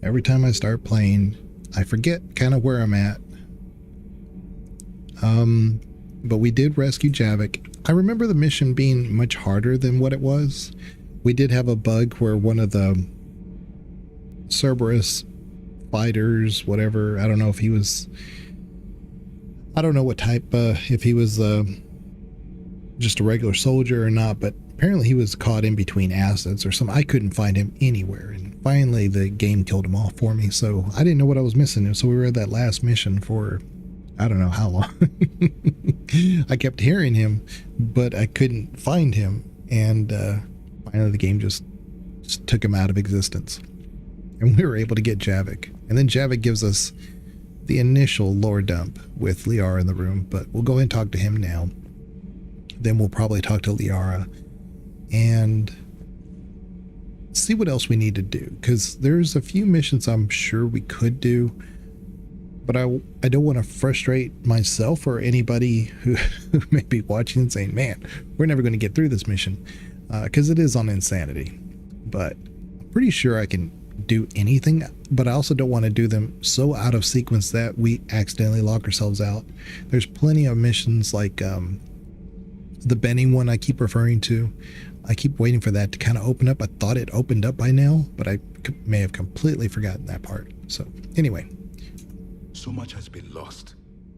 Every time I start playing, I forget kind of where I'm at. But we did rescue Javik. I remember the mission being much harder than what it was. We did have a bug where one of the Cerberus fighters, whatever, I don't know if he was, I don't know what type, if he was just a regular soldier or not, but apparently he was caught in between acids or something. I couldn't find him anywhere, and finally the game killed him off for me, so I didn't know what I was missing. And so we were at that last mission for I don't know how long. I kept hearing him, but I couldn't find him, and finally the game just took him out of existence, and we were able to get Javik. And then Javik gives us the initial lore dump with Liara in the room, but we'll go and talk to him now. Then we'll probably talk to Liara and see what else we need to do, because there's a few missions I'm sure we could do, but I don't want to frustrate myself or anybody who may be watching and saying, man, we're never going to get through this mission, because it is on insanity. But I'm pretty sure I can do anything, but I also don't want to do them so out of sequence that we accidentally lock ourselves out. There's plenty of missions like the bending one I keep referring to. I keep waiting for that to kind of open up. I thought it opened up by now, but I may have completely forgotten that part. So anyway. So much has been lost.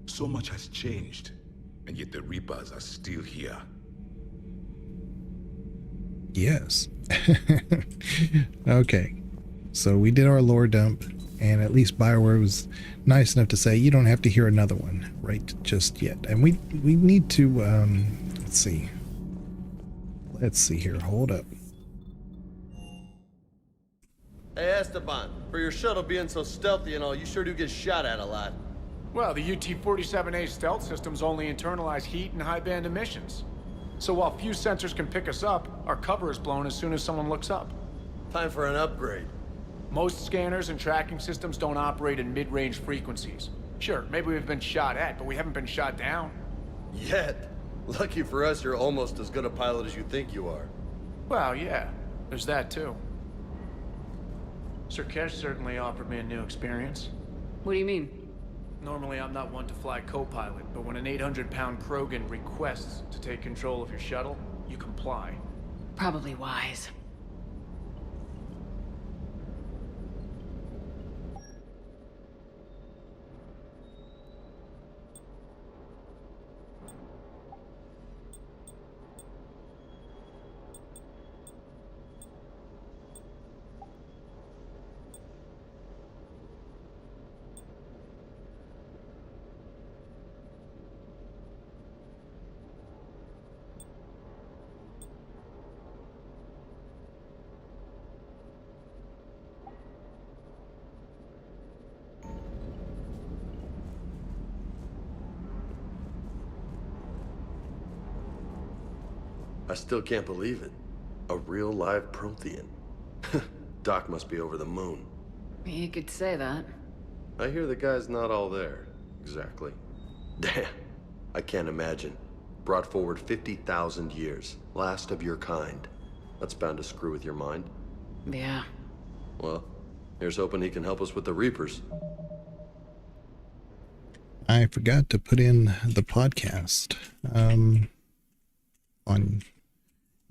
So much has changed. And yet the Reapers are still here. Yes. Okay. So we did our lore dump, and at least BioWare was nice enough to say you don't have to hear another one right just yet. And we need to let's see here. Hold up. Hey Esteban, for your shuttle being so stealthy and all, you sure do get shot at a lot. Well, the UT-47A stealth systems only internalize heat and high-band emissions. So while few sensors can pick us up, our cover is blown as soon as someone looks up. Time for an upgrade. Most scanners and tracking systems don't operate in mid-range frequencies. Sure, maybe we've been shot at, but we haven't been shot down. Yet. Lucky for us, you're almost as good a pilot as you think you are. Well, yeah, there's that too. Sir Kesh certainly offered me a new experience. What do you mean? Normally, I'm not one to fly co-pilot, but when an 800-pound Krogan requests to take control of your shuttle, you comply. Probably wise. I still can't believe it. A real live Prothean. Doc must be over the moon. You could say that. I hear the guy's not all there. Exactly. Damn. I can't imagine. Brought forward 50,000 years. Last of your kind. That's bound to screw with your mind. Yeah. Well, here's hoping he can help us with the Reapers. I forgot to put in the podcast on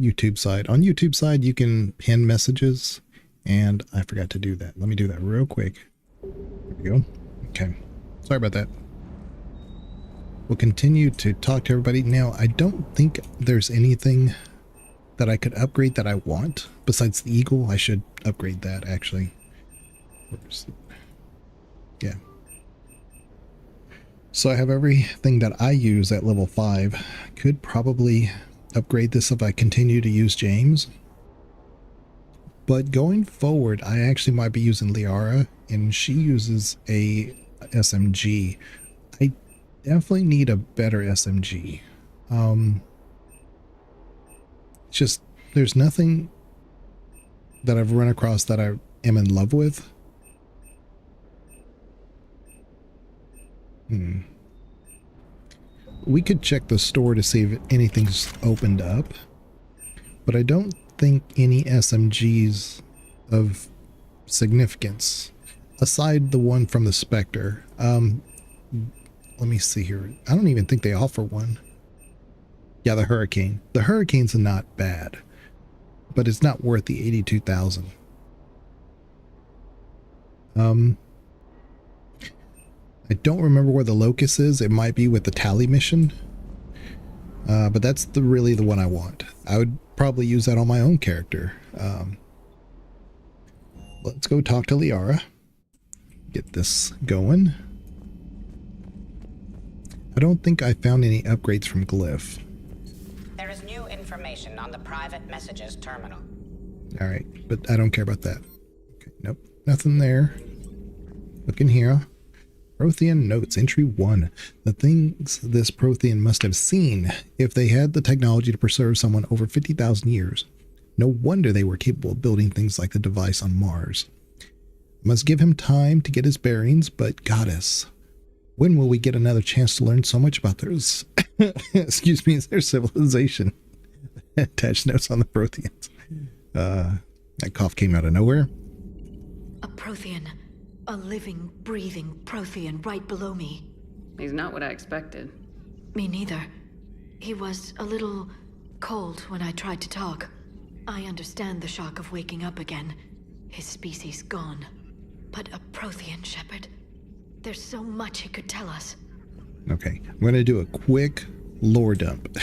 YouTube side. On YouTube side, you can pin messages, and I forgot to do that. Let me do that real quick. There we go. Okay. Sorry about that. We'll continue to talk to everybody. Now, I don't think there's anything that I could upgrade that I want. Besides the Eagle, I should upgrade that, actually. Yeah. So I have everything that I use at level 5. Could probably upgrade this if I continue to use James. But going forward, I actually might be using Liara, and she uses a SMG. I definitely need a better SMG. Just, there's nothing that I've run across that I am in love with. We could check the store to see if anything's opened up, but I don't think any SMGs of significance, aside the one from the Spectre. Let me see here. I don't even think they offer one. Yeah, the Hurricane. The Hurricane's not bad, but it's not worth the 82,000. I don't remember where the Locust is. It might be with the Tally mission. But that's really the one I want. I would probably use that on my own character. Let's go talk to Liara. Get this going. I don't think I found any upgrades from Glyph. There is new information on the private messages terminal. Alright, but I don't care about that. Okay, nope, nothing there. Look in here. Prothean notes, entry 1. The things this Prothean must have seen if they had the technology to preserve someone over 50,000 years. No wonder they were capable of building things like the device on Mars. Must give him time to get his bearings, but goddess, when will we get another chance to learn so much about theirs, excuse me, their civilization? Attached notes on the Protheans. That cough came out of nowhere. A Prothean. A living, breathing Prothean right below me. He's not what I expected. Me neither. He was a little cold when I tried to talk. I understand the shock of waking up again. His species gone. But a Prothean, Shepard. There's so much he could tell us. Okay, I'm going to do a quick lore dump.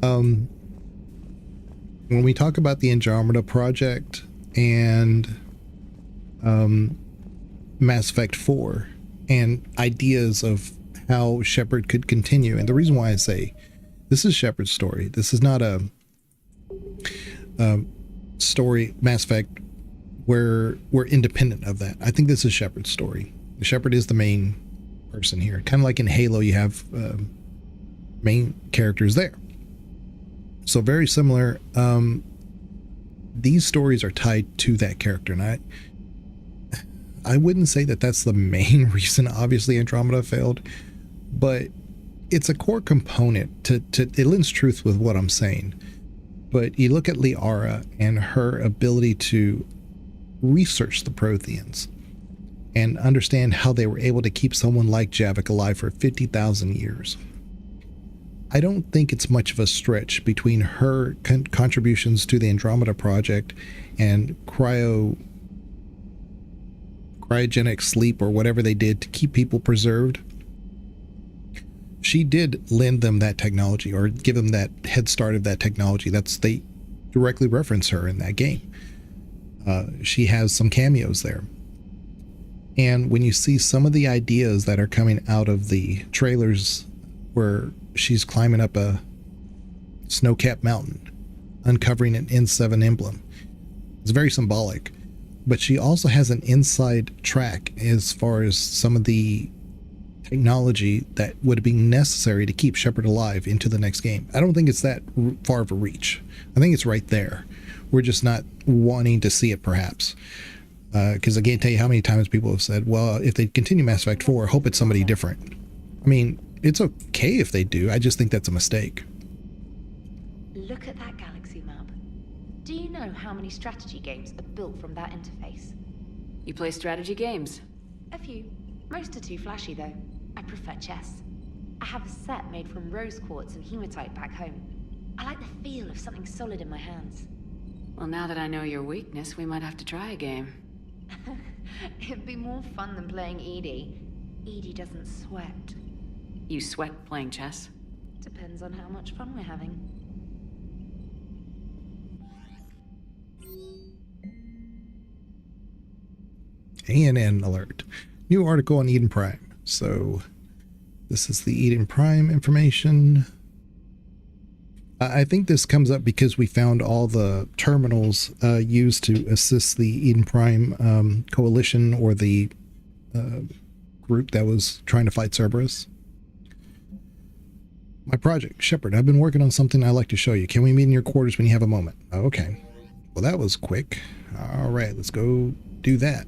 When we talk about the Andromeda Project and Mass Effect 4 and ideas of how Shepard could continue, and the reason why I say this is Shepard's story, this is not a story, Mass Effect, where we're independent of that. I think this is Shepard's story. Shepard is the main person here. Kind of like in Halo, you have main characters there. So very similar. These stories are tied to that character, and I wouldn't say that that's the main reason, obviously, Andromeda failed, but it's a core component to it lends truth with what I'm saying. But you look at Liara and her ability to research the Protheans and understand how they were able to keep someone like Javik alive for 50,000 years. I don't think it's much of a stretch between her contributions to the Andromeda Project and cryogenic sleep, or whatever they did to keep people preserved. She did lend them that technology, or give them that head start of that technology. They directly reference her in that game. She has some cameos there. And when you see some of the ideas that are coming out of the trailers where she's climbing up a snow-capped mountain, uncovering an N7 emblem, it's very symbolic. But she also has an inside track as far as some of the technology that would be necessary to keep Shepard alive into the next game. I don't think it's that far of a reach. I think it's right there. We're just not wanting to see it, perhaps. Because I can't tell you how many times people have said, well, if they continue Mass Effect 4, I hope it's somebody different. I mean, it's okay if they do. I just think that's a mistake. Look at that galaxy map. Do you know how many strategy games are built from that interface? You play strategy games? A few. Most are too flashy, though. I prefer chess. I have a set made from rose quartz and hematite back home. I like the feel of something solid in my hands. Well, now that I know your weakness, we might have to try a game. It'd be more fun than playing Edie. Edie doesn't sweat. You sweat playing chess? Depends on how much fun we're having. ANN alert. New article on Eden Prime. So this is the Eden Prime information. I think this comes up because we found all the terminals used to assist the Eden Prime coalition, or the group that was trying to fight Cerberus. My project, Shepard, I've been working on something I'd like to show you. Can we meet in your quarters when you have a moment? Okay. Well, that was quick. All right, let's go do that.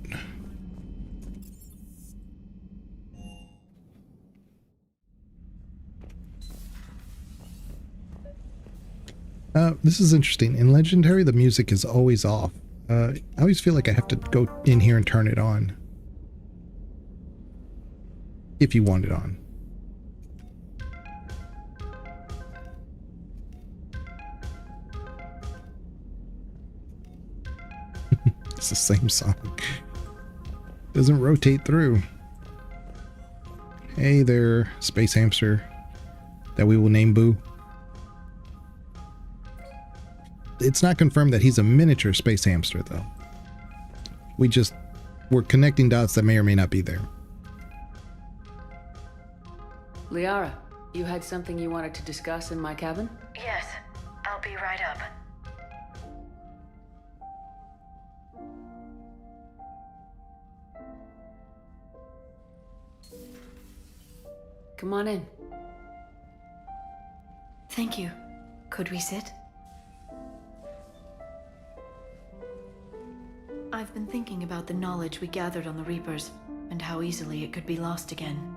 This is interesting. In Legendary, the music is always off. I always feel like I have to go in here and turn it on. If you want it on. It's the same song. Doesn't rotate through. Hey there, space hamster that we will name Boo. It's not confirmed that he's a miniature space hamster, though. We're connecting dots that may or may not be there. Liara, you had something you wanted to discuss in my cabin? Yes, I'll be right up. Come on in. Thank you. Could we sit? I've been thinking about the knowledge we gathered on the Reapers, and how easily it could be lost again.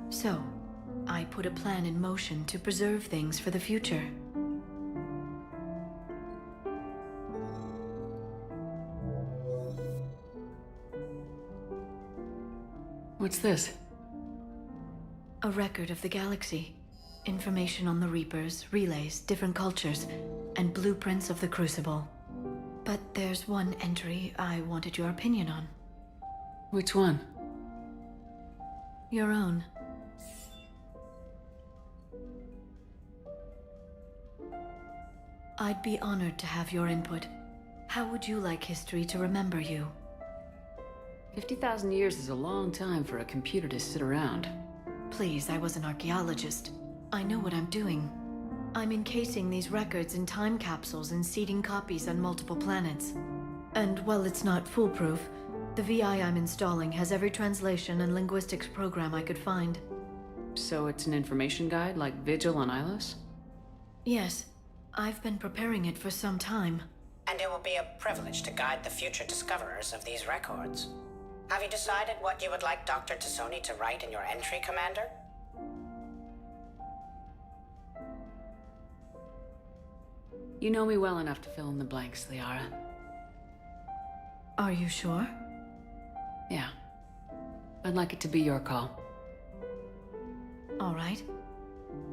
So, I put a plan in motion to preserve things for the future. What's this? A record of the galaxy. Information on the Reapers, relays, different cultures, and blueprints of the Crucible. But there's one entry I wanted your opinion on. Which one? Your own. I'd be honored to have your input. How would you like history to remember you? 50,000 years is a long time for a computer to sit around. Please, I was an archaeologist. I know what I'm doing. I'm encasing these records in time capsules and seeding copies on multiple planets. And while it's not foolproof, the VI I'm installing has every translation and linguistics program I could find. So it's an information guide like Vigil on Ilos? Yes, I've been preparing it for some time. And it will be a privilege to guide the future discoverers of these records. Have you decided what you would like Dr. Tassoni to write in your entry, Commander? You know me well enough to fill in the blanks, Liara. Are you sure? Yeah. I'd like it to be your call. All right.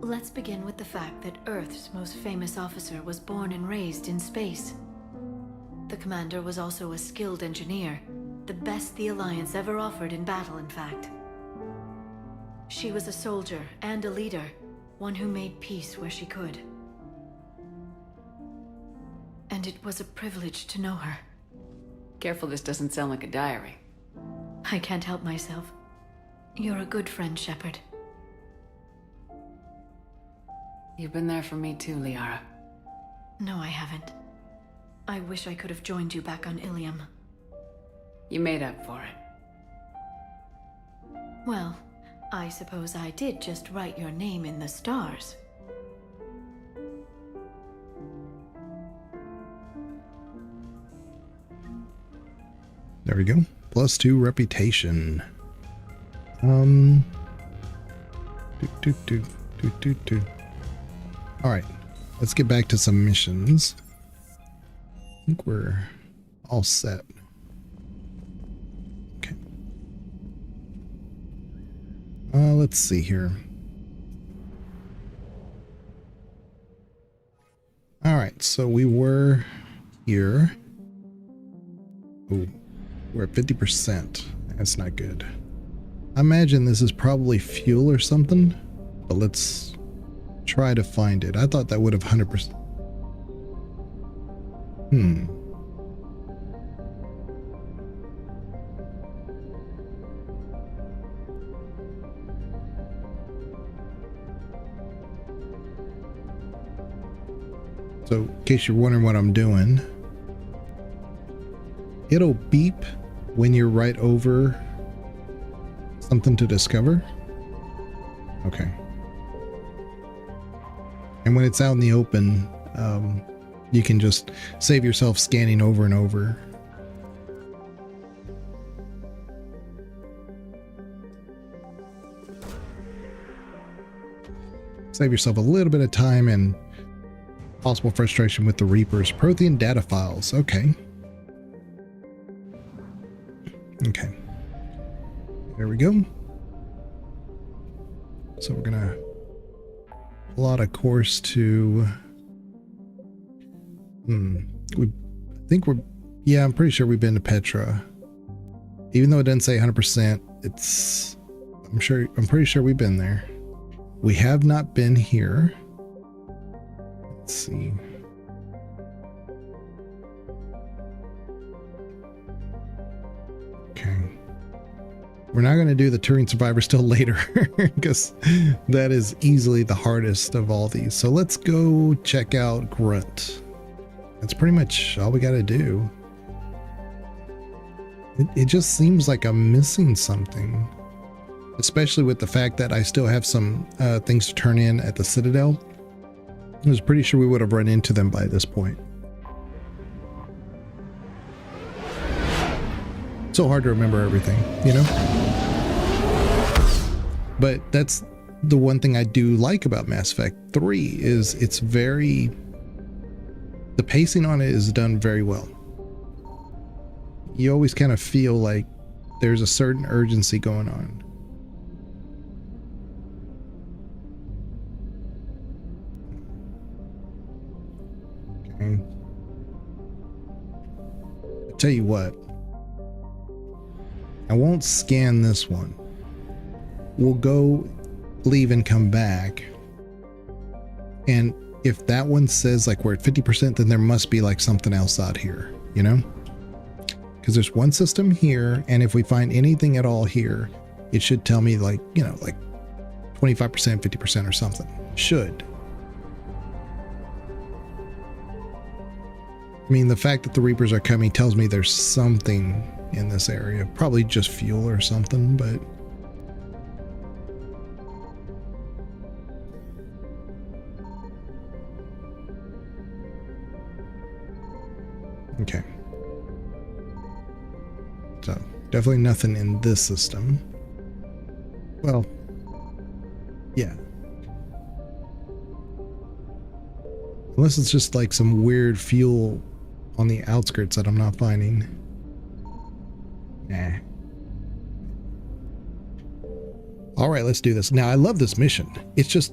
Let's begin with the fact that Earth's most famous officer was born and raised in space. The commander was also a skilled engineer, the best the Alliance ever offered in battle, in fact. She was a soldier and a leader, one who made peace where she could. And it was a privilege to know her. Careful this doesn't sound like a diary. I can't help myself. You're a good friend, Shepard. You've been there for me too, Liara. No, I haven't. I wish I could have joined you back on Ilium. You made up for it. Well, I suppose I did just write your name in the stars. There we go. +2 reputation. Alright, let's get back to some missions. I think we're all set. Okay. Let's see here. Alright, so we were here. Oh, we're at 50%. That's not good. I imagine this is probably fuel or something, but let's try to find it. I thought that would have 100%. So, in case you're wondering what I'm doing, it'll beep when you're right over something to discover. Okay. And when it's out in the open, you can just save yourself scanning over and over. Save yourself a little bit of time and possible frustration with the Reapers. Prothean data files. Okay. Okay. There we go. So we're gonna plot a course to. I'm pretty sure we've been to Petra. Even though it didn't say 100%, I'm pretty sure we've been there. We have not been here. Let's see. Okay. We're not going to do the Turing Survivor till later because that is easily the hardest of all these. So let's go check out Grunt. That's pretty much all we got to do. It just seems like I'm missing something, especially with the fact that I still have some things to turn in at the Citadel. I was pretty sure we would have run into them by this point. So hard to remember everything, you know? But that's the one thing I do like about Mass Effect 3 is the pacing on it is done very well. You always kind of feel like there's a certain urgency going on. Okay. I'll tell you what. I won't scan this one. We'll go leave and come back. And if that one says like we're at 50%, then there must be like something else out here, you know? Because there's one system here, and if we find anything at all here, it should tell me like, you know, like 25%, 50% or something. Should. I mean, the fact that the Reapers are coming tells me there's something in this area. Probably just fuel or something, but... Okay. So, definitely nothing in this system. Well, yeah. Unless it's just like some weird fuel on the outskirts that I'm not finding. Nah. Alright, let's do this. Now, I love this mission. It's just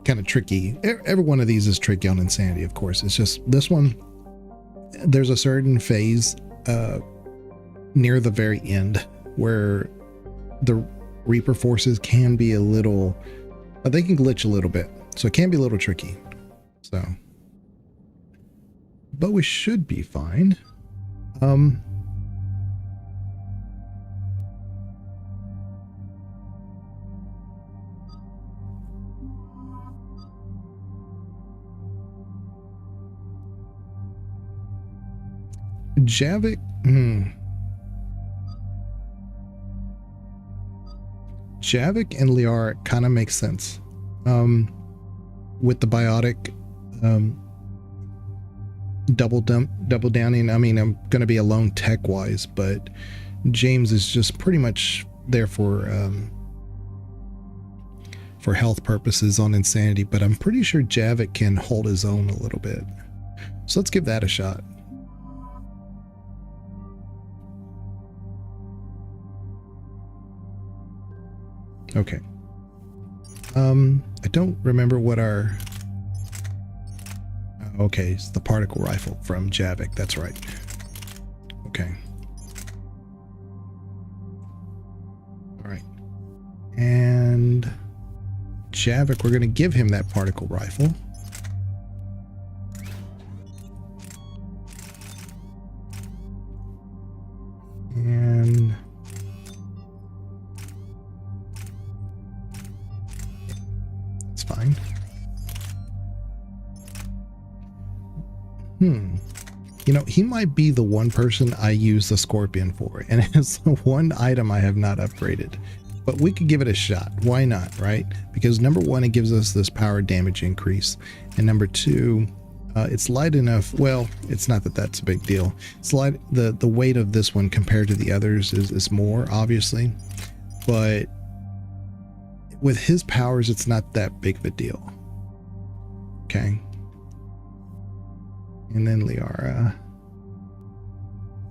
kind of tricky. Every one of these is tricky on Insanity, of course. It's just this one, there's a certain phase near the very end where the Reaper forces can be a little, they can glitch a little bit. So it can be a little tricky. So, but we should be fine. Javik, Javik and Liara kind of makes sense. With the biotic, double downing. I mean, I'm going to be alone tech wise, but James is just pretty much there for health purposes on Insanity, but I'm pretty sure Javik can hold his own a little bit. So let's give that a shot. Okay. I don't remember what our... Okay, it's the particle rifle from Javik. That's right. Okay. All right. And Javik, we're going to give him that particle rifle. And... fine. You know, he might be the one person I use the Scorpion for, and it's the one item I have not upgraded. But we could give it a shot. Why not, right? Because number one, it gives us this power damage increase, and number two, it's light enough. Well, it's not that that's a big deal. It's light. The weight of this one compared to the others is more, obviously, but with his powers, it's not that big of a deal. Okay. And then Liara.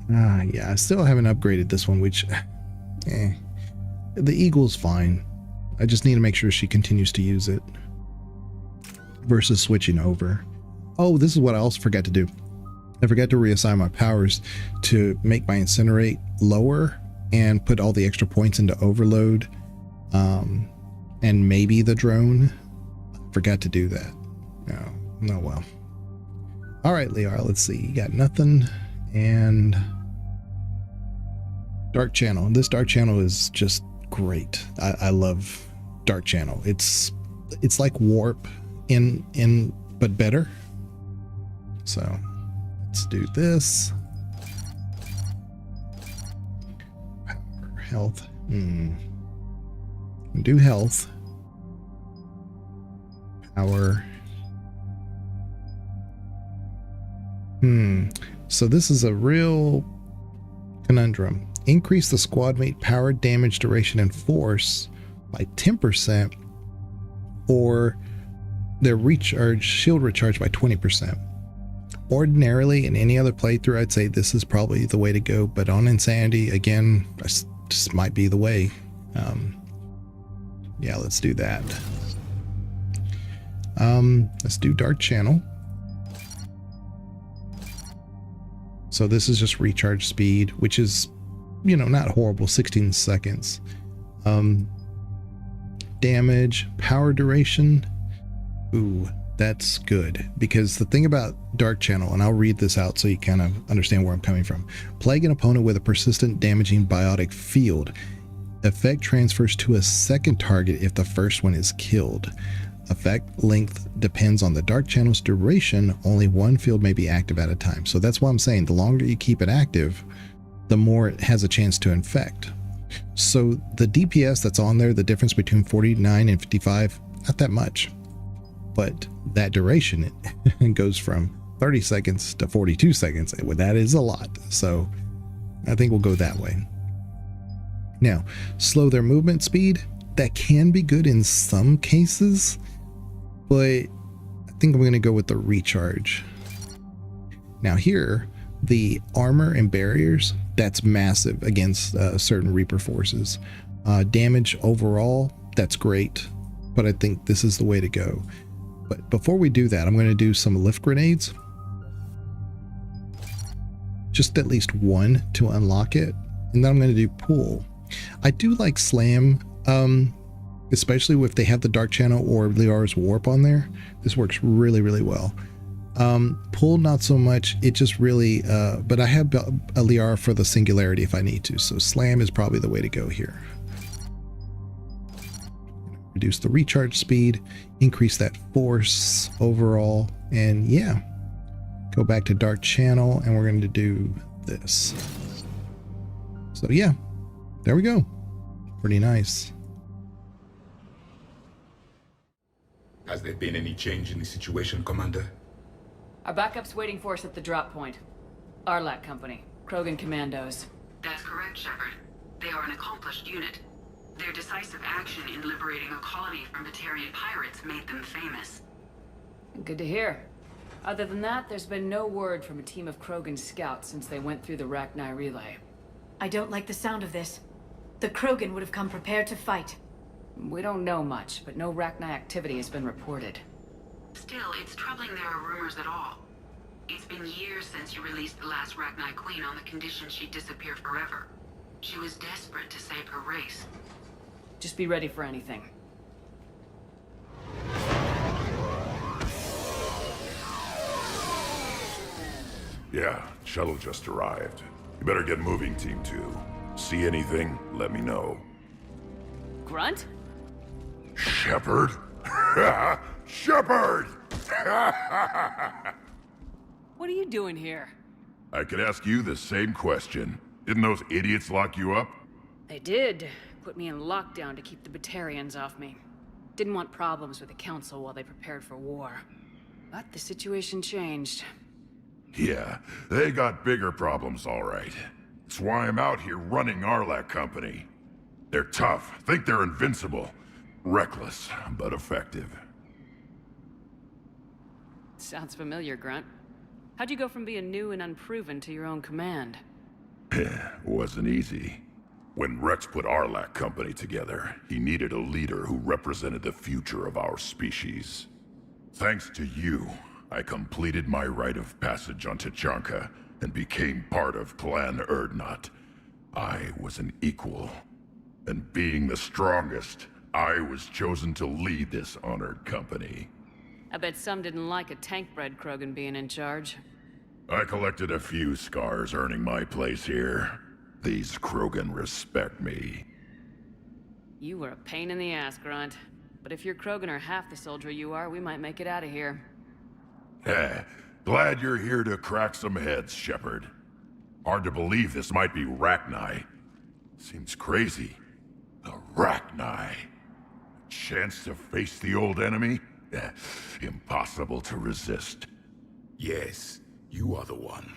Yeah, I still haven't upgraded this one, which, the Eagle's fine. I just need to make sure she continues to use it versus switching over. Oh, this is what I also forgot to do. I forgot to reassign my powers to make my incinerate lower and put all the extra points into overload, and maybe the drone. Forgot to do that. No, well. All right, Liara, let's see. You got nothing. And Dark Channel. This Dark Channel is just great. I love Dark Channel. It's like Warp but better. So let's do this. Power, health. Do health. Power. So this is a real conundrum. Increase the squad mate power, damage, duration, and force by 10%, or their shield recharge by 20%. Ordinarily, in any other playthrough, I'd say this is probably the way to go, but on Insanity, again, this just might be the way. Yeah, let's do that. Let's do Dark Channel. So this is just recharge speed, which is, not horrible, 16 seconds. Damage, power duration. Ooh, that's good. Because the thing about Dark Channel, and I'll read this out so you kind of understand where I'm coming from. Plague an opponent with a persistent damaging biotic field. Effect transfers to a second target if the first one is killed. Effect length depends on the Dark Channel's duration. Only one field may be active at a time. So that's why I'm saying the longer you keep it active, the more it has a chance to infect. So the DPS that's on there, the difference between 49 and 55, not that much. But that duration, it goes from 30 seconds to 42 seconds. That is a lot. So I think we'll go that way. Now, slow their movement speed. That can be good in some cases, but I think I'm going to go with the recharge. Now here, the armor and barriers, that's massive against certain Reaper forces. Damage overall, that's great, but I think this is the way to go. But before we do that, I'm going to do some lift grenades. Just at least one to unlock it. And then I'm going to do pull. I do like slam, especially if they have the Dark Channel or Liara's Warp on there. This works really, really well. Pull, not so much. It just really, but I have a Liara for the singularity if I need to. So slam is probably the way to go here. Reduce the recharge speed, increase that force overall, and yeah, go back to Dark Channel, and we're going to do this. So yeah, there we go. Pretty nice. Has there been any change in the situation, Commander? Our backup's waiting for us at the drop point. Arlac Company, Krogan Commandos. That's correct, Shepard. They are an accomplished unit. Their decisive action in liberating a colony from Batarian pirates made them famous. Good to hear. Other than that, there's been no word from a team of Krogan scouts since they went through the Rachni relay. I don't like the sound of this. The Krogan would have come prepared to fight. We don't know much, but no Rachni activity has been reported. Still, it's troubling there are rumors at all. It's been years since you released the last Rachni Queen on the condition she'd disappear forever. She was desperate to save her race. Just be ready for anything. Yeah, shuttle just arrived. You better get moving, Team 2. See anything, let me know. Grunt? Shepard? Shepard! What are you doing here? I could ask you the same question. Didn't those idiots lock you up? They did. Put me in lockdown to keep the Batarians off me. Didn't want problems with the Council while they prepared for war. But the situation changed. Yeah, they got bigger problems, all right. That's why I'm out here running Arlac Company. They're tough, think they're invincible. Reckless, but effective. Sounds familiar, Grunt. How'd you go from being new and unproven to your own command? Wasn't easy. When Rex put Arlac Company together, he needed a leader who represented the future of our species. Thanks to you, I completed my rite of passage on Tachanka and became part of Clan Erdnot. I was an equal, and being the strongest, I was chosen to lead this honored company. I bet some didn't like a tank-bred Krogan being in charge. I collected a few scars earning my place here. These Krogan respect me. You were a pain in the ass, Grunt. But if your Krogan are half the soldier you are, we might make it out of here. Glad you're here to crack some heads, Shepard. Hard to believe this might be Rachni. Seems crazy. The Rachni. Chance to face the old enemy? Impossible to resist. Yes, you are the one.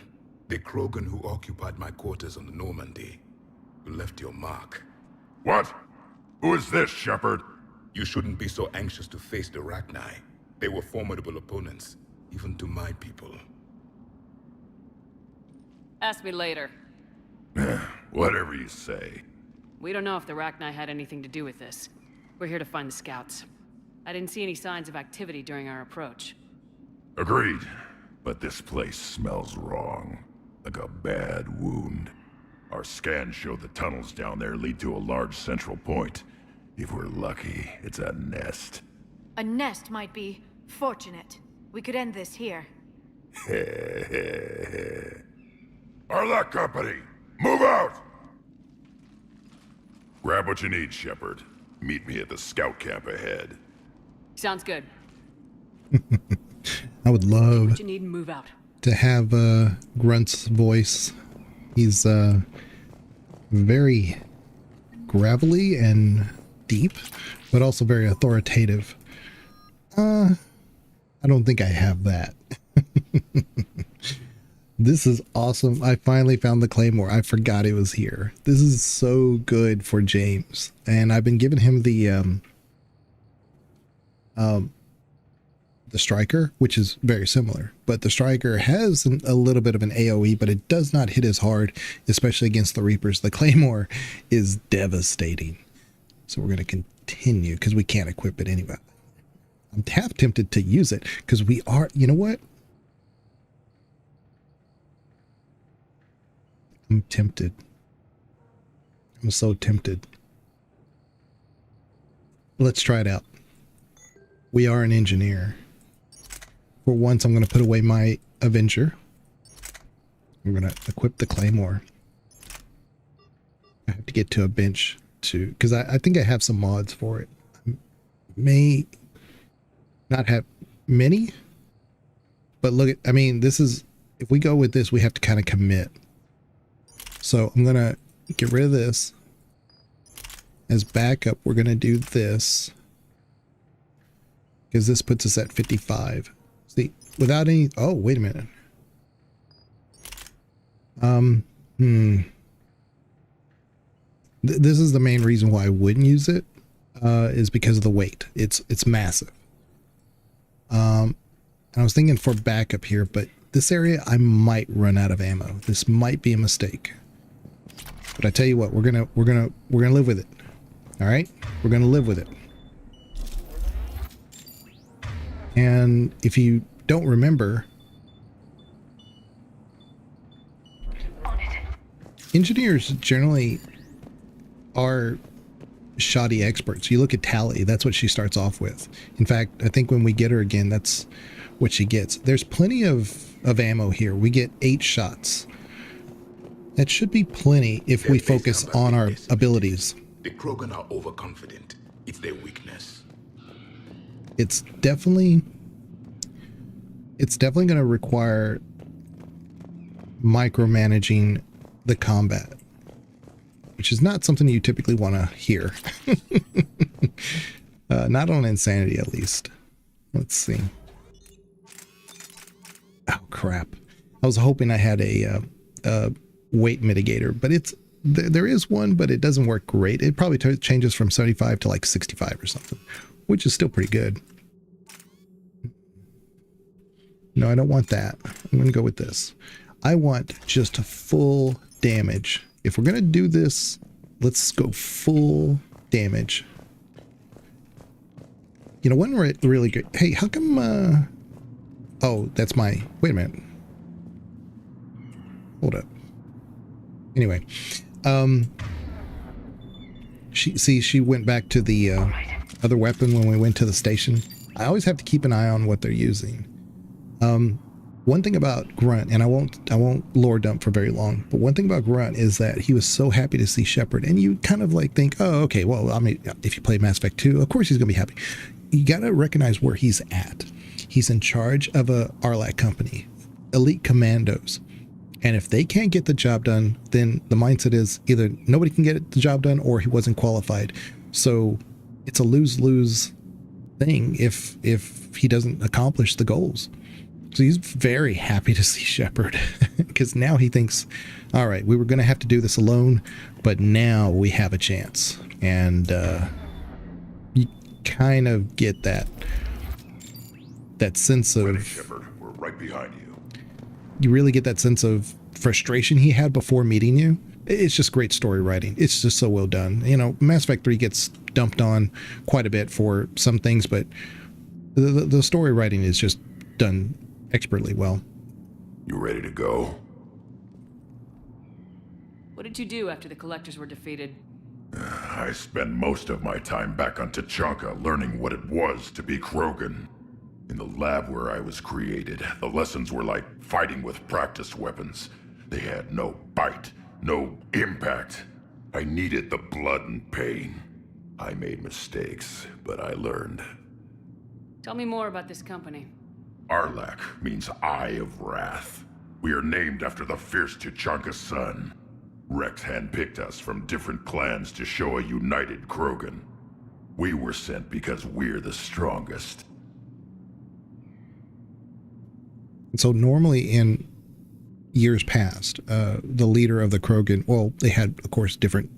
The Krogan who occupied my quarters on the Normandy. You left your mark. What? Who is this, Shepard? You shouldn't be so anxious to face the Rachni. They were formidable opponents, even to my people. Ask me later. Whatever you say. We don't know if the Rachni had anything to do with this. We're here to find the scouts. I didn't see any signs of activity during our approach. Agreed. But this place smells wrong. Like a bad wound. Our scans show the tunnels down there lead to a large central point. If we're lucky, it's a nest. A nest might be fortunate. We could end this here. Arlac Company, move out! Grab what you need, Shepard. Meet me at the scout camp ahead. Sounds good. I would love What you need and move out. to have Grunt's voice. He's very gravelly and deep, but also very authoritative. I don't think I have that. This is awesome. I finally found the Claymore. I forgot it was here. This is so good for James. And I've been giving him the Striker, which is very similar. But the Striker has a little bit of an AoE, but it does not hit as hard, especially against the Reapers. The Claymore is devastating. So we're going to continue because we can't equip it anyway. I'm half tempted to use it because we are, you know what? I'm tempted. I'm so tempted. Let's try it out. We are an engineer. For once, I'm going to put away my Avenger. I'm going to equip the Claymore. I have to get to a bench to, because I think I have some mods for it. I may not have many, but look at, I mean, this is, if we go with this, we have to kind of commit. So I'm going to get rid of this. As backup, we're going to do this. Because this puts us at 55. See, without any, oh, wait a minute. This is the main reason why I wouldn't use it, is because of the weight. It's massive. I was thinking for backup here, but this area I might run out of ammo. This might be a mistake. But I tell you what, we're gonna live with it. All right, we're gonna live with it. And if you don't remember, engineers generally are shoddy experts. You look at Tally, that's what she starts off with. In fact, I think when we get her again, that's what she gets. There's plenty of ammo here. We get 8 shots. That should be plenty if we focus on our abilities. The Krogan are overconfident. It's their weakness. It's definitely going to require micromanaging the combat, which is not something you typically want to hear. Not on Insanity, at least. Let's see. Oh, crap. I was hoping I had a weight mitigator, but there is one, but it doesn't work great. It probably changes from 75 to like 65 or something, which is still pretty good. No, I don't want that. I'm going to go with this. I want just a full damage. If we're gonna do this, let's go full damage. You know, one really good. Hey, how come? Oh, that's my. Wait a minute. Hold up. Anyway, she went back to the other weapon when we went to the station. I always have to keep an eye on what they're using. One thing about Grunt, and I won't lore dump for very long, but one thing about Grunt is that he was so happy to see Shepard, and you kind of like think, oh, okay, well, I mean, if you play Mass Effect 2, of course he's gonna be happy. You gotta recognize where he's at. He's in charge of a Arlac company, elite commandos. And if they can't get the job done, then the mindset is either nobody can get the job done or he wasn't qualified. So it's a lose-lose thing if he doesn't accomplish the goals. So he's very happy to see Shepard because now he thinks, all right, we were going to have to do this alone, but now we have a chance. And you kind of get that sense of... Ready, Shepard. We're right behind you. You really get that sense of frustration he had before meeting you. It's just great story writing. It's just so well done. You know, Mass Effect 3 gets dumped on quite a bit for some things, but the story writing is just done expertly well. You ready to go? What did you do after the Collectors were defeated? I spent most of my time back on Tachanka learning what it was to be Krogan. In the lab where I was created, the lessons were like fighting with practice weapons. They had no bite, no impact. I needed the blood and pain. I made mistakes, but I learned. Tell me more about this company. Arlac means Eye of Wrath. We are named after the fierce Tachanka sun. Rex handpicked us from different clans to show a united Krogan. We were sent because we're the strongest. So normally in years past, the leader of the Krogan, well, they had, of course, different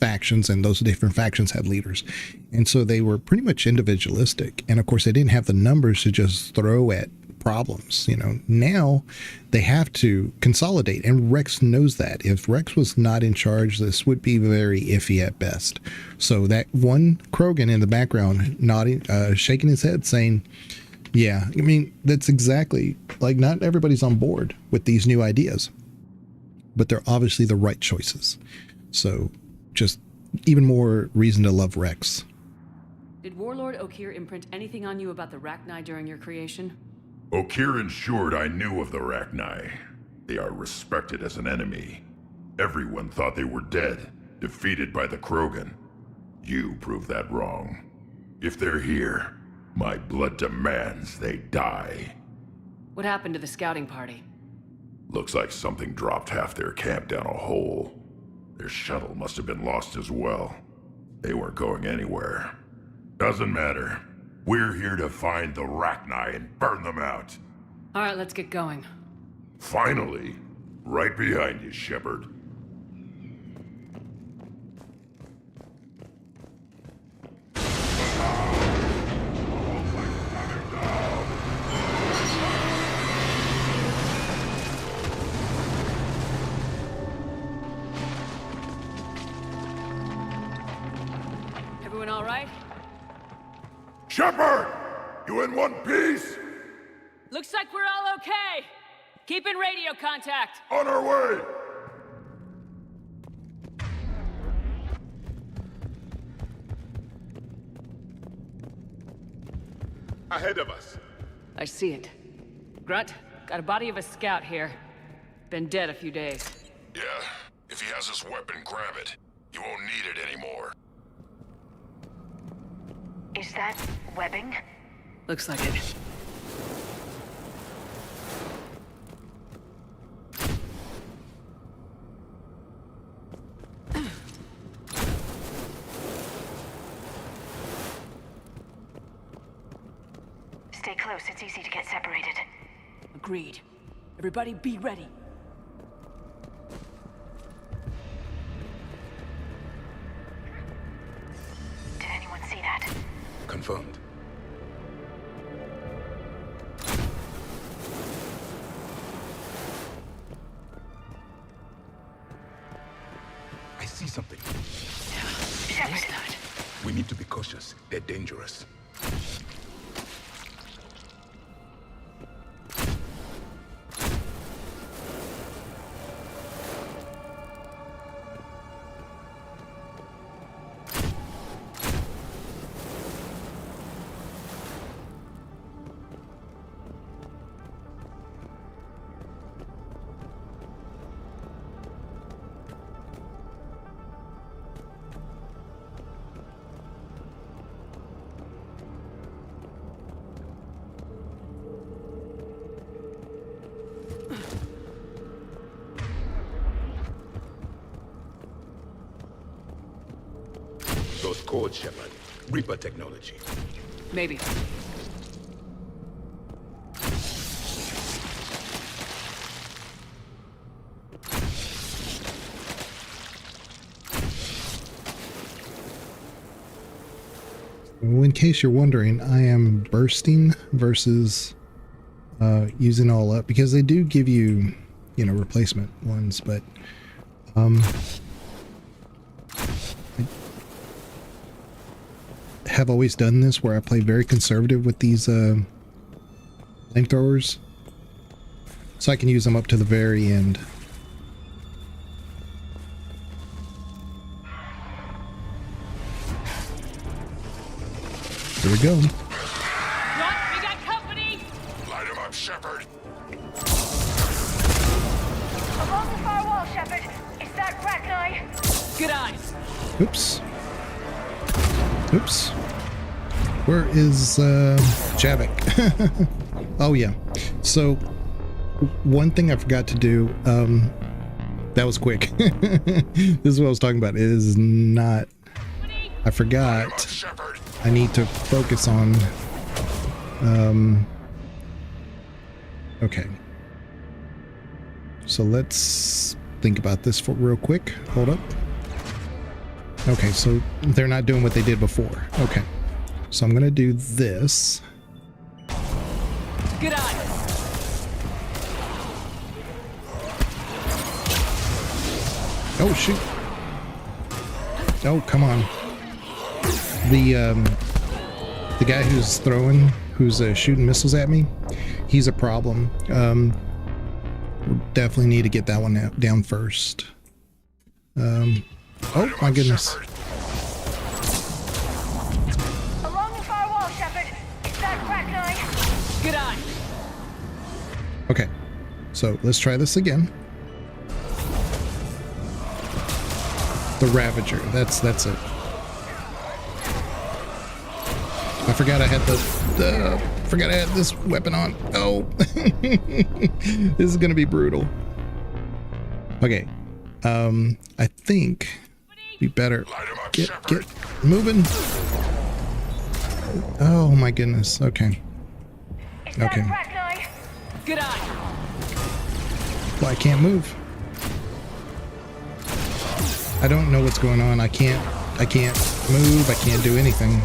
factions, and those different factions had leaders. And so they were pretty much individualistic. And of course, they didn't have the numbers to just throw at problems. You know, now they have to consolidate, and Rex knows that. If Rex was not in charge, this would be very iffy at best. So that one Krogan in the background nodding, shaking his head, saying, yeah, I mean, that's exactly, like, not everybody's on board with these new ideas, but they're obviously the right choices. So just even more reason to love Rex. Did Warlord Okeer imprint anything on you about the Rachni during your creation? Okeer ensured I knew of the Rachni. They are respected as an enemy. Everyone thought they were dead, defeated by the Krogan. You proved that wrong. If they're here, my blood demands they die. What happened to the scouting party? Looks like something dropped half their camp down a hole. Their shuttle must have been lost as well. They weren't going anywhere. Doesn't matter. We're here to find the Rachni and burn them out. All right, let's get going. Finally. Right behind you, Shepard. Everyone all right? Shepard! You in one piece? Looks like we're all okay. Keep in radio contact. On our way! Ahead of us. I see it. Grunt, got a body of a scout here. Been dead a few days. Yeah, if he has his weapon, grab it. You won't need it anymore. Is that webbing? Looks like it. Stay close, it's easy to get separated. Agreed. Everybody be ready. Did anyone see that? Confirmed. something. Yeah, what is that? We need to be cautious. They're dangerous. Those codes, Shepard. Reaper technology. Maybe. In case you're wondering, I am bursting versus using all up, because they do give you, replacement ones, but I have always done this where I play very conservative with these flamethrowers, so I can use them up to the very end. Here we go. We got company! Light him up, Shepard. Along the far wall, Shepard. Is that Rachni? Good eyes. Oops. Oops. Where is Javik? Oh yeah. So one thing I forgot to do, that was quick. This is what I was talking about. It is not, I forgot. I need to focus on okay. So let's think about this for real quick. Hold up. Okay, so they're not doing what they did before. Okay. So I'm gonna do this. Good eye. Oh shoot. Oh, come on. The guy who's throwing, who's shooting missiles at me, he's a problem. We'll definitely need to get that one down first. Oh my goodness. Along the far wall, Shepard. Is that Rachni? Good eye. Okay, so let's try this again. The Ravager, that's it. I forgot I had forgot I had this weapon on. Oh, this is gonna be brutal. Okay, I think we better get moving. Oh my goodness. Okay. Okay. Good eye. Well, I can't move. I don't know what's going on. I can't move. I can't do anything.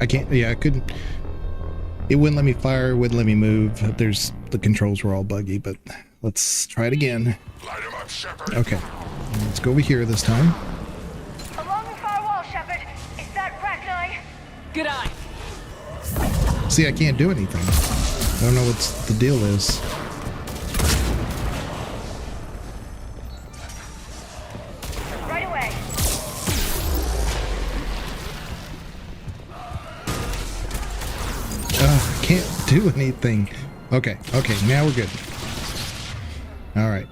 I can't, yeah, I couldn't, it wouldn't let me fire, it wouldn't let me move. The controls were all buggy, but let's try it again. Okay, let's go over here this time. Along the far wall, Shepard. Is that Rachni? Good eye. See, I can't do anything. I don't know what the deal is. Right away. I can't do anything. Okay, now we're good. All right.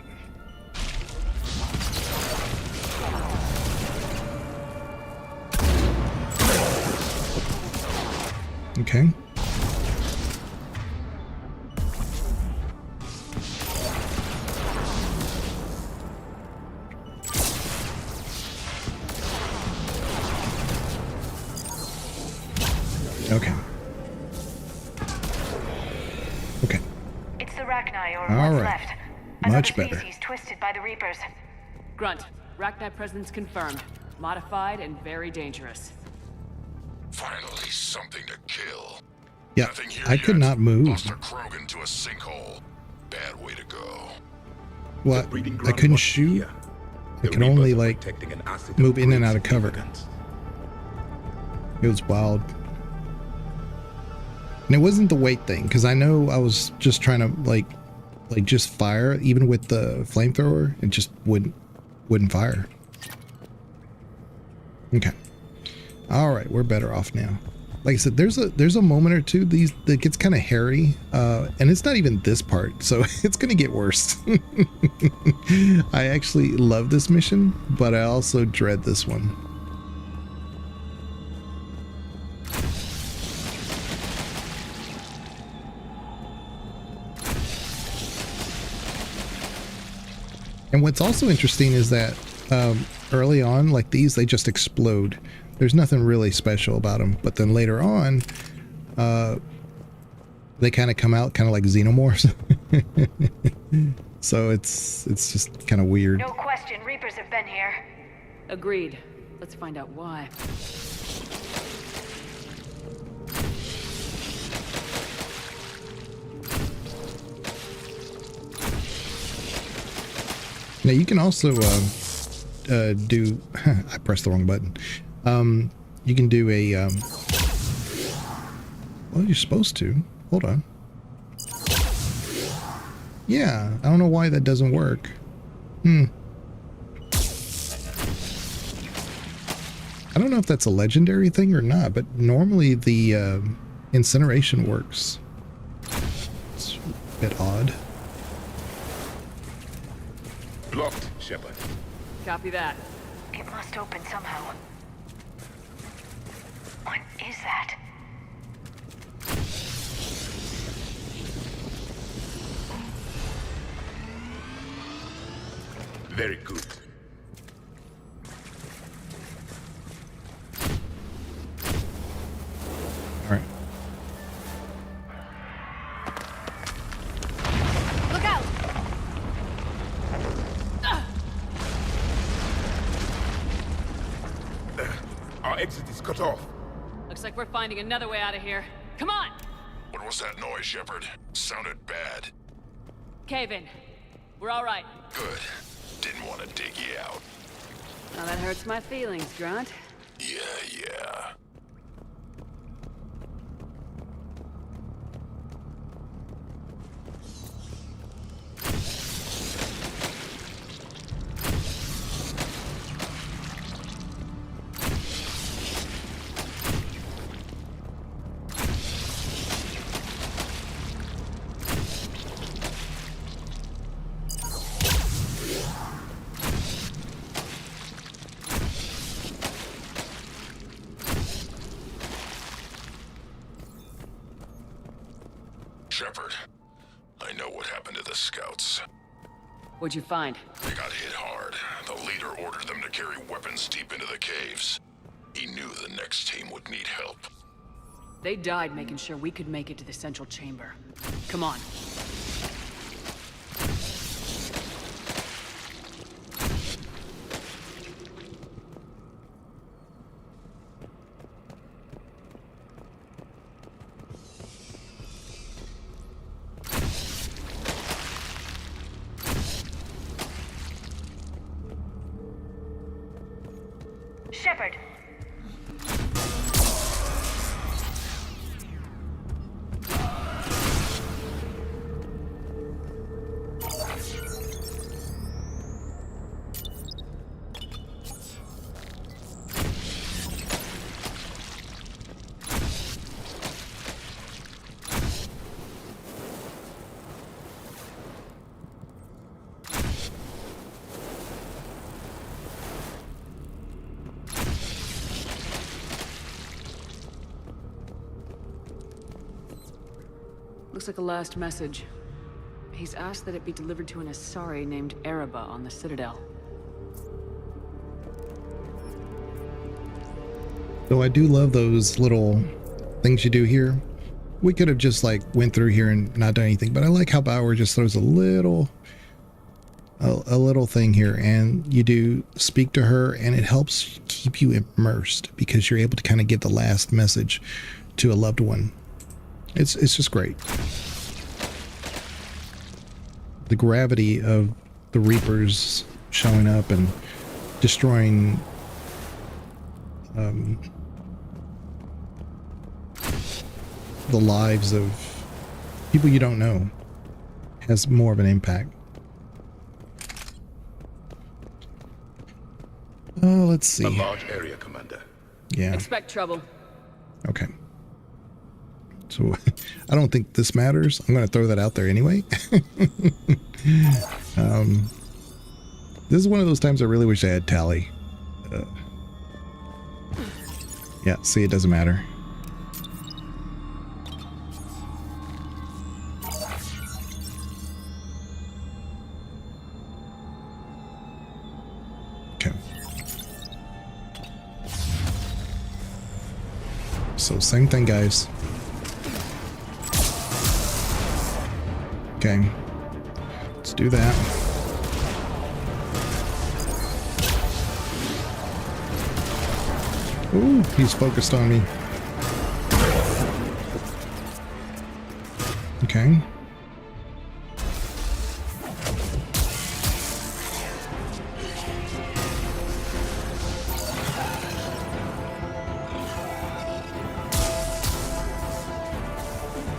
Okay. Okay. Okay. It's the Rachni, or All what's right. left. Much Another better. species twisted by the Reapers. Grunt. Rachni presence confirmed. Modified and very dangerous. Finally, something to kill. Yeah, Nothing here I could yet. not move. Lost a Krogan to a sinkhole. Bad way to go. Well, I couldn't shoot. I could only like move in and out of cover. It was wild. And it wasn't the weight thing, because I know I was just trying to like just fire, even with the flamethrower, it just wouldn't fire. Okay. All right, we're better off now. Like I said, there's a moment or two that gets kind of hairy, and it's not even this part, so it's gonna get worse. I actually love this mission, but I also dread this one. And what's also interesting is that early on, like these, they just explode. There's nothing really special about them. But then later on, they kind of come out kind of like xenomorphs. So it's just kind of weird. No question, Reapers have been here. Agreed. Let's find out why. Now you can also do. I pressed the wrong button. You can do a. Well, you're supposed to. Hold on. Yeah, I don't know why that doesn't work. I don't know if that's a legendary thing or not, but normally the incineration works. It's a bit odd. Blocked, Shepard. Copy that. It must open somehow. What is that? Very good. All right. Look out! Our exit is cut off. Looks like we're finding another way out of here. Come on! What was that noise, Shepard? Sounded bad. Cave in. We're all right. Good. Didn't want to dig you out. Now that hurts my feelings, Grunt. Yeah. Shepard, I know what happened to the scouts. What'd you find? They got hit hard. The leader ordered them to carry weapons deep into the caves. He knew the next team would need help. They died making sure we could make it to the central chamber. Come on. Shepard. Looks like a last message. He's asked that it be delivered to an Asari named Ereba on the Citadel. So I do love those little things you do here. We could have just like went through here and not done anything, but I like how Bauer just throws a little thing here, and you do speak to her, and it helps keep you immersed because you're able to kind of give the last message to a loved one. It's just great. The gravity of the Reapers showing up and destroying the lives of people you don't know has more of an impact. Oh, let's see. A large area, Commander. Yeah. Expect trouble. Okay. So I don't think this matters. I'm going to throw that out there anyway. This is one of those times I really wish I had Tally. Yeah, see, it doesn't matter. Okay. So same thing, guys. Okay. Let's do that. Ooh, he's focused on me. Okay.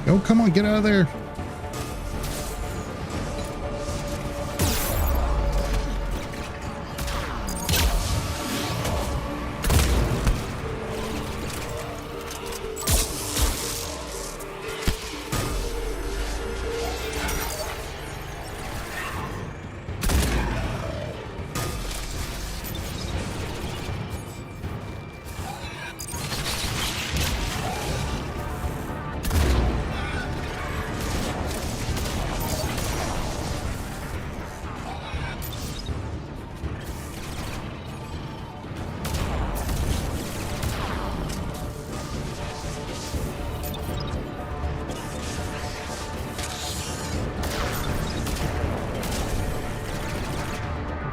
Oh, come on, get out of there.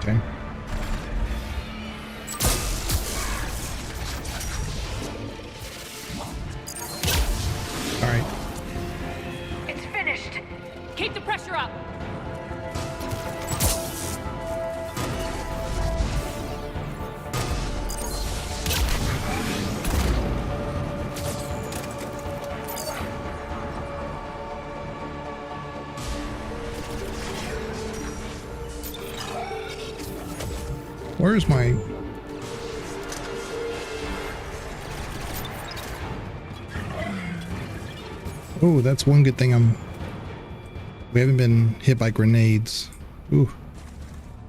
Okay. All right. It's finished. Keep the pressure up. Where's my... Oh, that's one good thing we haven't been hit by grenades. Ooh.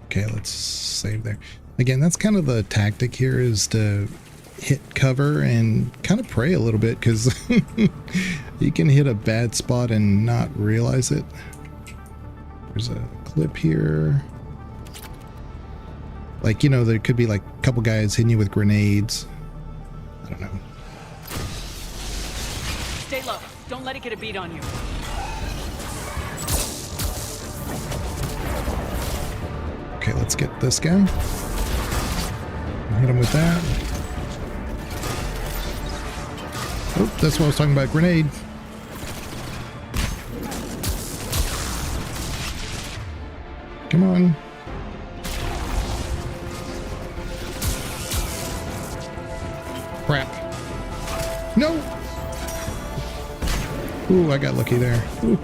Okay, let's save there. Again, that's kind of the tactic here, is to hit cover and kind of pray a little bit, because you can hit a bad spot and not realize it. There's a clip here. Like, you know, there could be like a couple guys hitting you with grenades. I don't know. Stay low. Don't let it get a beat on you. Okay, let's get this guy. Hit him with that. Oh, that's what I was talking about, grenade. Come on. Crap. No! Ooh, I got lucky there. Ooh.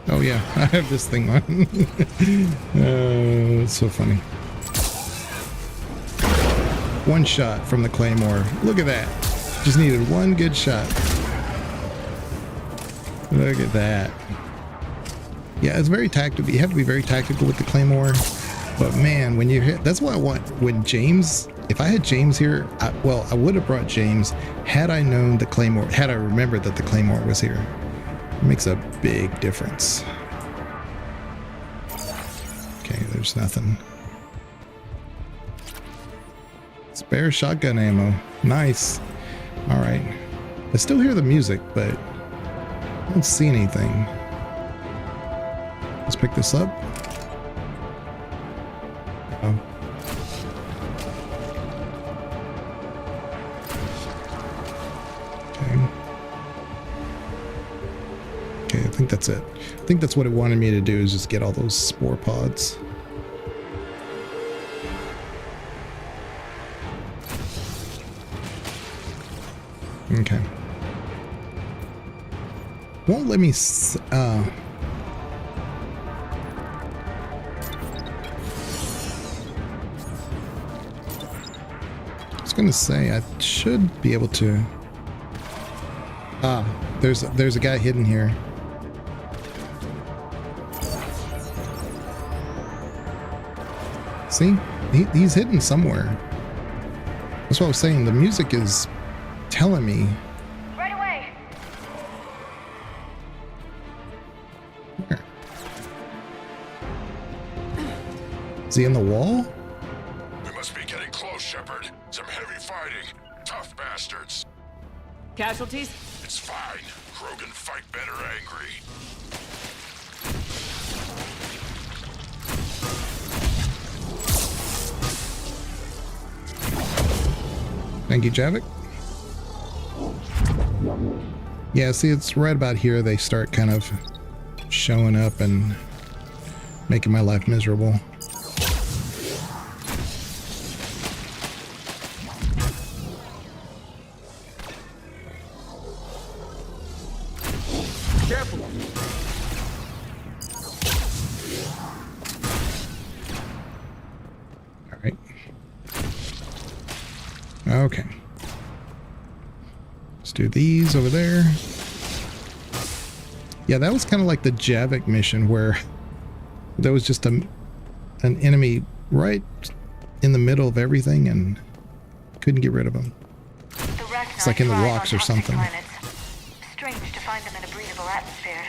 Oh yeah, I have this thing on. It's so funny. One shot from the Claymore. Look at that. Just needed one good shot. Look at that. Yeah, it's very tactical. You have to be very tactical with the Claymore. But man, when you hit, that's what I want. When James, if I had James here, I would have brought James had I known the Claymore, had I remembered that the Claymore was here. It makes a big difference. Okay, there's nothing. Spare shotgun ammo. Nice. All right. I still hear the music, but I don't see anything. Let's pick this up. Oh. Okay, I think that's it. I think that's what it wanted me to do, is just get all those spore pods. Okay. Won't let me I was gonna say I should be able to. There's a guy hidden here. See? He's hidden somewhere. That's what I was saying. The music is telling me. Right away. Where? Is he in the wall? We must be getting close, Shepard. Some heavy fighting. Tough bastards. Casualties? It's fine. Krogan fight better angry. Thank you, Javik. Yeah, see, it's right about here they start kind of showing up and making my life miserable. Careful. All right. Okay. Let's do these over there. Yeah, that was kind of like the Javik mission where there was just an enemy right in the middle of everything and couldn't get rid of him. It's like in the rocks or something. Strange to find them in a breathable atmosphere.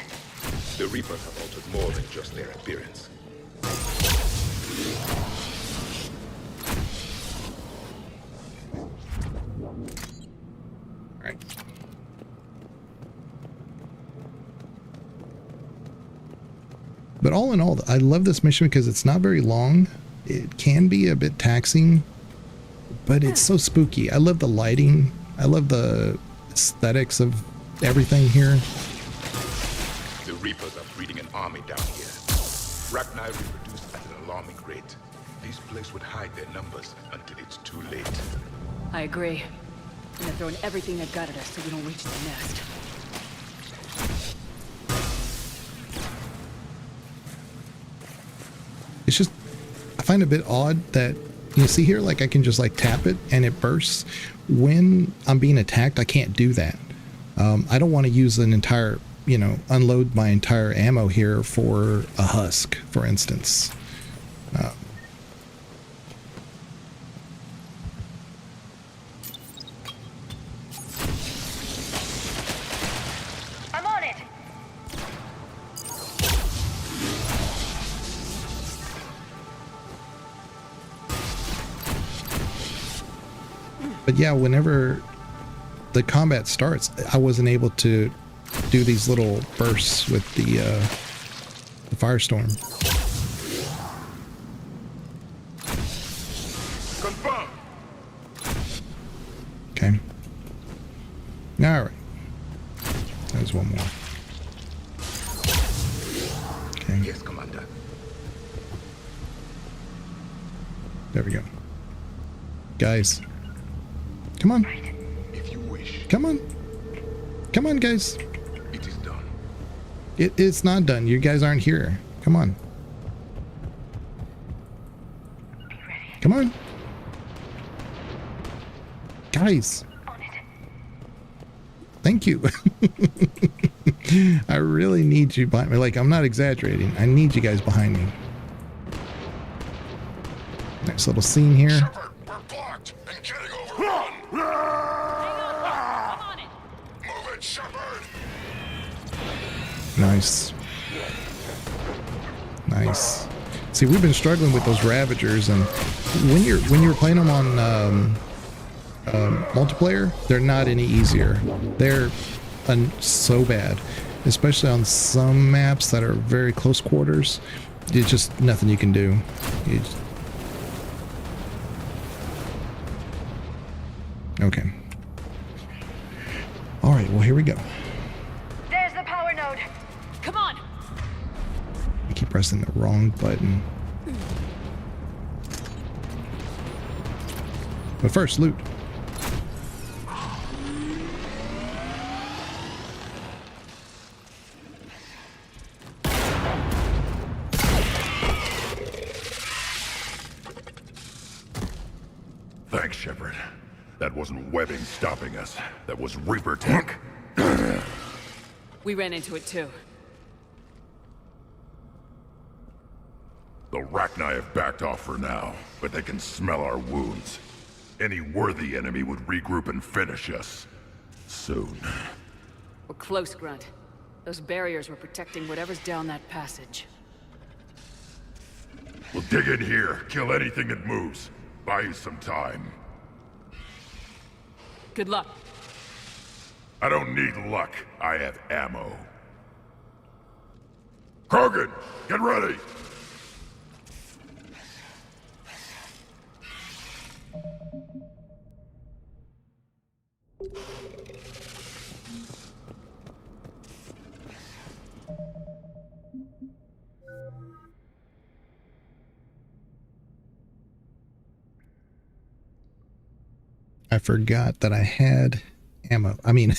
The Reapers have altered more than just their appearance. Right. But all in all, I love this mission because it's not very long. It can be a bit taxing, but it's so spooky. I love the lighting. I love the aesthetics of everything here. The Reapers are breeding an army down here. Ragnar reproduced at an alarming rate. These plagues would hide their numbers until it's too late. I agree. And they're throwing everything they've got at us so we don't reach the nest. It's just, I find it a bit odd that, you see here, like I can just like tap it and it bursts. When I'm being attacked, I can't do that. I don't want to use an entire, unload my entire ammo here for a husk, for instance. I'm on it. But yeah, whenever the combat starts, I wasn't able to do these little bursts with the firestorm. Confirm. Okay. All right. There's one more. Okay. Yes, Commander. There we go. Guys. Come on. If you wish, Come on. Come on, guys. it is done. It's not done. You guys aren't here. Come on. Come on. Guys. Thank you. I really need you behind me. Like, I'm not exaggerating. I need you guys behind me. Nice little scene here. Shepard, we're blocked and getting overrun. Move it, Shepard. Nice. Nice. See, we've been struggling with those Ravagers, and when you're playing them on multiplayer, they're not any easier. They're so bad. especially on some maps that are very close quarters. It's just nothing you can do. Okay. All right, well, here we go. There's the power node. Come on. I keep pressing the wrong button. But first, loot. Thanks, Shepard. That wasn't webbing stopping us. That was Reaper tech. We ran into it too. The Rachni have backed off for now, but they can smell our wounds. Any worthy enemy would regroup and finish us. Soon. We're close, Grunt. Those barriers were protecting whatever's down that passage. We'll dig in here, kill anything that moves. Buy you some time. Good luck. I don't need luck. I have ammo. Krogan, get ready! I forgot that I had ammo. Ammo.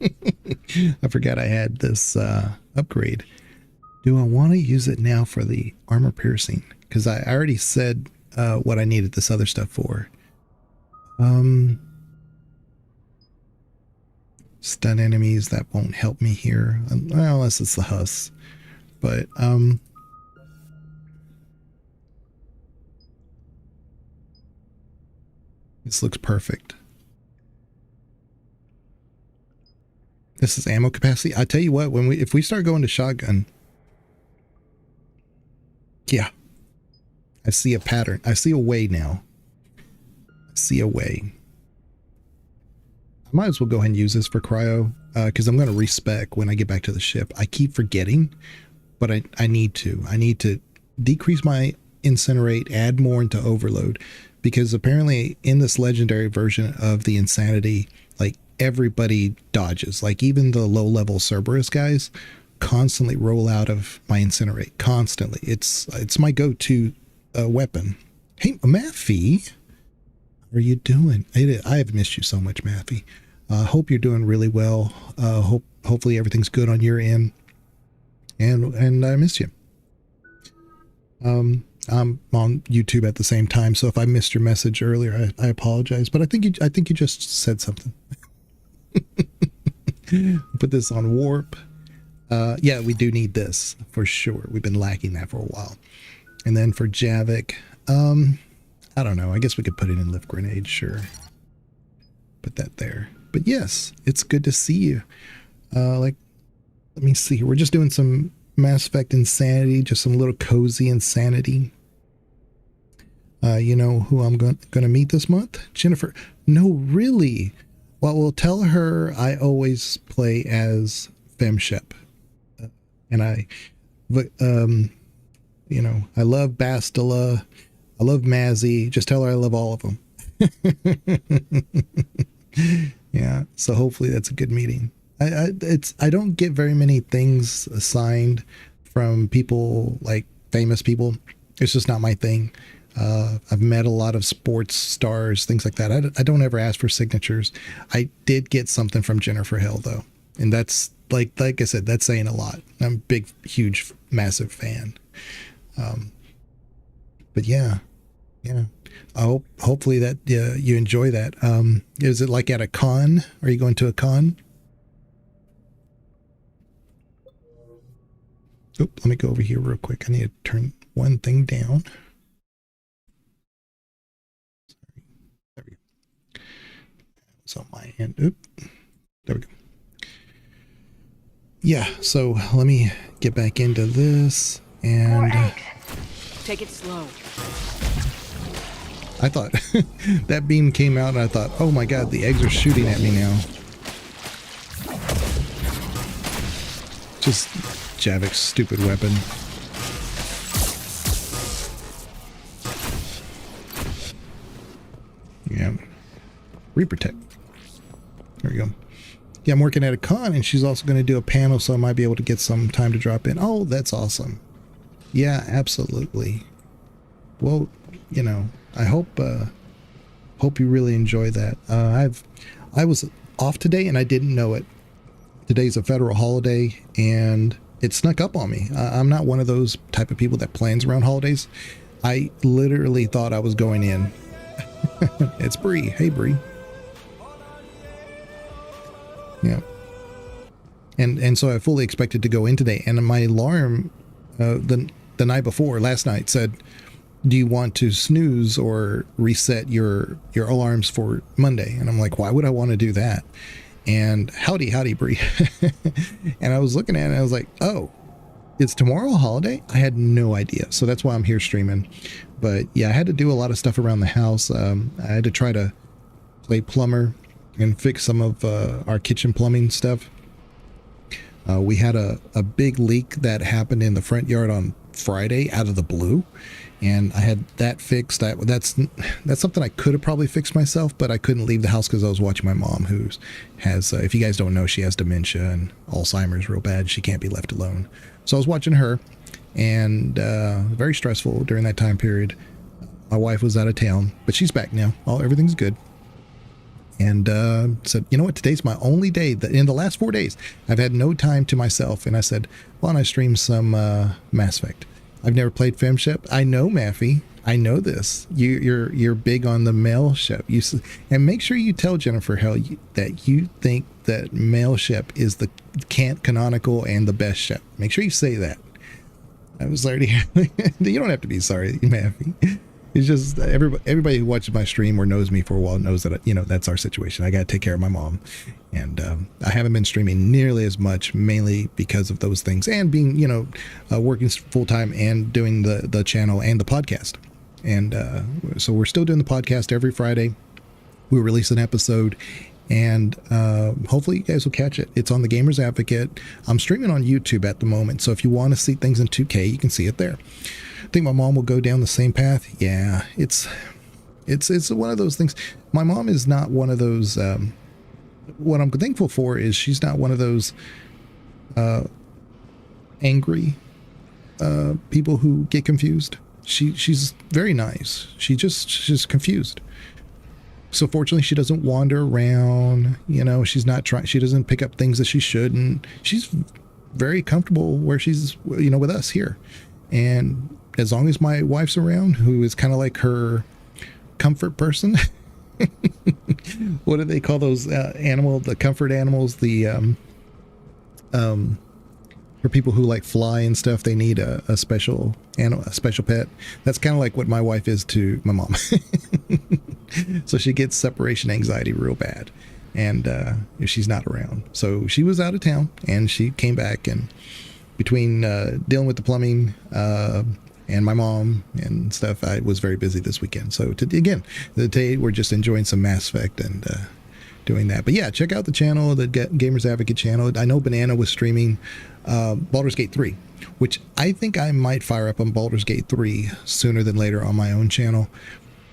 I forgot I had this upgrade. Do I want to use it now for the armor piercing? Because I already said what I needed this other stuff for. Stun enemies, that won't help me here. Well, unless it's the husks. But, this looks perfect. This is ammo capacity. I tell you what, if we start going to shotgun, yeah, I see a pattern. I see a way now. I see a way. I might as well go ahead and use this for cryo, because I'm going to respec when I get back to the ship. I keep forgetting, but I need to. I need to decrease my incinerate, add more into overload, because apparently in this legendary version of the insanity, like, everybody dodges. Like, even the low-level Cerberus guys constantly roll out of my incinerate. Constantly. It's my go-to weapon. Hey, Matthew, how are you doing? I have missed you so much, Matthew. Hope you're doing really well. Hopefully everything's good on your end. And I miss you. I'm on YouTube at the same time, so if I missed your message earlier, I apologize. But I think you just said something. Put this on warp. Yeah, we do need this for sure. We've been lacking that for a while. And then for Javik, I don't know. I guess we could put it in lift grenade. Sure. Put that there. But yes, it's good to see you. Like, let me see. We're just doing some Mass Effect insanity, just some little cozy insanity. You know who I'm going to meet this month? Jennifer. No, really. Well, we'll tell her I always play as FemShep. And you know, I love Bastila. I love Mazzy. Just tell her I love all of them. Yeah. So hopefully that's a good meeting. I don't get very many things assigned from people, like famous people. It's just not my thing. I've met a lot of sports stars, things like that. I don't ever ask for signatures. I did get something from Jennifer Hill though. And that's like I said, that's saying a lot. I'm a big, huge, massive fan. But yeah. Hopefully that you enjoy that. Is it like at a con? Are you going to a con? Oop, let me go over here real quick. I need to turn one thing down. Sorry. There we go. It's on my end. Oop. There we go. Yeah, so let me get back into this and take it slow. I thought that beam came out and I thought, oh my god, the eggs are shooting at me now. Just Javik's stupid weapon. Yeah. Reprotect. There we go. Yeah, I'm working at a con, and she's also going to do a panel, so I might be able to get some time to drop in. Oh, that's awesome. Yeah, absolutely. Well, you know, I hope you really enjoy that. I was off today, and I didn't know it. Today's a federal holiday, and it snuck up on me. I'm not one of those type of people that plans around holidays. I literally thought I was going in. It's Bree. Hey, Bree. Yeah. And so I fully expected to go in today, and my alarm the night before, last night, said, do you want to snooze or reset your alarms for Monday? And I'm like, why would I want to do that? And howdy, Bree. And I was looking at it, and I was like, oh, it's tomorrow a holiday? I had no idea. So that's why I'm here streaming. But yeah, I had to do a lot of stuff around the house. I had to try to play plumber and fix some of our kitchen plumbing stuff. We had a big leak that happened in the front yard on Friday out of the blue, and I had that fixed. That's something I could have probably fixed myself, but I couldn't leave the house because I was watching my mom, who has, if you guys don't know, she has dementia and Alzheimer's real bad. She can't be left alone. So I was watching her, and very stressful during that time period. My wife was out of town, but she's back now. Everything's good. And said, you know what, today's my only day. In the last 4 days, I've had no time to myself. And I said, why don't I stream some Mass Effect? I've never played FemShep. I know, Maffey. I know this. You're big on the male ship. And make sure you tell Jennifer that you think that male ship is the canonical and the best ship. Make sure you say that. I was already. You don't have to be sorry, Maffey. It's just everybody who watches my stream or knows me for a while knows that, you know, that's our situation. I got to take care of my mom, and I haven't been streaming nearly as much, mainly because of those things, and being, you know, working full time and doing the channel and the podcast. And so we're still doing the podcast every Friday. We release an episode, and hopefully you guys will catch it. It's on the Gamers Advocate. I'm streaming on YouTube at the moment, so if you want to see things in 2K, you can see it there. I think my mom will go down the same path. Yeah, it's one of those things. My mom is not one of those. What I'm thankful for is she's not one of those angry people who get confused. She's very nice. She's confused. So fortunately, she doesn't wander around. You know, she's not trying. She doesn't pick up things that she shouldn't. She's very comfortable where she's, you know, with us here. And as long as my wife's around, who is kind of like her comfort person. What do they call those the comfort animals? For people who like fly and stuff, they need a special animal, a special pet. That's kind of like what my wife is to my mom. So she gets separation anxiety real bad, and she's not around. So she was out of town, and she came back, and between dealing with the plumbing and my mom and stuff, I was very busy this weekend. So today we're just enjoying some Mass Effect and doing that. But yeah, check out the channel, the Gamers Advocate channel. I know Banana was streaming Baldur's Gate 3, which I think I might fire up on Baldur's Gate 3 sooner than later on my own channel,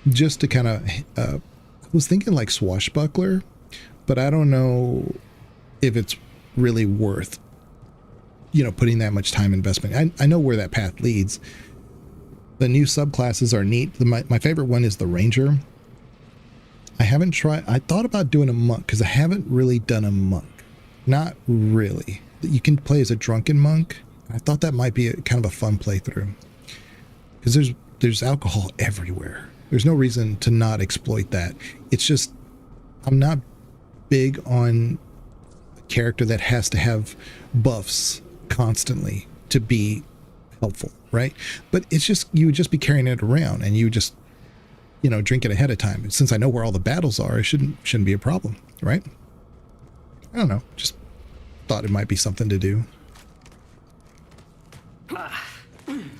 just to kind of, I was thinking like Swashbuckler, but I don't know if it's really worth, you know, putting that much time investment. I know where that path leads. The new subclasses are neat. My favorite one is the Ranger. I haven't tried. I thought about doing a monk because I haven't really done a monk. Not really. You can play as a drunken monk. I thought that might be kind of a fun playthrough because there's alcohol everywhere. There's no reason to not exploit that. It's just I'm not big on a character that has to have buffs constantly to be helpful, right? But it's just, you would just be carrying it around, and you just, you know, drink it ahead of time. Since I know where all the battles are, it shouldn't be a problem, right? I don't know, just thought it might be something to do.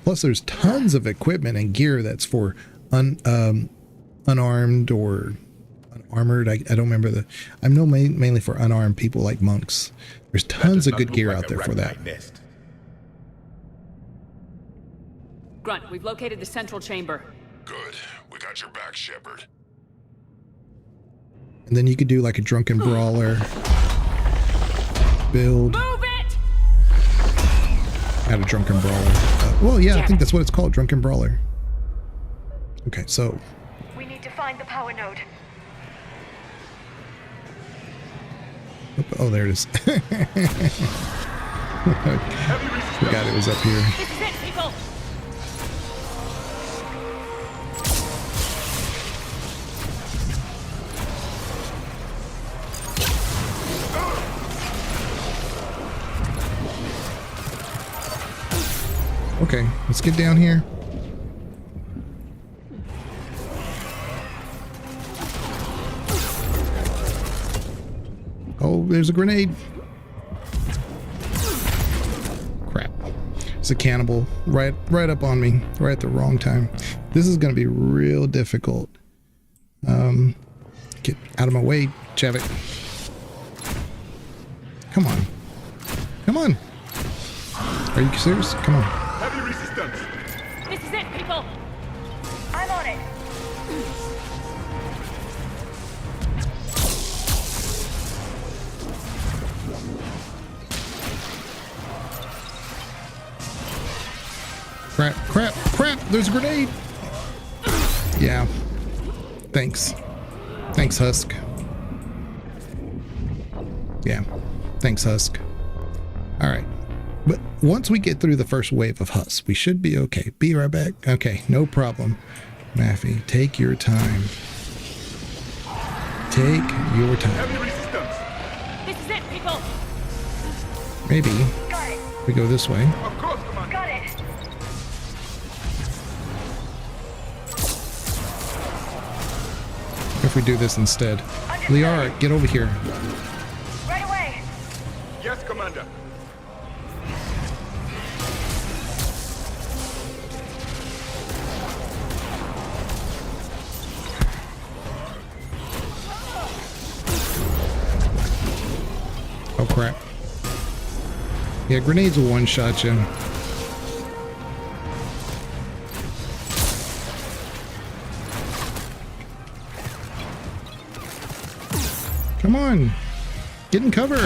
Plus there's tons of equipment and gear that's for unarmed or armored. I don't remember the. I know mainly for unarmed people like monks. There's tons of good gear out there for that. Nest. Grunt, we've located the central chamber. Good. We got your back, Shepard. And then you could do like a drunken brawler build. Move it! Not a drunken brawler. Well, yeah, I think that's what it's called, drunken brawler. Okay, so. We need to find the power node. Oh, there it is. Forgot it was up here. This is it, people! Okay, let's get down here. Oh, there's a grenade. Crap. It's a cannibal right up on me, right at the wrong time. This is going to be real difficult. Get out of my way, Chavik. Come on. Come on. Are you serious? Come on. Heavy resistance. This is it, people! I'm on it. Crap, crap, crap! There's a grenade! Yeah. Thanks. Thanks, Husk. Yeah. Thanks, Husk. Alright. But once we get through the first wave of husks, we should be okay. Be right back. Okay, no problem. Maffey, take your time. Take your time. Heavy resistance. This is it, people! Maybe Got it. we go this way. Of course, Commander. Got it. If we do this instead. Liara, get over here. Right away. Yes, Commander. Oh crap. Yeah, grenades will one-shot you. Come on. Get in cover.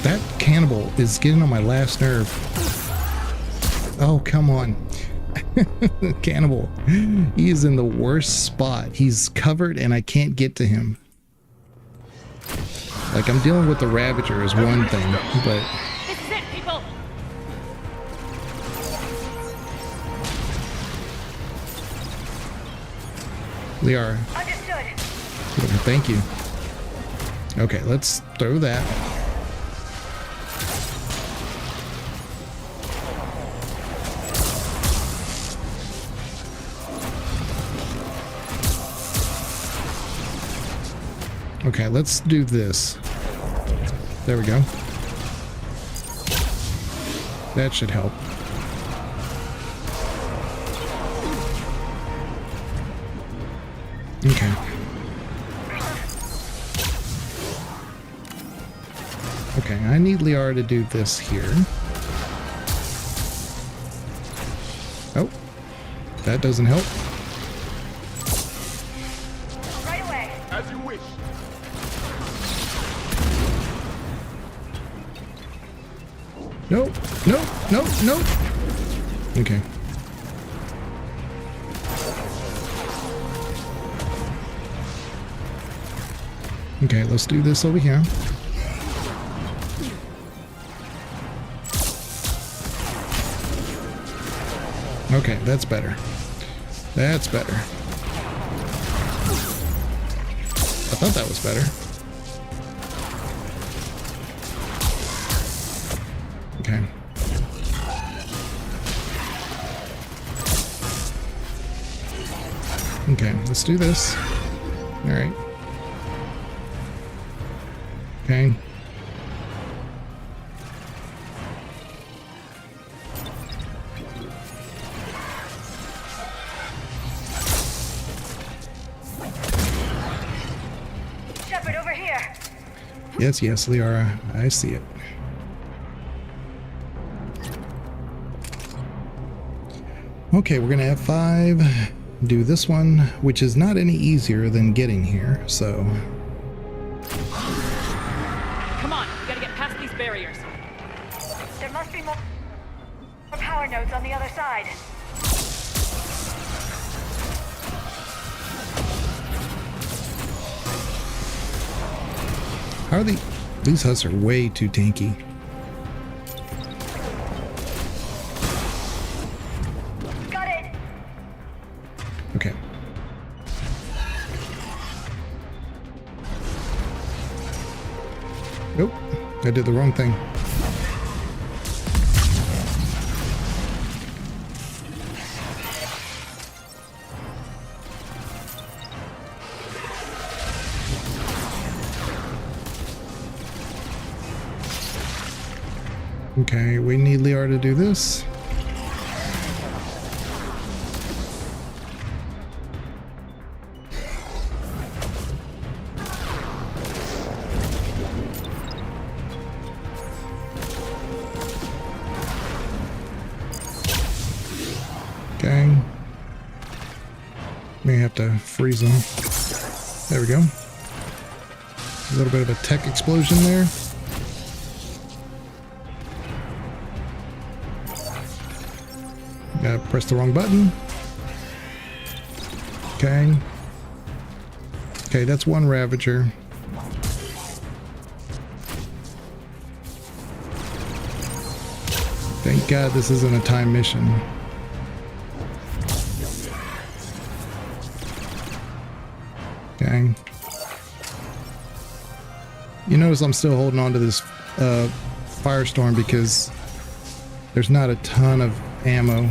That cannibal is getting on my last nerve. Oh, come on. Cannibal. He is in the worst spot. He's covered and I can't get to him. Like, I'm dealing with the Ravager is one thing, but... This is it, people! Liara. Understood. Thank you. Okay, let's throw that. Okay, let's do this. There we go. That should help. Okay. Okay, I need Liara to do this here. Oh, that doesn't help. Right away. As you wish. Nope, nope, nope, nope. Okay. Okay, let's do this over here. Okay, that's better. That's better. I thought that was better. Okay. Okay, let's do this. All right. Okay. Yes, yes, Liara. I see it. Okay, we're gonna F5, do this one, which is not any easier than getting here, so. Come on, we gotta get past these barriers. There must be more power nodes on the other side. How are these husks are way too tanky. Got it. Okay. Nope, I did the wrong thing. Okay, we need Liara to do this. Okay. May have to freeze them. There we go. A little bit of a tech explosion there. Press the wrong button. Okay. Okay, that's one Ravager. Thank God this isn't a time mission. Okay. You notice I'm still holding on to this Firestorm because there's not a ton of ammo.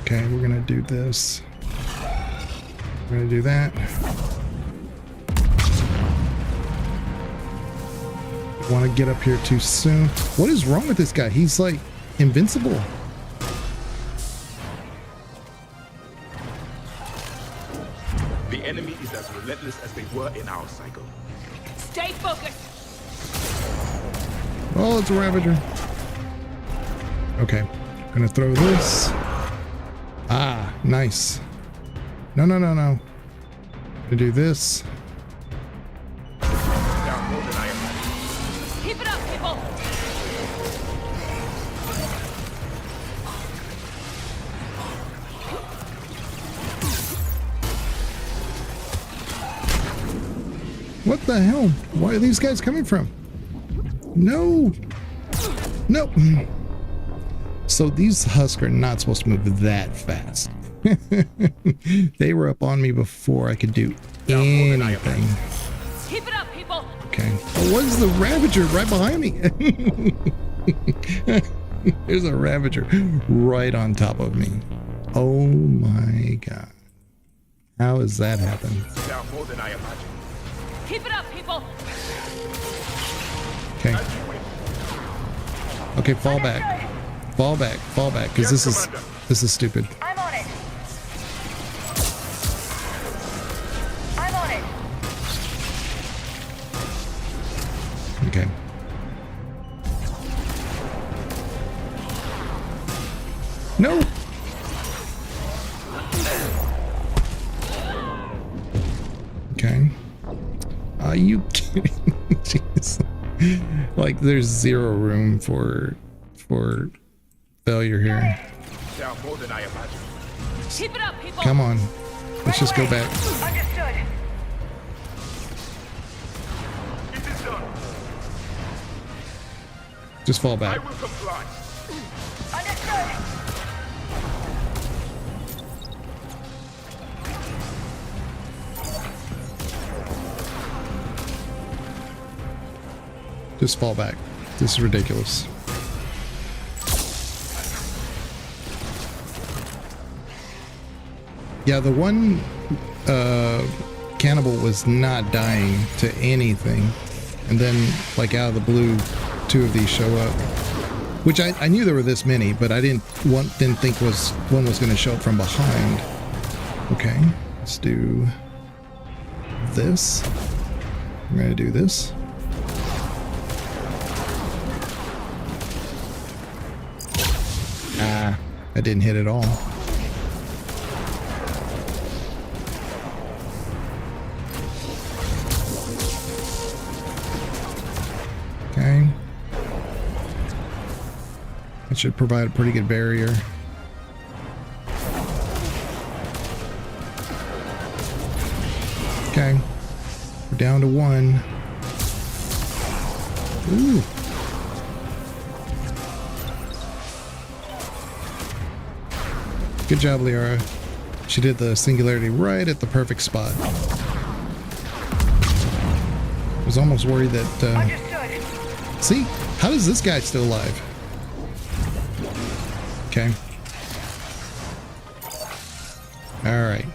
Okay, we're gonna do this. We're gonna do that. Want to get up here too soon. What is wrong with this guy? He's like invincible. The enemy is as relentless as they were in our cycle. Stay focused. Oh, it's a Ravager. Okay, gonna throw this. Ah, nice. No, no, no, no. Gonna do this. Keep it up, people. What the hell? Where are these guys coming from? No. Nope. So these husks are not supposed to move that fast. They were up on me before I could do anything. Keep it up, people. Okay. Oh, what is the Ravager right behind me? There's a Ravager right on top of me. Oh my God. How has that happened? More than I imagined. Keep it up, people. Okay. Okay, fall back. Fall back, because this is stupid. I'm on it. I'm on it. Okay. No. Okay. Are you kidding? Jeez. Like there's zero room for failure here. More than I imagined. Keep it up, people. Come on. Let's just go back. Understood. It is done. Just fall I back. will comply. Understood. Just fall back. This is ridiculous. Yeah, the one cannibal was not dying to anything. And then, like out of the blue, two of these show up. Which I knew there were this many, but I didn't think one was going to show up from behind. Okay, let's do this. I'm gonna do this. Ah, I didn't hit at all. Okay. That should provide a pretty good barrier. Okay. We're down to one. Ooh. Good job, Lyra. She did the singularity right at the perfect spot. I was almost worried that... See? How is this guy still alive? Okay. Alright.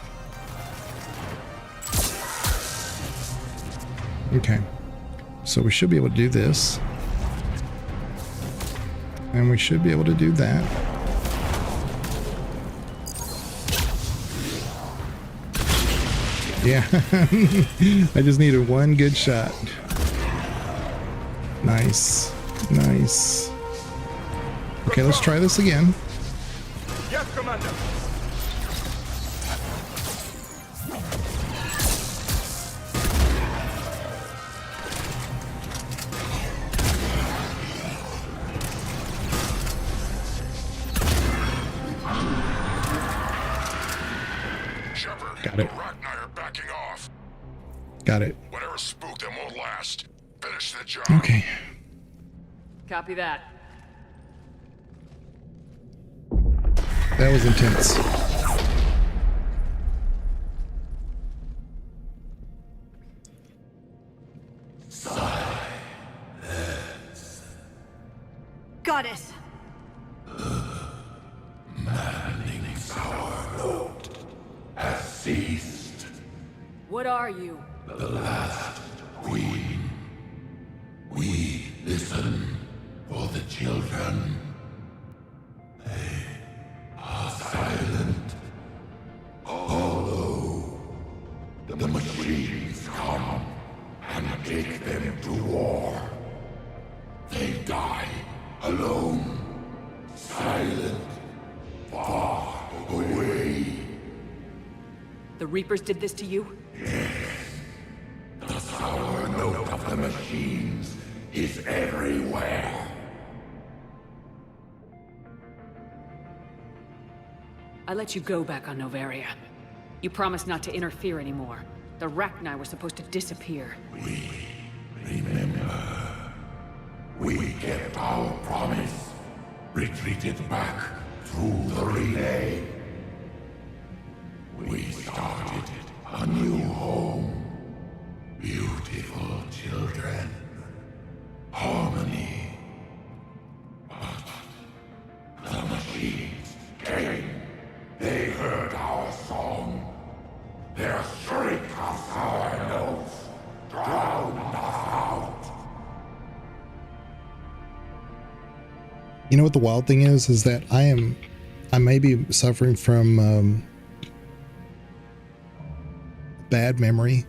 Okay. So we should be able to do this. And we should be able to do that. Yeah. I just needed one good shot. Nice. Nice. Okay, let's try this again. Yes, Commander. Shepard, Got it. the Rachni are backing off. Got it. Whatever spooked them won't last. Finish the job. Okay. Copy that. That was intense. Goddess! Has ceased. What are you? The last queen. We listen for the children. They are silent. Although the machines come and take them to war, they die alone, silent, far away. The Reapers did this to you? The sour note of the machines is everywhere. I let you go back on Noveria. You promised not to interfere anymore. The Rachni were supposed to disappear. We remember. We kept our promise. Retreated back through the Renegade. We started a new home. Beautiful children. Harmony. But the machines came. They heard our song. Their shriek of sour notes drowned us out. You know what the wild thing is that I may be suffering from bad memory,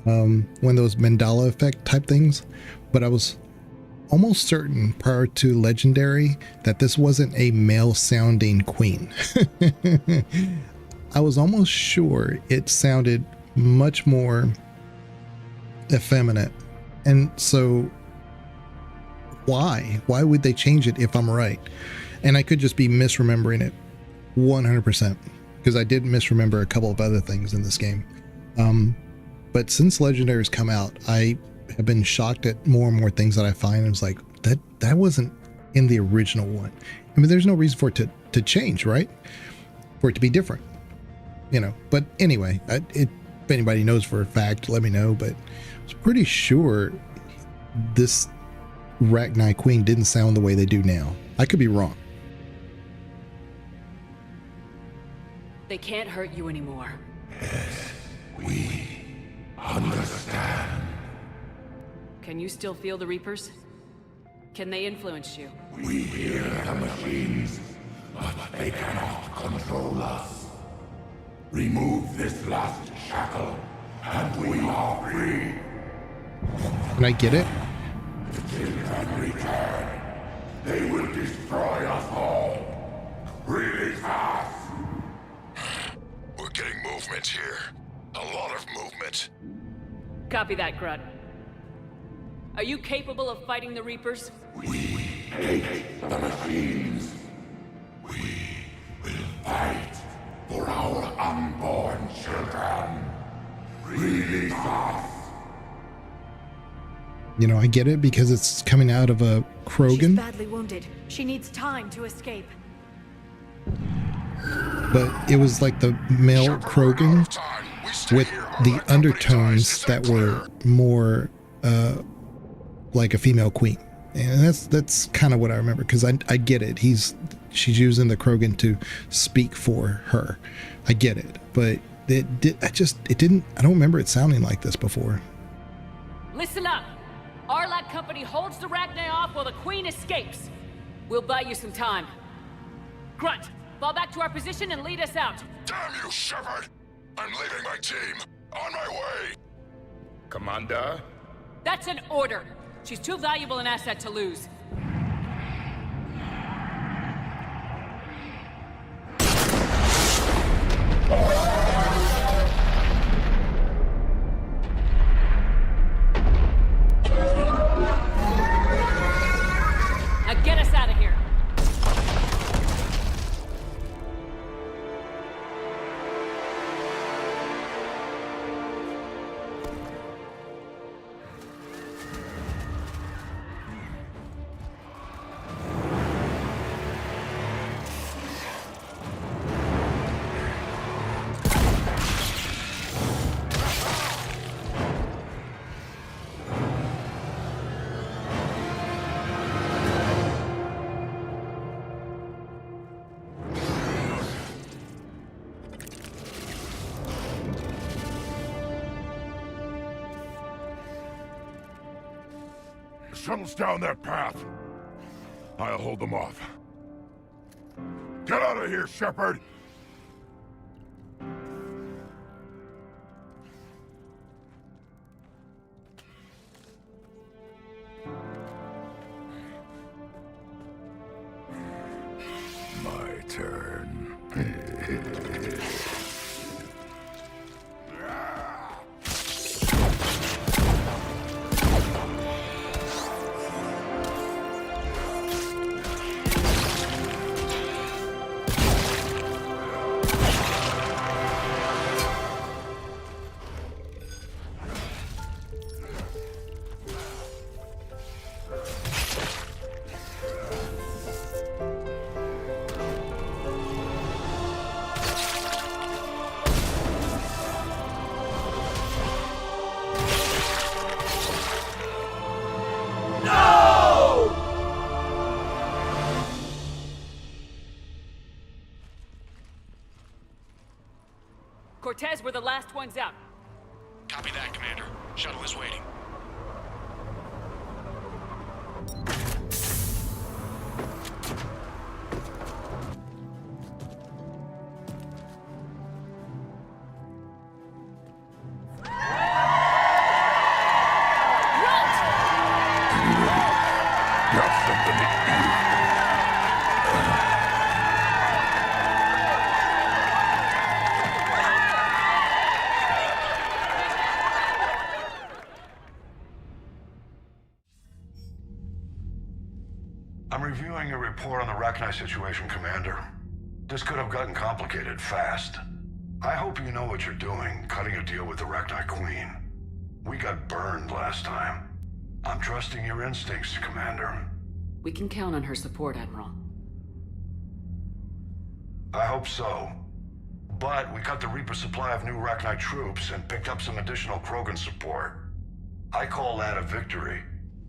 one of those Mandela effect type things, but I was almost certain prior to Legendary that this wasn't a male sounding queen. I was almost sure it sounded much more effeminate. And so why would they change it if I'm right? And I could just be misremembering it 100%, because I did misremember a couple of other things in this game. But since Legendary's come out, I have been shocked at more and more things that I find. And it's like, that wasn't in the original one. I mean, there's no reason for it to change, right? For it to be different, you know. But anyway, if anybody knows for a fact, let me know. But I was pretty sure this Rachni Queen didn't sound the way they do now. I could be wrong. They can't hurt you anymore. Yes, we understand. Can you still feel the Reapers? Can they influence you? We hear the machines, but they cannot control us. Remove this last shackle, and we are free. Can I get it? They can return. They will destroy us all. Release us. We're getting movement here. A lot of movement. Copy that, Grunt. Are you capable of fighting the Reapers? We hate the machines. We will fight for our unborn children. Release us. You know, I get it because it's coming out of a She's Krogan, badly wounded. She needs time to escape. but it was like the male Krogan with the undertones that were more like a female queen, and that's kind of what I remember, because I get it. She's using the Krogan to speak for her. I get it, but I don't remember it sounding like this before. Listen up! Arlac Company holds the Rachni off while the Queen escapes. We'll buy you some time. Grunt, fall back to our position and lead us out. Damn you, Shepard! I'm leaving my team. On my way. Commander? That's an order. She's too valuable an asset to lose. Now get us out of here. Shuttle's down that path. I'll hold them off. Get out of here, Shepard! My turn. Cortez, we're the last ones out. Copy that, Commander. Shuttle is waiting. Got something to eat. I'm reviewing your report on the Rachni situation, Commander. This could have gotten complicated fast. I hope you know what you're doing, cutting a deal with the Rachni Queen. We got burned last time. I'm trusting your instincts, Commander. We can count on her support, Admiral. I hope so. But we cut the Reaper supply of new Rachni troops and picked up some additional Krogan support. I call that a victory.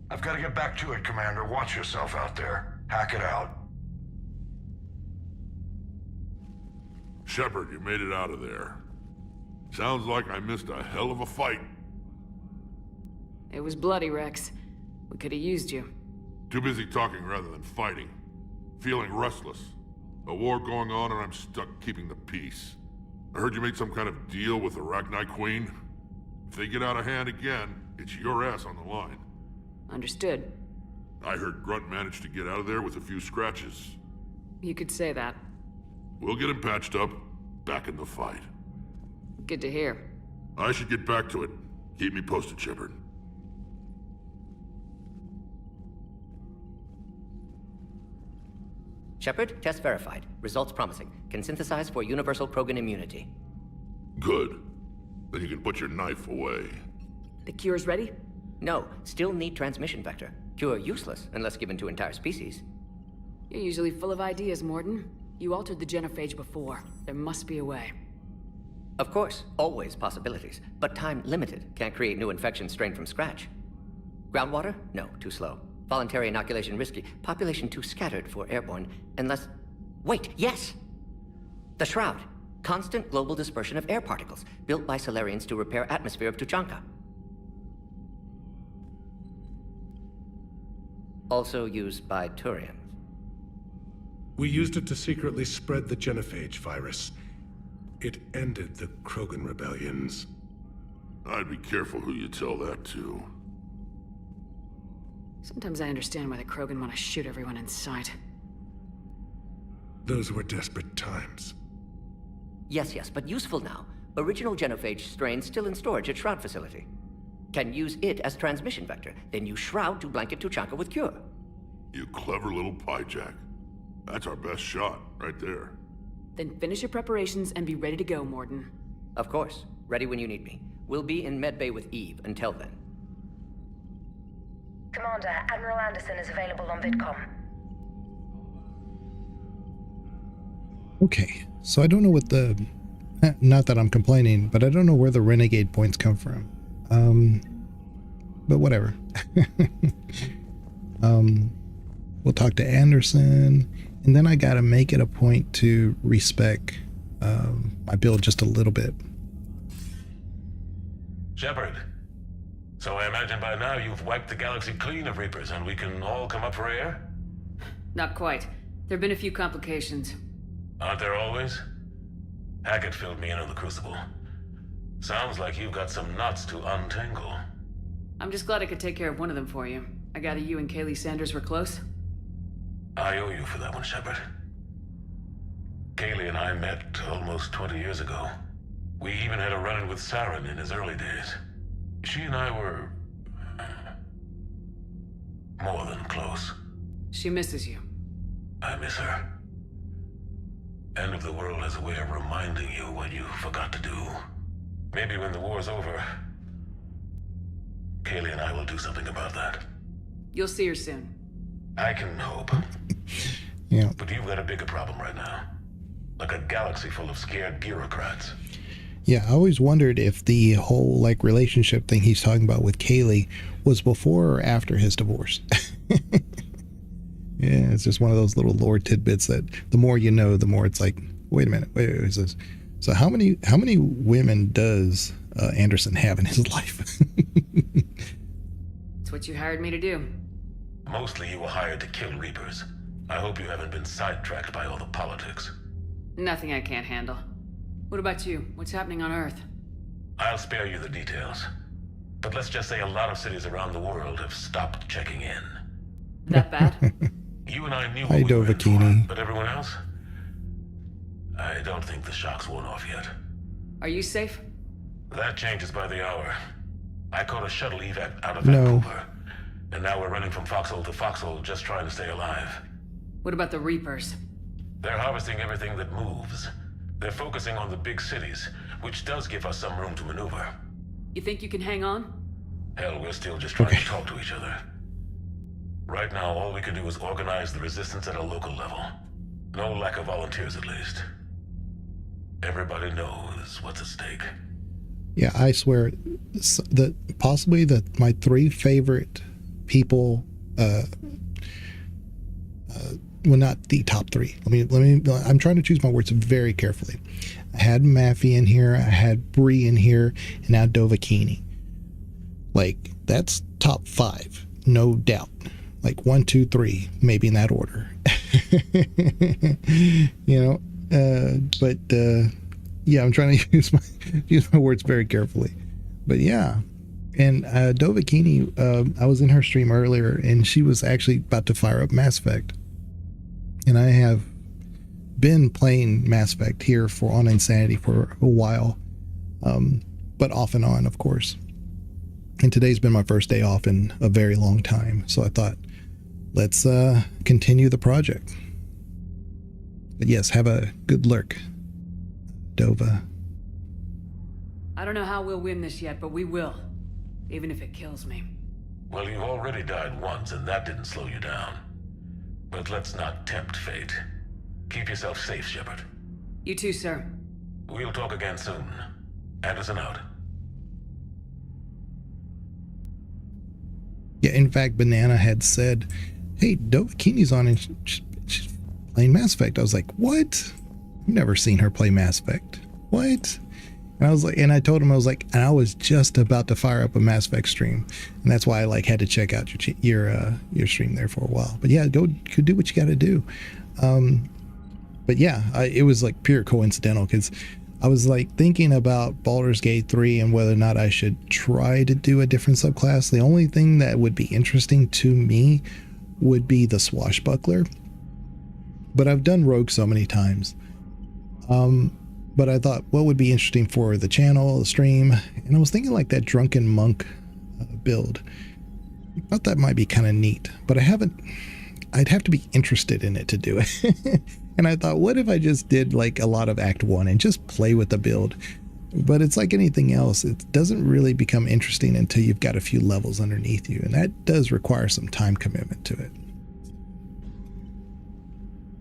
I've got to get back to it, Commander. Watch yourself out there. Hack it out. Shepard, you made it out of there. Sounds like I missed a hell of a fight. It was bloody, Rex. We could have used you. Too busy talking rather than fighting. Feeling restless. A war going on and I'm stuck keeping the peace. I heard you made some kind of deal with the Rachni Queen. If they get out of hand again, it's your ass on the line. Understood. I heard Grunt managed to get out of there with a few scratches. You could say that. We'll get him patched up, back in the fight. Good to hear. I should get back to it. Keep me posted, Shepard. Shepard, test verified. Results promising. Can synthesize for universal Krogan immunity. Good. Then you can put your knife away. The cure's ready? No, still need transmission vector. Cure useless unless given to entire species. You're usually full of ideas, Morden. You altered the genophage before. There must be a way. Of course, always possibilities, but time limited. Can't create new infections strained from scratch. Groundwater? No, too slow. Voluntary inoculation risky. Population too scattered for airborne, unless... Wait, yes! The Shroud. Constant global dispersion of air particles, built by Solarians to repair atmosphere of Tuchanka. Also used by Turians. We used it to secretly spread the genophage virus. It ended the Krogan rebellions. I'd be careful who you tell that to. Sometimes I understand why the Krogan want to shoot everyone in sight. Those were desperate times. Yes, but useful now. Original genophage strain still in storage at Shroud facility. Can use it as transmission vector, then use Shroud to blanket Tuchanka with cure. You clever little pyjack. That's our best shot, right there. Then finish your preparations and be ready to go, Morden. Of course. Ready when you need me. We'll be in medbay with Eve until then. Commander, Admiral Anderson is available on VidCom. Okay, so I don't know what the... Not that I'm complaining, but I don't know where the Renegade points come from. But whatever. We'll talk to Anderson, and then I gotta make it a point to respec my build just a little bit. Shepard, so I imagine by now you've wiped the galaxy clean of Reapers and we can all come up for air? Not quite. There have been a few complications. Aren't there always? Hackett filled me in on the Crucible. Sounds like you've got some knots to untangle. I'm just glad I could take care of one of them for you. I gather you and Kaylee Sanders were close? I owe you for that one, Shepard. Kaylee and I met almost 20 years ago. We even had a run-in with Saren in his early days. She and I were... more than close. She misses you. I miss her. End of the world has a way of reminding you what you forgot to do. Maybe when the war's over, Kaylee and I will do something about that. You'll see her soon. I can hope. Yeah. But you've got a bigger problem right now. Like a galaxy full of scared bureaucrats. Yeah, I always wondered if the whole like relationship thing he's talking about with Kaylee was before or after his divorce. Yeah, it's just one of those little lore tidbits that the more you know, the more it's like, wait a minute, wait, is this? So how many women does Anderson have in his life? It's what you hired me to do. Mostly you were hired to kill Reapers. I hope you haven't been sidetracked by all the politics. Nothing I can't handle. What about you? What's happening on Earth? I'll spare you the details. But let's just say a lot of cities around the world have stopped checking in. That bad? You and I knew Hi, what we were in Dovahkiini. for, but everyone else? I don't think the shock's worn off yet. Are you safe? That changes by the hour. I caught a shuttle evac out of No. Vancouver, and now we're running from foxhole to foxhole just trying to stay alive. What about the Reapers? They're harvesting everything that moves. They're focusing on the big cities, which does give us some room to maneuver. You think you can hang on? Hell, we're still just trying to talk to each other. Right now, all we can do is organize the resistance at a local level. No lack of volunteers, at least. Everybody knows what's at stake. Yeah, I swear that possibly my three favorite people, well, not the top three. Let me. I'm trying to choose my words very carefully. I had Maffey in here, I had Bree in here, and now Dovahkiini. Like that's top 5, no doubt. Like 1, 2, 3, maybe in that order. You know, but Yeah, I'm trying to use my words very carefully. But yeah. And Dovahkiini, I was in her stream earlier, and she was actually about to fire up Mass Effect. And I have been playing Mass Effect here on Insanity for a while, but off and on, of course. And today's been my first day off in a very long time, so I thought, let's continue the project. But yes, have a good lurk, Dova. I don't know how we'll win this yet, but we will. Even if it kills me. Well, you've already died once, and that didn't slow you down. But let's not tempt fate. Keep yourself safe, Shepard. You too, sir. We'll talk again soon. Anderson out. Yeah, in fact, Banana had said, hey, Dovahkiini's on and she's playing Mass Effect. I was like, what? I've never seen her play Mass Effect. What? And I was like, and I told him, I was like, and I was just about to fire up a Mass Effect stream, and that's why I like had to check out your stream there for a while. But yeah, go do what you got to do. But yeah, it was like pure coincidental, because I was like thinking about Baldur's Gate 3 and whether or not I should try to do a different subclass. The only thing that would be interesting to me would be the Swashbuckler, but I've done Rogue so many times. But I thought, what would be interesting for the channel, the stream? And I was thinking like that Drunken Monk build. I thought that might be kind of neat, but I'd have to be interested in it to do it. And I thought, what if I just did like a lot of Act 1 and just play with the build? But it's like anything else. It doesn't really become interesting until you've got a few levels underneath you. And that does require some time commitment to it.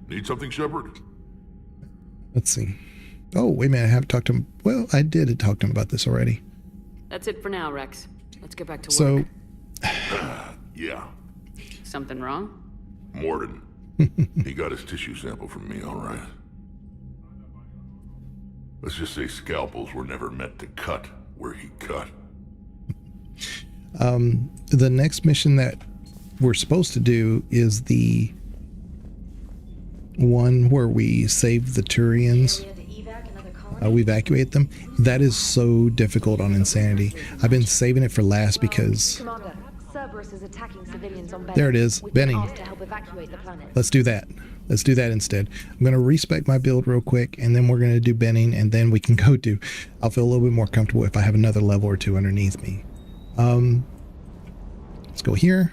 Need something, Shepard? Let's see. Oh, wait a minute. I haven't talked to him. Well, I did talk to him about this already. That's it for now, Rex. Let's get back to work. Yeah. Something wrong? Morden. He got his tissue sample from me, all right. Let's just say scalpels were never meant to cut where he cut. The next mission that we're supposed to do is the one where we save the Turians. We evacuate them. That is so difficult on Insanity. I've been saving it for last because... Commander, Cerberus is attacking civilians on base. There it is. Benning. To help evacuate the planet. Let's do that. Let's do that instead. I'm going to respec my build real quick, and then we're going to do Benning, and then we can go to... I'll feel a little bit more comfortable if I have another level or two underneath me. Let's go here.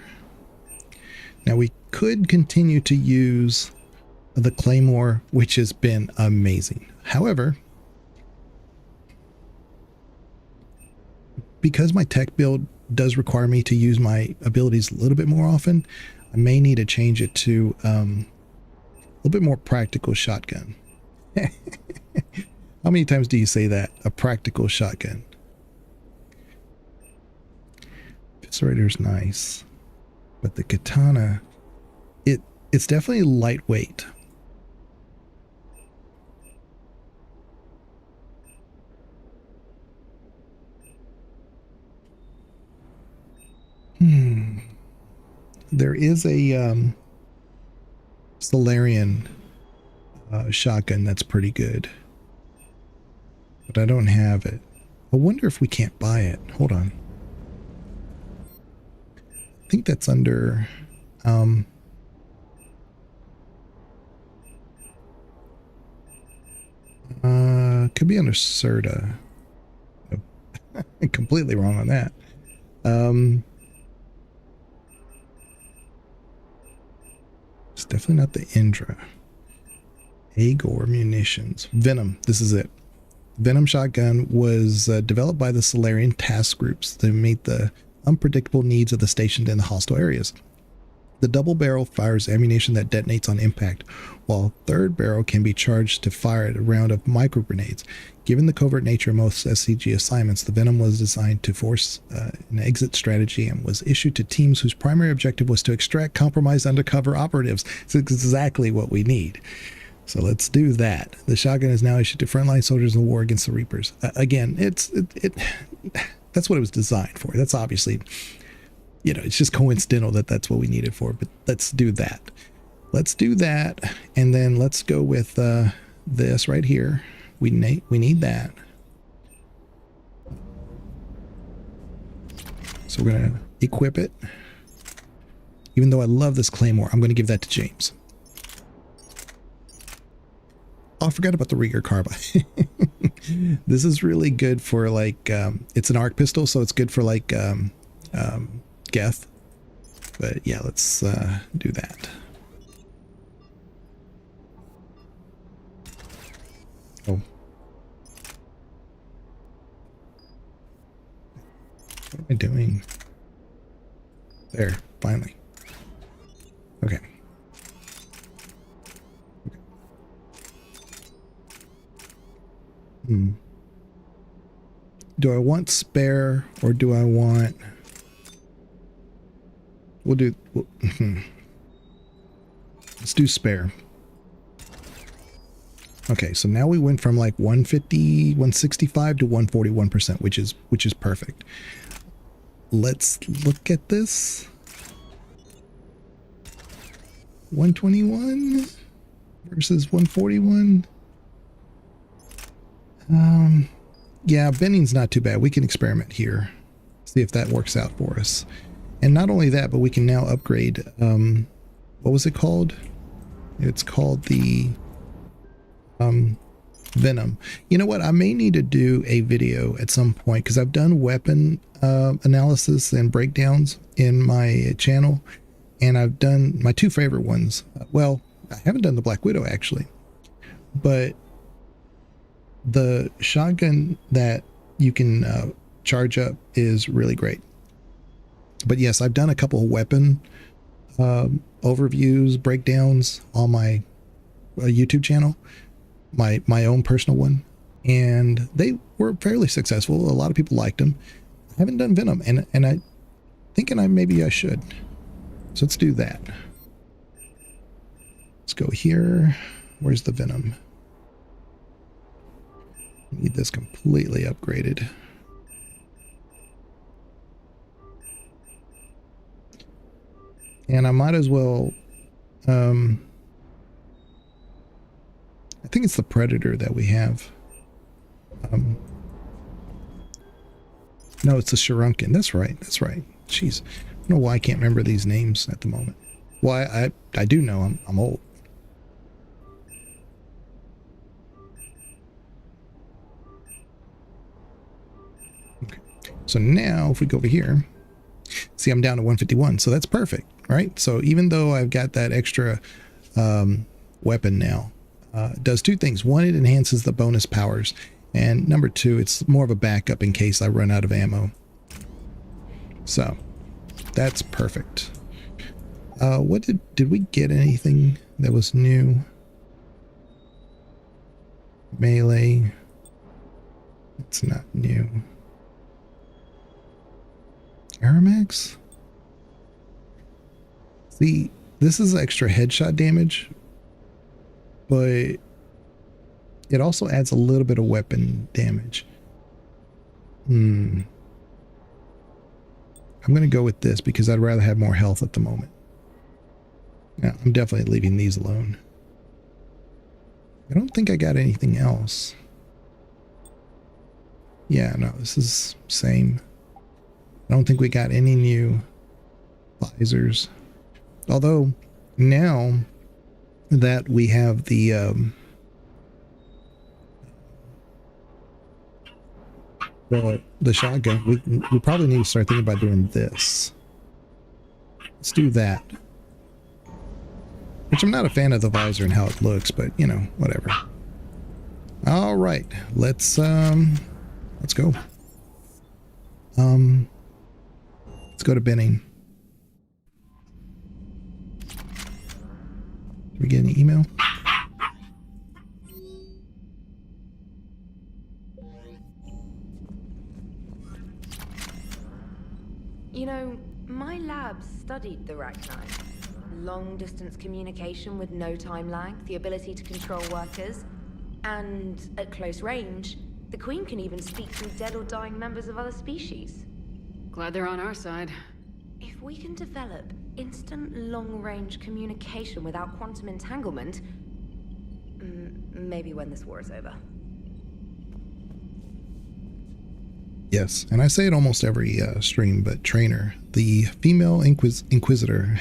Now we could continue to use the Claymore, which has been amazing. However, because my tech build does require me to use my abilities a little bit more often, I may need to change it to a little bit more practical shotgun. How many times do you say that? A practical shotgun. Eviscerator's nice, but the katana, it's definitely lightweight. There is a Solarian shotgun that's pretty good, but I don't have it. I wonder if we can't buy it. Hold on. I think that's under could be under Serta. Completely wrong on that. It's definitely not the Indra. Agor munitions. Venom. This is it. Venom shotgun was developed by the Solarian task groups to meet the unpredictable needs of the stationed in the hostile areas. The double barrel fires ammunition that detonates on impact, while third barrel can be charged to fire a round of micro grenades. Given the covert nature of most SCG assignments, the Venom was designed to force an exit strategy and was issued to teams whose primary objective was to extract compromised undercover operatives. It's exactly what we need. So let's do that. The shotgun is now issued to frontline soldiers in the war against the Reapers. Again, that's what it was designed for. That's obviously, you know, it's just coincidental that that's what we need it for, but let's do that. Let's do that, and then let's go with this right here, We need that. So we're gonna equip it. Even though I love this claymore, I'm gonna give that to James. Oh, I forgot about the Rieger carbine. This is really good for like, it's an arc pistol, so it's good for like Geth. But yeah, let's do that. Oh. What am I doing? There, finally. Okay. Do I want spare or do I want... Let's do spare. Okay, so now we went from like 150, 165 to 141%, which is perfect. Let's look at this. 121 versus 141. Yeah, bending's not too bad. We can experiment here. See if that works out for us. And not only that, but we can now upgrade, what was it called? It's called the Venom. You know what? I may need to do a video at some point because I've done weapon analysis and breakdowns in my channel. And I've done my two favorite ones. Well, I haven't done the Black Widow actually, but the shotgun that you can charge up is really great. But yes, I've done a couple of weapon overviews, breakdowns on my YouTube channel, my own personal one, and they were fairly successful. A lot of people liked them. I haven't done Venom, and I thinking maybe I should. So let's do that. Let's go here. Where's the Venom? Need this completely upgraded. And I might as well, I think it's the Predator that we have. No, it's the Shurunkin. That's right. That's right. Jeez. I don't know why I can't remember these names at the moment. Why I do know I'm old. Okay. So now if we go over here, see I'm down to 151. So that's perfect, right? So even though I've got that extra weapon now, it does two things. One, it enhances the bonus powers. And number two, it's more of a backup in case I run out of ammo. So that's perfect. What did we get anything that was new? Melee. It's not new. Aramax? See, this is extra headshot damage, but it also adds a little bit of weapon damage. I'm going to go with this because I'd rather have more health at the moment. Yeah, I'm definitely leaving these alone. I don't think I got anything else. Yeah, no, this is same. I don't think we got any new visors. Although now that we have the shotgun, we probably need to start thinking about doing this. Let's do that. Which I'm not a fan of the visor and how it looks, but you know, whatever. All right, let's go. Let's go to Benning. Did we get any email? You know, my lab studied the Rachni. Long-distance communication with no time lag, the ability to control workers, and at close range, the Queen can even speak through dead or dying members of other species. Glad they're on our side. If we can develop instant long-range communication without quantum entanglement, maybe when this war is over. Yes, and I say it almost every stream, but Trainer, the female Inquisitor.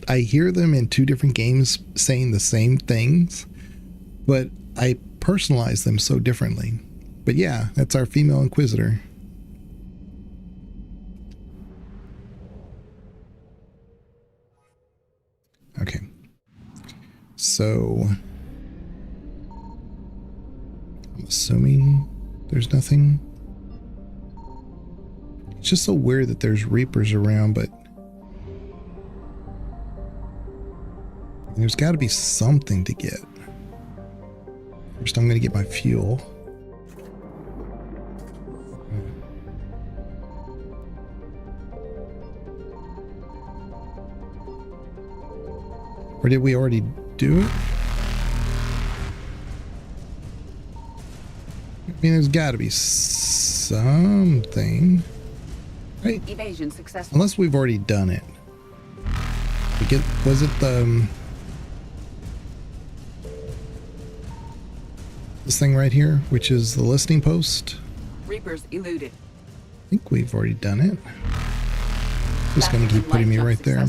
I hear them in two different games saying the same things, but I personalize them so differently. But yeah, that's our female Inquisitor. Okay. So I'm assuming there's nothing. It's just so weird that there's Reapers around, but there's got to be something to get. First, I'm going to get my fuel. Or did we already do it? I mean, there's got to be something, right? Evasion successful. Unless we've already done it. Was it the this thing right here, which is the listing post? Reapers eluded. I think we've already done it. Just going to keep putting me right there.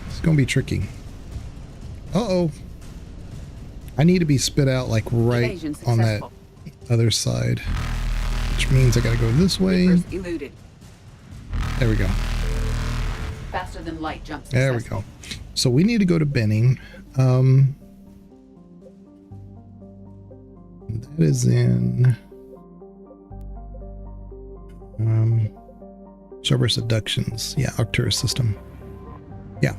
It's going to be tricky. Uh-oh. I need to be spit out like right on that other side, which means I got to go this way. Eluded. There we go. Faster than light jump. There we go. So we need to go to Benning. That is in Cerberus Abductions. Yeah, Arcturus system. Yeah.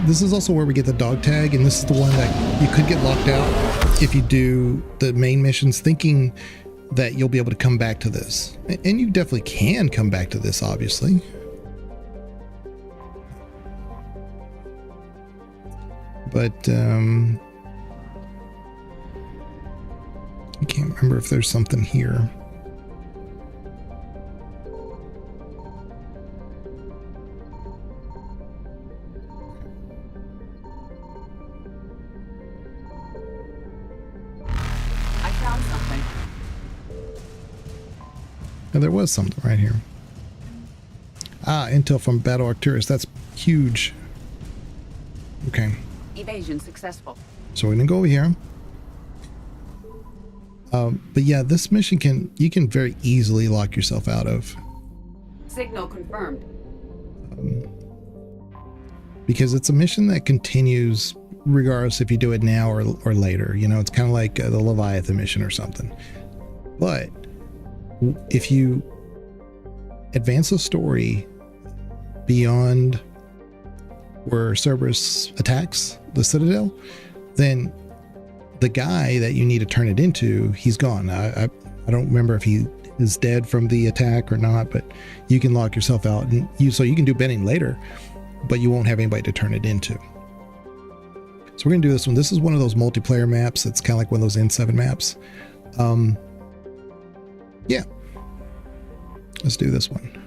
This is also where we get the dog tag, and this is the one that you could get locked out if you do the main missions thinking that you'll be able to come back to this. And you definitely can come back to this, obviously. But I can't remember if there's something here. I found something. And there was something right here. Ah, intel from Battle Arcturus. That's huge. Okay. Evasion successful. So we're gonna go over here. But yeah, this mission you can very easily lock yourself out of. Signal confirmed. Because it's a mission that continues regardless if you do it now or later. You know, it's kind of like the Leviathan mission or something. But if you advance the story beyond where Cerberus attacks the Citadel, then the guy that you need to turn it into, he's gone. I don't remember if he is dead from the attack or not, but you can lock yourself out, and so you can do Benning later, but you won't have anybody to turn it into. So we're gonna do this one. This is one of those multiplayer maps. It's kind of like one of those N7 maps. Yeah, let's do this one.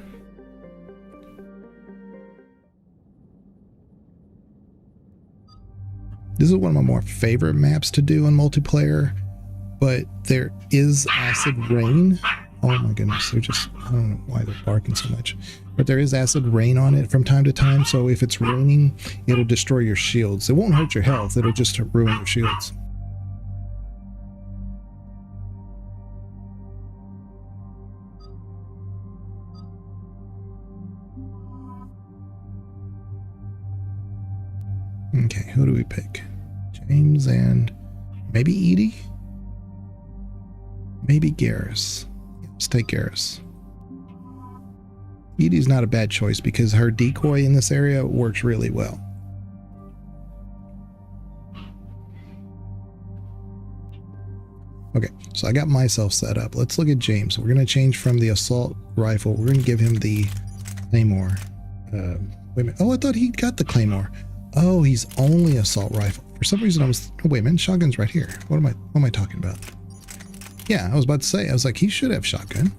This is one of my more favorite maps to do in multiplayer, but there is acid rain. Oh my goodness, I don't know why they're barking so much. But there is acid rain on it from time to time, so if it's raining, it'll destroy your shields. It won't hurt your health, it'll just ruin your shields. Okay, who do we pick? James and maybe Edie? Maybe Garrus. Let's take Garrus. Edie's not a bad choice because her decoy in this area works really well. Okay, so I got myself set up. Let's look at James. We're going to change from the assault rifle. We're going to give him the Claymore. Wait a minute. Oh, I thought he got the Claymore. Oh, he's only assault rifle. For some reason I was, oh wait a minute, shotgun's right here. What am I talking about? Yeah, I was about to say, I was like, he should have shotgun.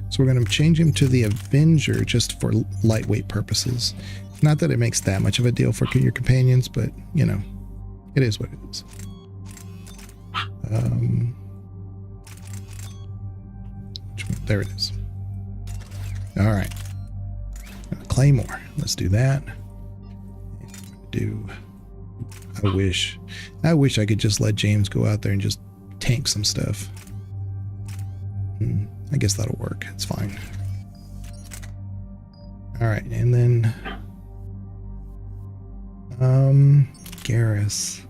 So we're going to change him to the Avenger just for lightweight purposes. Not that it makes that much of a deal for your companions, but you know, It is what it is. There it is. All right. Claymore. Let's do that. I wish I could just let James go out there and just tank some stuff. I guess that'll work. It's fine. All right, and then Garrus.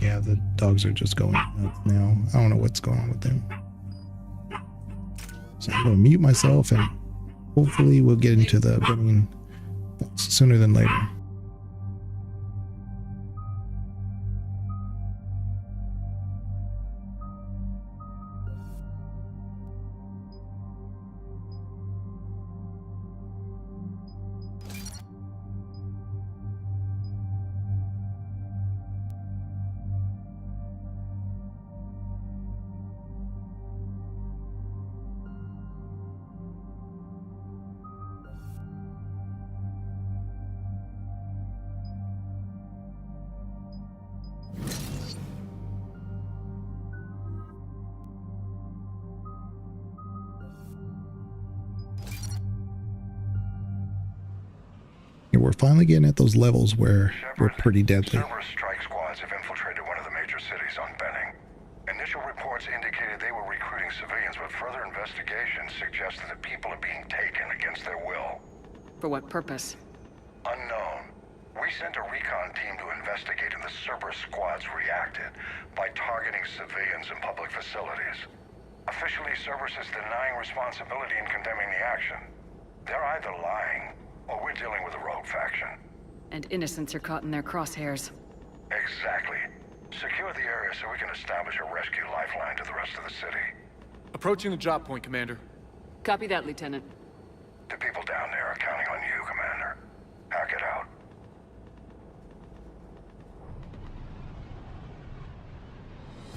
Yeah, the dogs are just going nuts now. I don't know what's going on with them. So I'm going to mute myself and hopefully we'll get into the running sooner than later. We're finally getting at those levels where we're pretty deadly. Cerberus strike squads have infiltrated one of the major cities on Benning. Initial reports indicated they were recruiting civilians, but further investigation suggested that people are being taken against their will. For what purpose? Unknown. We sent a recon team to investigate, and the Cerberus squads reacted by targeting civilians in public facilities. Officially, Cerberus is denying responsibility and condemning the action. They're either lying, or we're dealing with a rogue faction. And innocents are caught in their crosshairs. Exactly. Secure the area so we can establish a rescue lifeline to the rest of the city. Approaching the drop point, Commander. Copy that, Lieutenant. The people down there are counting on you, Commander. Hack it out.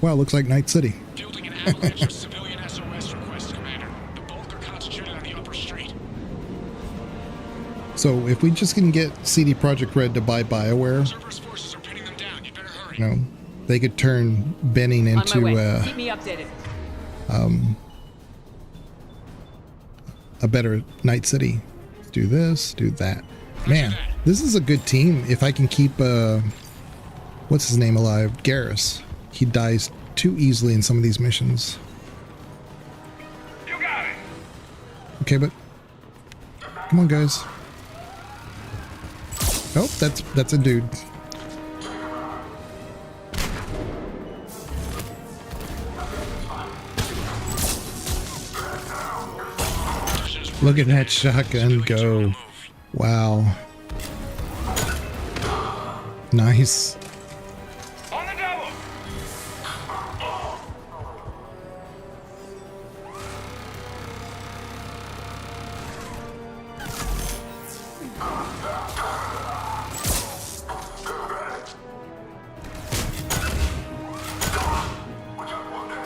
Wow, looks like Night City. Fielding an avalanche of civilian SOS requests, Commander. The bulk are concentrated on the upper street. So if we just can get CD Projekt Red to buy BioWare, you know, they could turn Benning into Keep me updated. A better Night City. Do this, do that. Man, this is a good team. If I can keep what's his name alive, Garrus. He dies too easily in some of these missions. You got it. Okay, but come on, guys. Oh, that's a dude. Look at that shotgun go. Wow. Nice. On the double.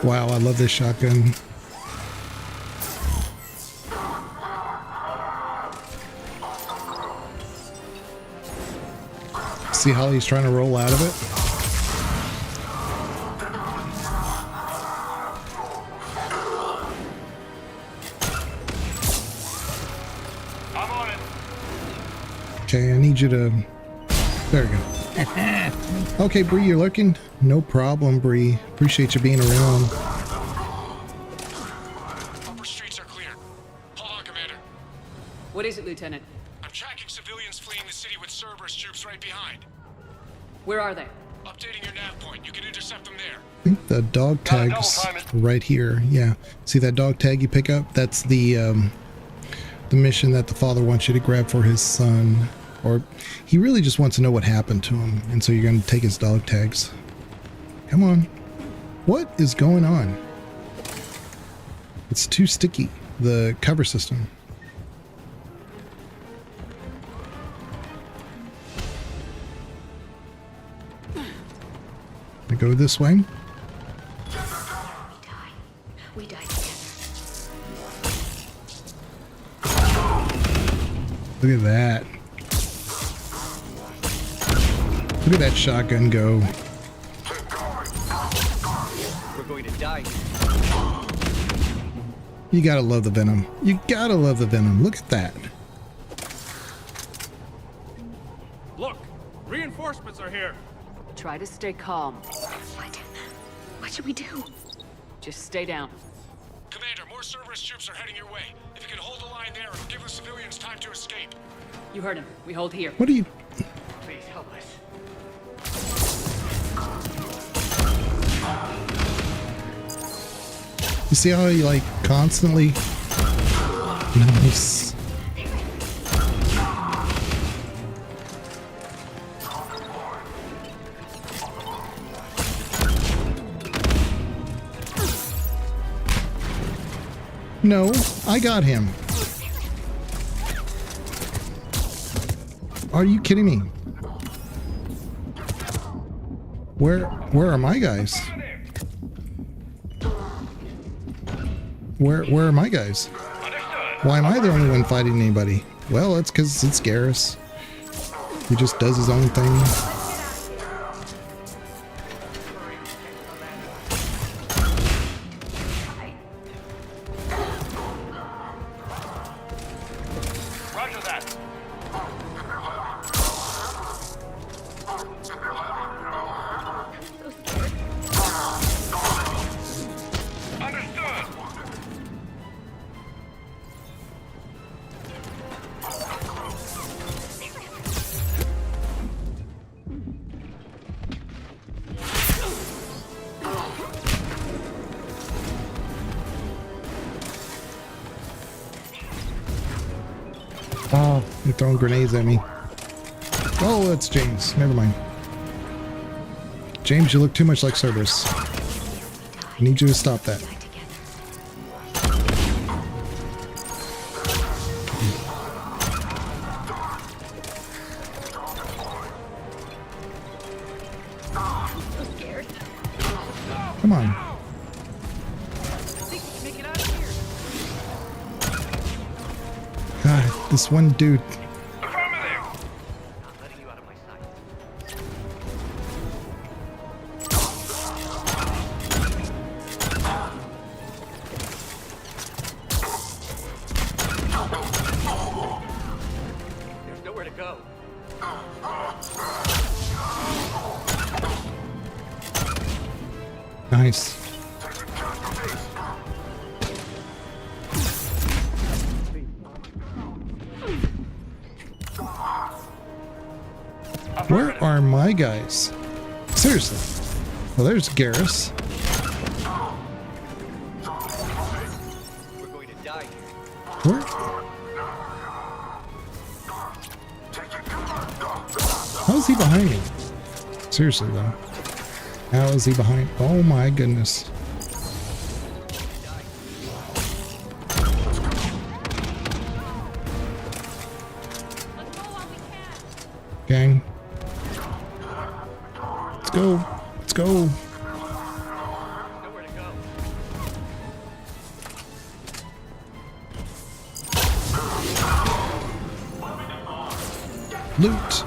Wow, I love this shotgun. See how he's trying to roll out of it? I'm on it. Okay, I need you to... There we go. Okay, Bree, you're looking? No problem, Bree. Appreciate you being around. Upper streets are clear. Hold on, Commander. What is it, Lieutenant? I'm tracking civilians fleeing the city with Cerberus troops right behind. Where are they? Updating your nav point. You can intercept them there. I think the dog tag's right here. Yeah. See that dog tag you pick up? That's the mission that the father wants you to grab for his son. Or he really just wants to know what happened to him. And so you're going to take his dog tags. Come on. What is going on? It's too sticky, the cover system. I go this way. We die together. Look at that. Look at that shotgun go. We're going to die. You gotta love the venom. You gotta love the venom. Look at that. Look, reinforcements are here. Try to stay calm. What should we do? Just stay down. Commander, more Cerberus troops are heading your way. If you can hold the line there and give the civilians time to escape. You heard him. We hold here. What are you... Please help us. You see how he like constantly... Nice. No, I got him. Are you kidding me? Where are my guys? Where are my guys? Why am I the only one fighting anybody? Well, it's because it's Garrus. He just does his own thing. Oh, you're throwing grenades at me. Oh, that's James. Never mind. James, you look too much like Cerberus. I need you to stop that. Come on. God, this one dude. There's nowhere to go. Nice. Where are my guys? Seriously. Well, there's Garrus. We're going to die here. Where? How is he behind me? Seriously, though. How is he behind? Oh my goodness. Gang. Let's go. Let's go. Nowhere to go. Loot.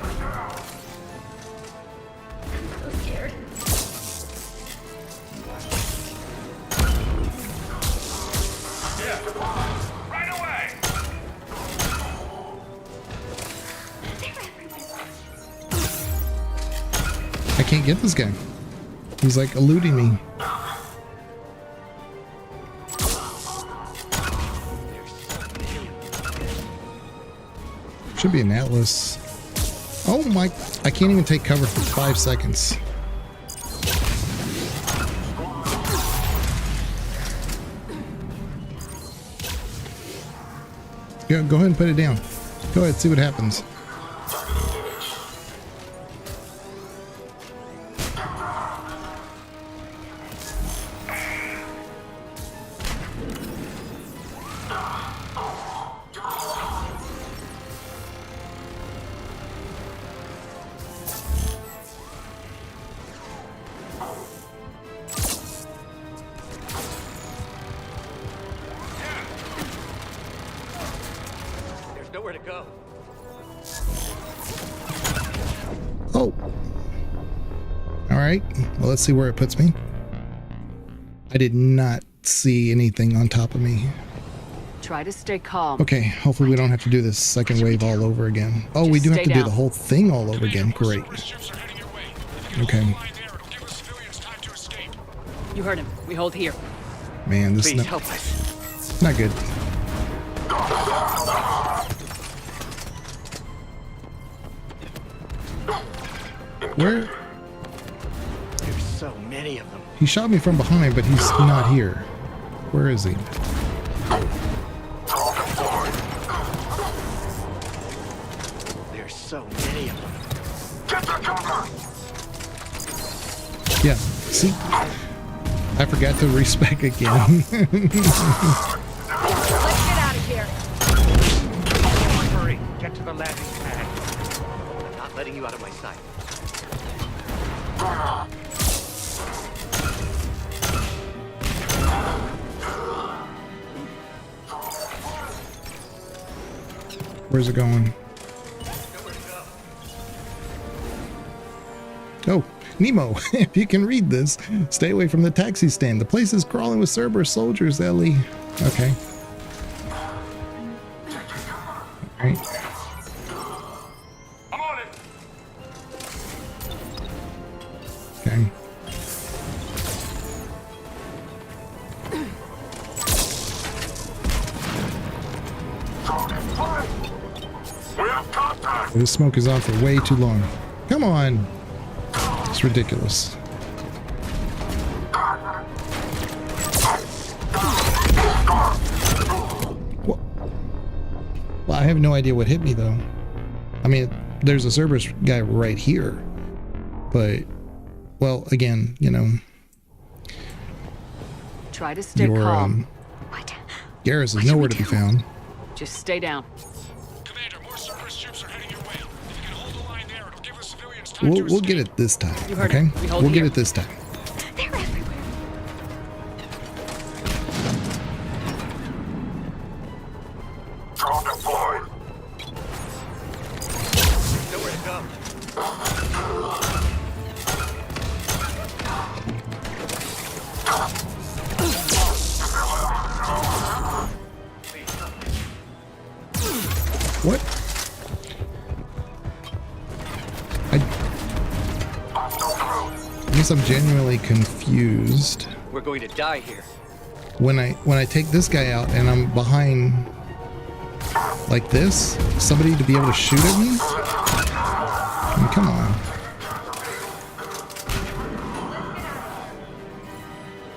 I can't get this guy. He's like eluding me. Should be an Atlas. Oh my, I can't even take cover for 5 seconds. Go ahead and put it down. Go ahead, see what happens. Alright, well, let's see where it puts me. I did not see anything on top of me. Try to stay calm. Okay, hopefully we don't have to do this second wave all over again. Oh, we do have to do the whole thing all over again. Great. Okay. You heard him. We hold here. Man, this Please is help us. not good. Where? There's so many of them. He shot me from behind, but he's not here. Where is he? There's so many of them. Yeah, see? I forgot to respec again. Let's get out of here. Hurry, get to the landing pad. I'm not letting you out of my sight. Where's it going? Oh, Nemo, if you can read this, stay away from the taxi stand. The place is crawling with Cerberus soldiers, Ellie. Okay. Alright. I'm on it. Okay. This smoke is on for way too long. Come on. It's ridiculous. What? Well, I have no idea what hit me though. I mean, there's a Cerberus guy right here. But, well, again, you know. Try to stay calm. Garrus is nowhere to be found. Just stay down. Commander, more Cerberus troops are heading your way. If you can hold the line there, it'll give the civilians time to We'll get it this time, You heard okay? it. We hold We'll get here. it this time. They're everywhere. Drone deployed. Nowhere to go. What? I guess I'm genuinely confused. We're going to die here. When I take this guy out and I'm behind like this, somebody to be able to shoot at me? I mean, come on.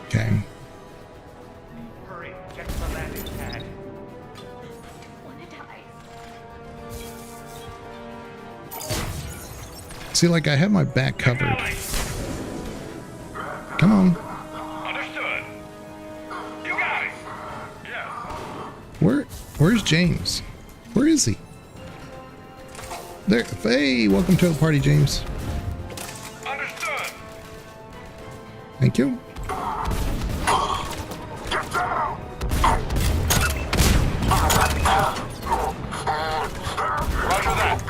Okay. Hurry, get to the landing pad. See, like I have my back covered. Come on. Understood. You got it. Yeah. Where's James? Where is he? There. Hey, welcome to the party, James. Understood. Thank you. Roger that.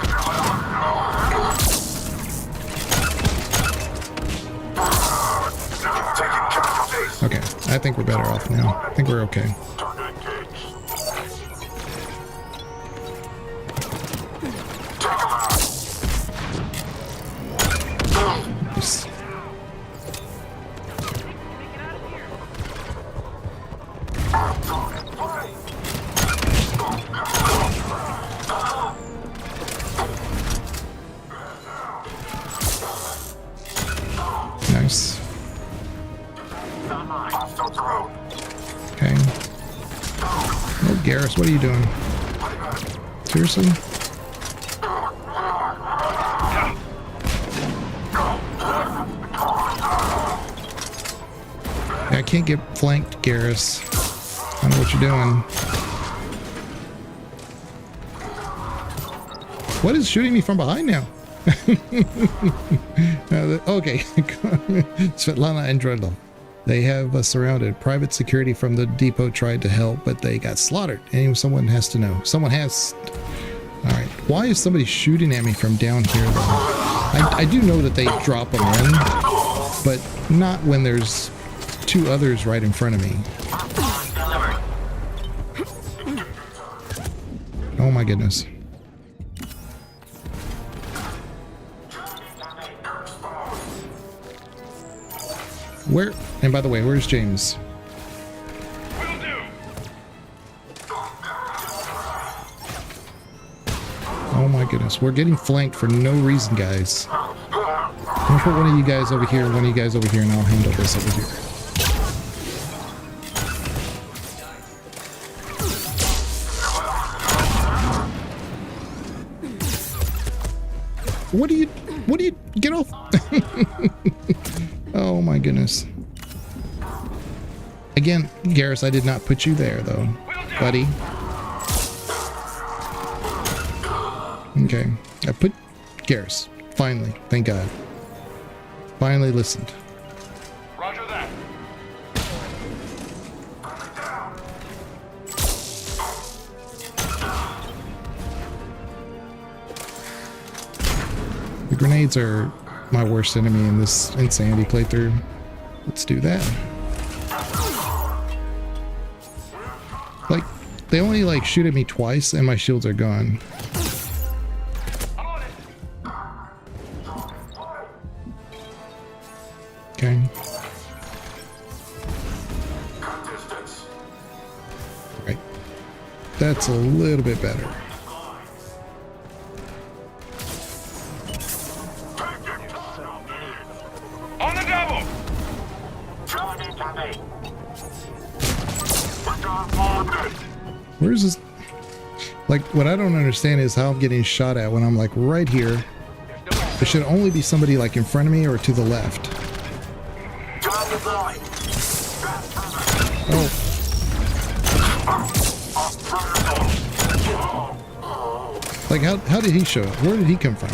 Okay, I think we're better off now. I think we're okay. Nice. Nice. Okay. Oh, Garrus, what are you doing? Seriously? Yeah, I can't get flanked, Garrus. I don't know what you're doing. What is shooting me from behind now? Okay. Svetlana and Drendel. They have us surrounded. Private security from the depot tried to help, but they got slaughtered. And someone has to know. Someone has... Alright. Why is somebody shooting at me from down here, though? I do know that they drop them in, but not when there's two others right in front of me. Oh my goodness. Where, and by the way, where's James? Oh my goodness, we're getting flanked for no reason, guys. I'll put one of you guys over here, one of you guys over here, and I'll handle this over here. What do you get off? Oh my goodness. Again, Garrus, I did not put you there though, buddy. Okay, I put Garrus. Finally, thank God. Finally listened. Roger that. The grenades are my worst enemy in this Insanity playthrough. Let's do that. Like, they only like shoot at me twice and my shields are gone. Okay. Right. That's a little bit better. On the double. Where's this? Like, what I don't understand is how I'm getting shot at when I'm like right here. There should only be somebody like in front of me or to the left. Oh. Like, how did he show up? Where did he come from?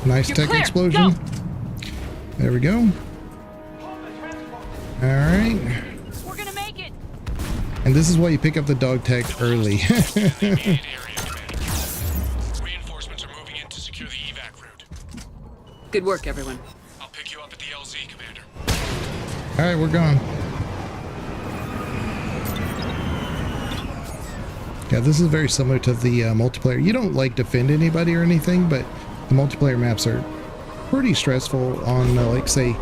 Nice tech explosion. Go. There we go. All right. We're gonna make it. And this is why you pick up the dog tag early. Reinforcements are moving in to secure the evac route. Good work, everyone. I'll pick you up at the LZ, Commander. All right, we're gone. Yeah, this is very similar to the multiplayer. You don't like defend anybody or anything, but the multiplayer maps are pretty stressful on, like, say,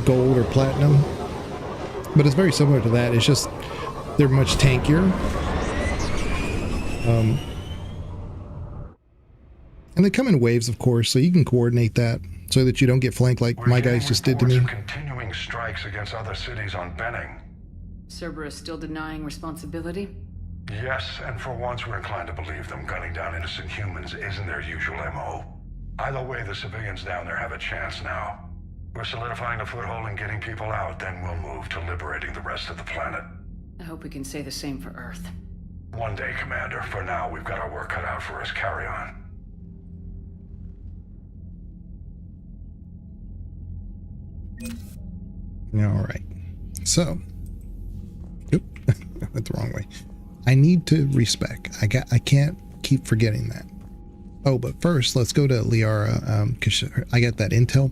gold or platinum. But it's very similar to that. It's just they're much tankier. And they come in waves, of course, so you can coordinate that so that you don't get flanked like my guys just did to me. Continuing strikes against other cities on Benning. Cerberus still denying responsibility? Yes, and for once we're inclined to believe them. Gunning down innocent humans isn't their usual MO. Either way, the civilians down there have a chance now. We're solidifying a foothold and getting people out, then we'll move to liberating the rest of the planet. I hope we can say the same for Earth. One day, Commander. For now, we've got our work cut out for us. Carry on. All right. So, oop, I went the wrong way. I need to respec. I can't keep forgetting that. Oh, but first, let's go to Liara, because I got that intel.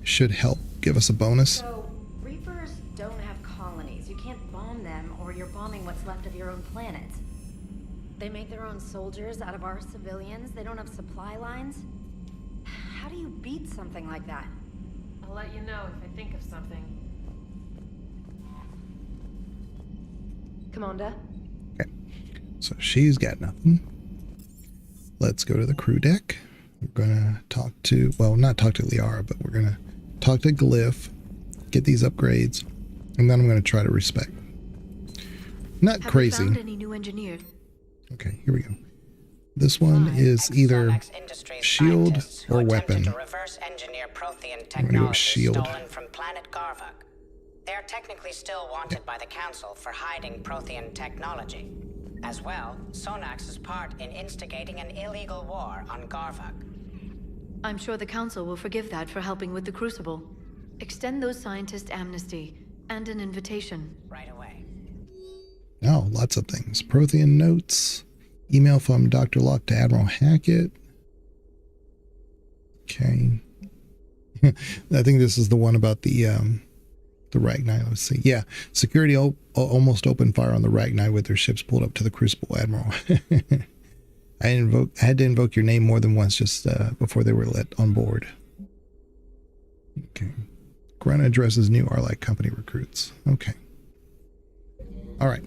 Should help give us a bonus. So, Reapers don't have colonies. You can't bomb them, or you're bombing what's left of your own planet. They make their own soldiers out of our civilians. They don't have supply lines. How do you beat something like that? I'll let you know if I think of something. Commander? Okay. So she's got nothing. Let's go to the crew deck. We're gonna talk to, well, not talk to Liara, but we're gonna talk to Glyph, get these upgrades, and then I'm gonna try to respec. Not Have crazy. You found any new engineered? Okay, here we go. This one is either shield or weapon. To reverse engineer Prothean I'm gonna go with technology shield. stolen from planet Garvuk. They are technically still wanted by the Council for hiding Prothean technology. As well, Sonax's part in instigating an illegal war on Garvuk. I'm sure the Council will forgive that for helping with the Crucible. Extend those scientists amnesty and an invitation. Right away. Oh, lots of things. Prothean notes. Email from Dr. Locke to Admiral Hackett. Okay. I think this is the one about the Ragni. Let's see. Yeah. Security almost opened fire on the Ragni with their ships pulled up to the Crucible, Admiral. I had to invoke your name more than once just before they were let on board. Okay. Grunt addresses new Arlac company recruits. Okay. All right.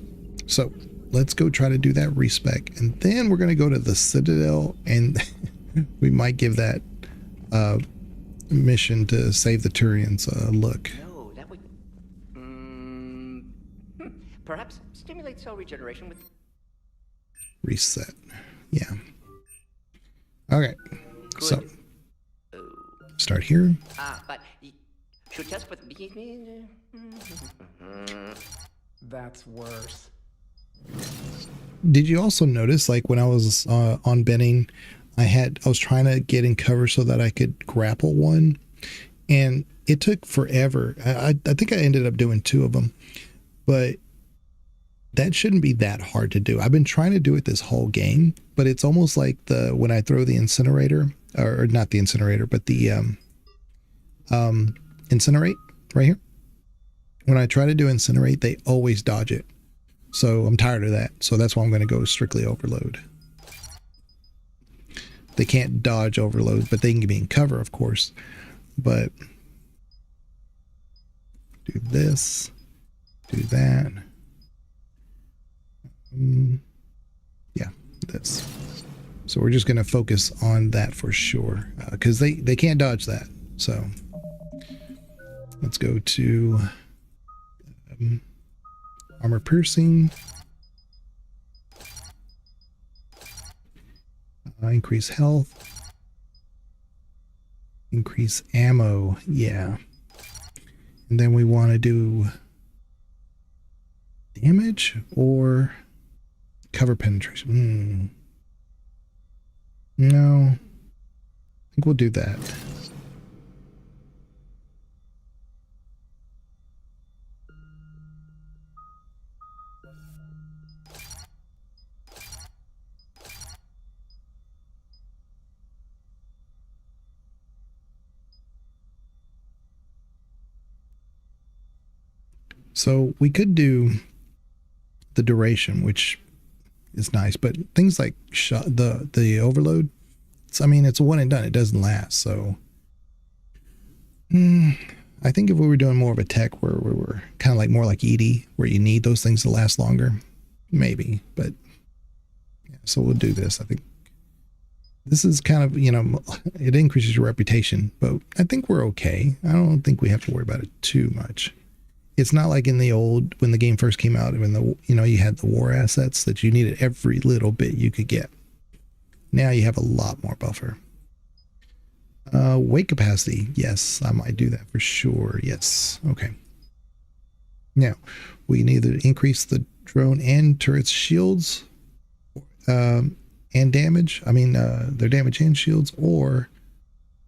So let's go try to do that respec, and then we're going to go to the Citadel, and we might give that mission to save the Turians a look. No, that would perhaps stimulate cell regeneration with Reset. Yeah. Okay. Good. So start here. But should test with That's worse. Did you also notice, like when I was on Benning, I was trying to get in cover so that I could grapple one, and it took forever. I think I ended up doing 2 of them, but that shouldn't be that hard to do. I've been trying to do it this whole game, but it's almost like when I throw the incinerator, or not the incinerator, but the incinerate right here. When I try to do incinerate, they always dodge it. So I'm tired of that. So that's why I'm going to go strictly overload. They can't dodge overload, but they can be in cover, of course. But do this, do that. Yeah, this. So we're just going to focus on that for sure, because they can't dodge that. So let's go to armor piercing. Increase health. Increase ammo. Yeah. And then we want to do damage or cover penetration. No. I think we'll do that. So we could do the duration, which is nice, but things like the overload, I mean, it's a one and done. It doesn't last. So I think if we were doing more of a tech where we were kind of like more like ED, where you need those things to last longer, maybe. But yeah, so we'll do this. I think this is kind of, it increases your reputation, but I think we're okay. I don't think we have to worry about it too much. It's not like in the old, when the game first came out, when you had the war assets that you needed every little bit you could get. Now you have a lot more buffer. Weight capacity. Yes, I might do that for sure. Yes. Okay. Now we can either increase the drone and turret's shields and damage. I mean, their damage and shields, or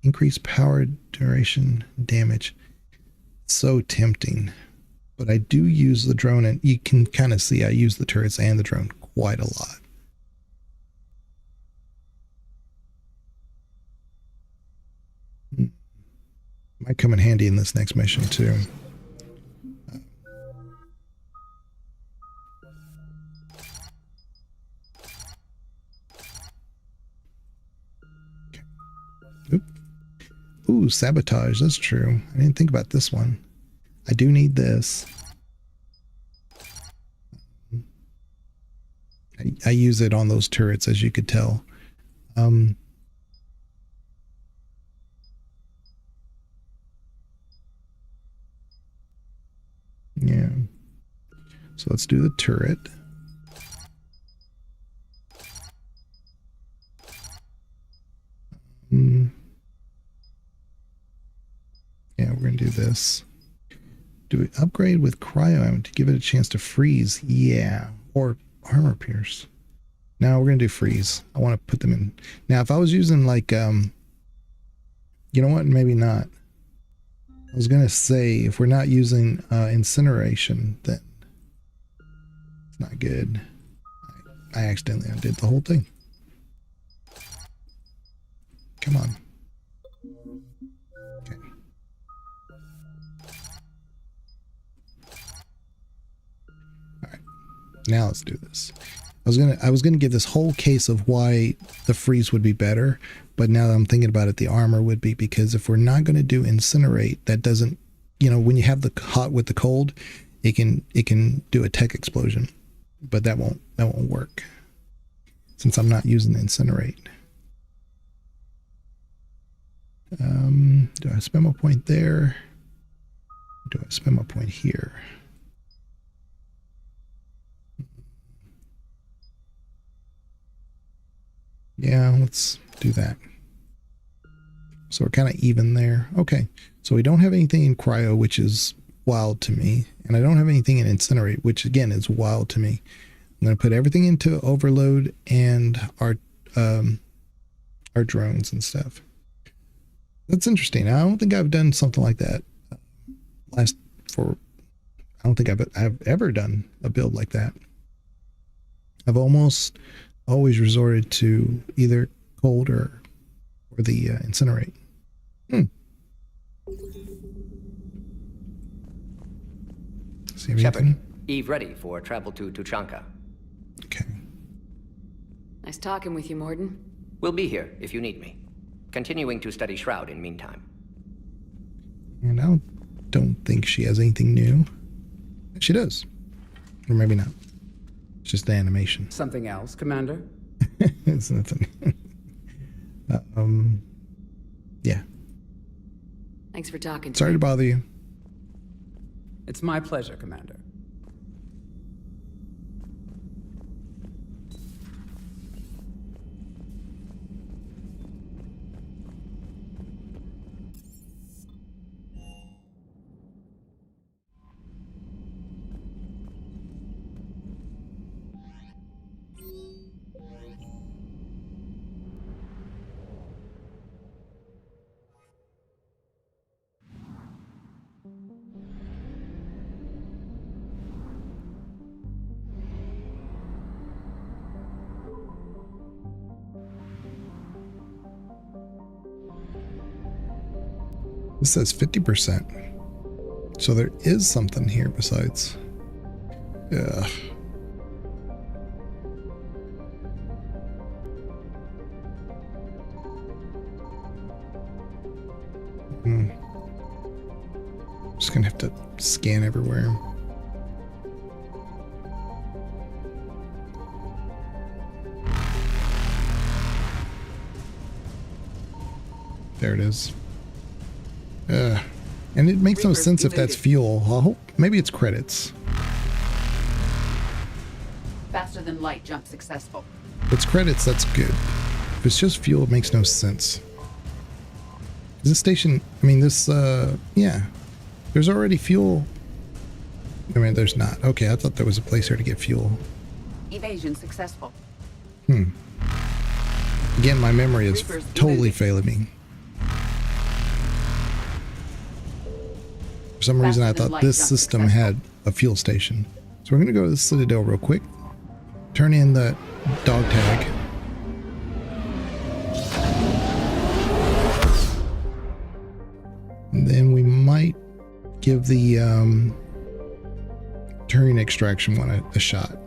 increase power duration damage. So tempting. But I do use the drone, and you can kind of see I use the turrets and the drone quite a lot. Might come in handy in this next mission too. Okay. Oop. Ooh, sabotage. That's true. I didn't think about this one. I do need this. I use it on those turrets, as you could tell. Yeah. So let's do the turret. Yeah, we're going to do this. Do we upgrade with cryo ammo to give it a chance to freeze? Yeah. Or armor pierce. Now we're going to do freeze. I want to put them in. Now, if I was using like, you know what? Maybe not. I was going to say, if we're not using incineration, then it's not good. I accidentally undid the whole thing. Come on. Okay. All right. Now let's do this. I was gonna give this whole case of why the freeze would be better, but now that I'm thinking about it, the armor would be, because if we're not gonna do incinerate, that doesn't, you know, when you have the hot with the cold, it can do a tech explosion, but that won't work since I'm not using the incinerate. Do I spend my point there? Do I spend my point here? Yeah, let's do that. So we're kind of even there. Okay, so we don't have anything in cryo, which is wild to me. And I don't have anything in incinerate, which again is wild to me. I'm going to put everything into overload and our drones and stuff. That's interesting. I don't think I've done something like that I don't think I've ever done a build like that. I've almost always resorted to either cold or the incinerate. Shepard, Eve ready for travel to Tuchanka. Okay. Nice talking with you, Morden. We'll be here if you need me. Continuing to study Shroud in meantime. And I don't think she has anything new. She does. Or maybe not. It's just the animation. Something else, Commander? It's nothing. Yeah. Thanks for talking. Sorry to bother you. It's my pleasure, Commander. This says 50%. So there is something here besides. Ugh. Just gonna have to scan everywhere. There it is. And it makes no sense if that's fuel. I hope maybe it's credits. Faster than light jump successful. If it's credits, that's good. If it's just fuel, it makes no sense. This station, I mean, this, yeah. There's already fuel. I mean, there's not. Okay, I thought there was a place here to get fuel. Evasion successful. Again, my memory is totally failing me. For some reason, I thought this system had a fuel station. So we're going to go to the Citadel real quick. Turn in the dog tag. And then we might give the Turing extraction one a shot.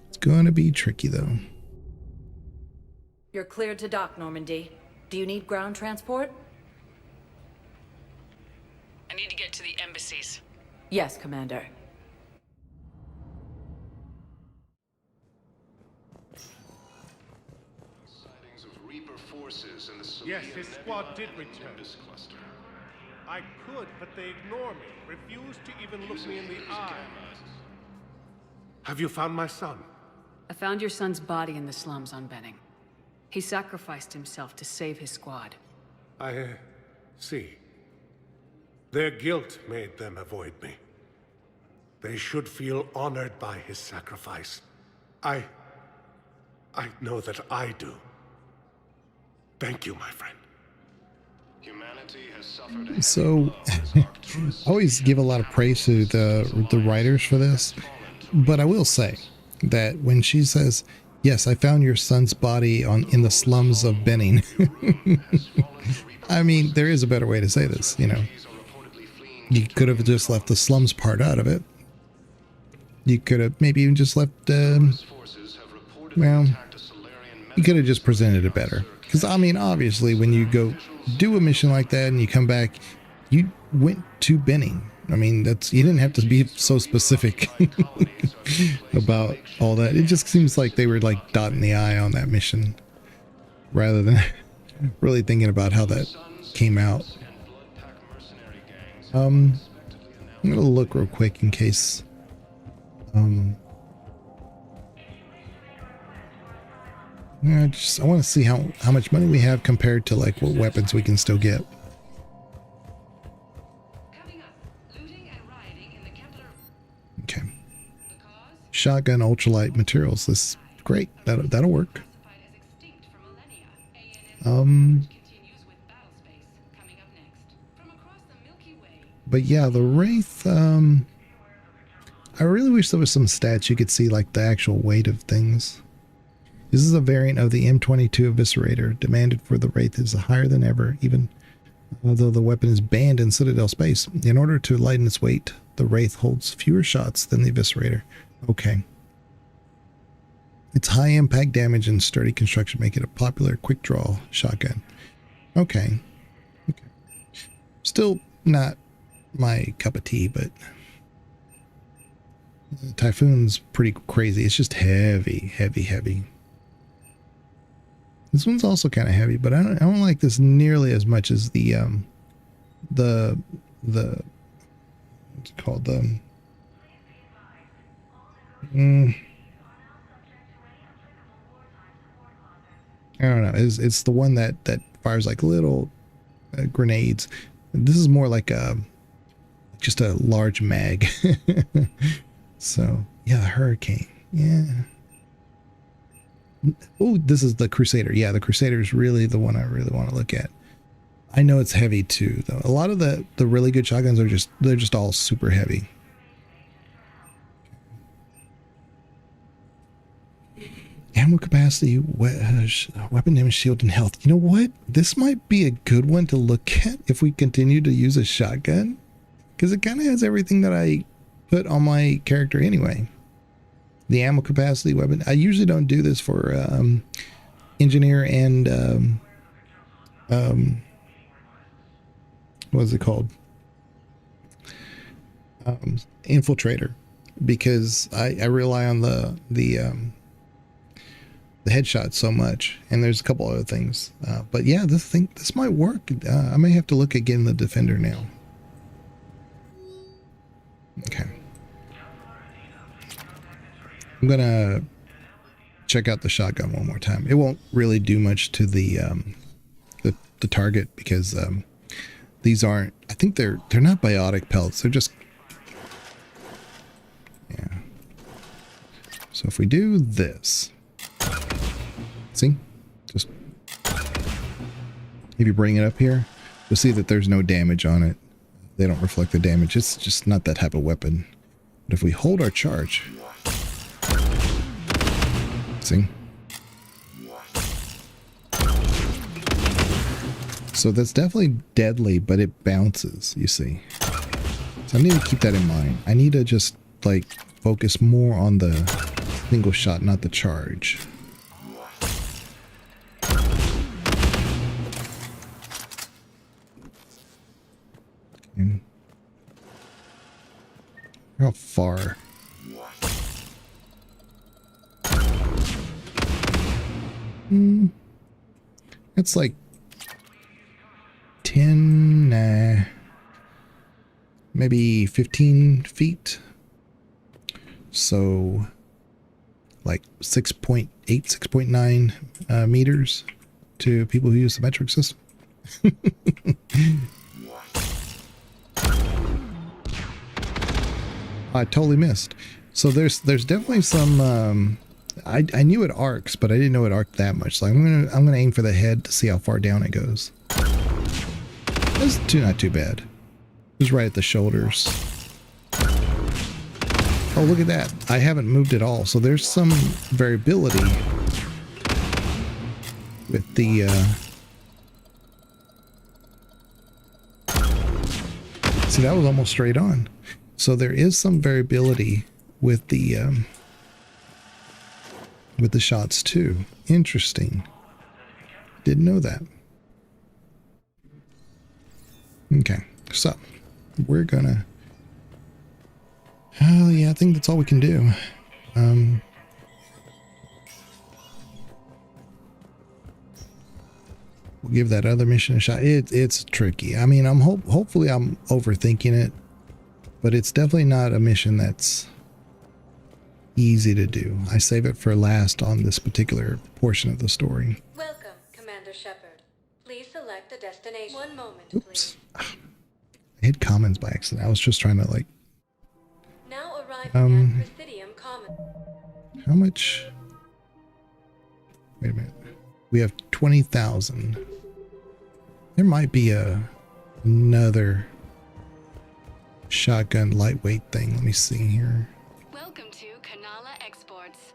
It's going to be tricky, though. You're cleared to dock, Normandy. Do you need ground transport? I need to get to the embassies. Yes, Commander. Sightings of Reaper forces in the Yes, his squad did return. cluster. I could, but they ignore me, refuse to even look me in the eye. Have you found my son? I found your son's body in the slums on Benning. He sacrificed himself to save his squad. I see. Their guilt made them avoid me. They should feel honored by his sacrifice. I know that I do. Thank you, my friend. Humanity has suffered So, I always give a lot of praise to the writers for this. But I will say that when she says, "Yes, I found your son's body in the slums of Benning," I mean, there is a better way to say this. You know, you could have just left the slums part out of it. You could have maybe even just left. Well, you could have just presented it better. Because I mean, obviously, when you go do a mission like that and you come back, you went to Benning. I mean, you didn't have to be so specific about all that. It just seems like they were like dotting the I on that mission rather than really thinking about how that came out. I'm going to look real quick in case. I want to see how much money we have compared to like what weapons we can still get. Okay. Shotgun ultralight materials. This is great. That'll work. But yeah, the Wraith, I really wish there was some stats you could see like the actual weight of things. This is a variant of the M22 Eviscerator. Demanded for the Wraith is higher than ever, even although the weapon is banned in Citadel space. In order to lighten its weight, the Wraith holds fewer shots than the Eviscerator. Okay. Its high impact damage and sturdy construction make it a popular quick draw shotgun. Okay. Still not my cup of tea, but Typhoon's pretty crazy. It's just heavy. This one's also kind of heavy, but I don't like this nearly as much as the what's it called, I don't know. It's the one that fires like little grenades. This is more like just a large mag. So yeah, the Hurricane. Yeah. Oh, this is the Crusader. Yeah, the Crusader is really the one I really want to look at. I know it's heavy too, though. A lot of the really good shotguns are they're just all super heavy. Ammo capacity, weapon damage, shield, and health. You know what? This might be a good one to look at if we continue to use a shotgun, because it kind of has everything that I put on my character anyway. The ammo capacity, weapon. I usually don't do this for engineer and what is it called? Infiltrator, because I rely on the headshot so much, and there's a couple other things. But yeah, this might work. I may have to look at getting the Defender now. Okay. I'm gonna check out the shotgun one more time. It won't really do much to the target, because these aren't. I think they're not biotic pelts. They're just. Yeah. So if we do this, see, just if you bring it up here, you'll see that there's no damage on it. They don't reflect the damage. It's just not that type of weapon. But if we hold our charge. See? So that's definitely deadly, but it bounces, you see. So I need to keep that in mind. I need to just like focus more on the single shot, not the charge. Okay. How far? It's like 10, maybe 15 feet. So like 6.8, 6.9 meters to people who use the metric system. I totally missed. So there's definitely some I knew it arcs, but I didn't know it arced that much. So I'm gonna aim for the head to see how far down it goes. That's not too bad. It was right at the shoulders. Oh, look at that. I haven't moved at all. So there's some variability with the see, that was almost straight on. So there is some variability with the shots too. Interesting. Didn't know that. Okay, so we're gonna. Oh yeah, I think that's all we can do. We'll give that other mission a shot. It's tricky. I mean, hopefully I'm overthinking it, but it's definitely not a mission that's easy to do. I save it for last on this particular portion of the story. Welcome, Commander Shepard. Please select a destination. One moment, Oops. I hit commons by accident. I was just trying to like. Now arriving at Presidium Common. How much? Wait a minute. We have 20,000. There might be another shotgun lightweight thing. Let me see here. Welcome to Kanala Exports.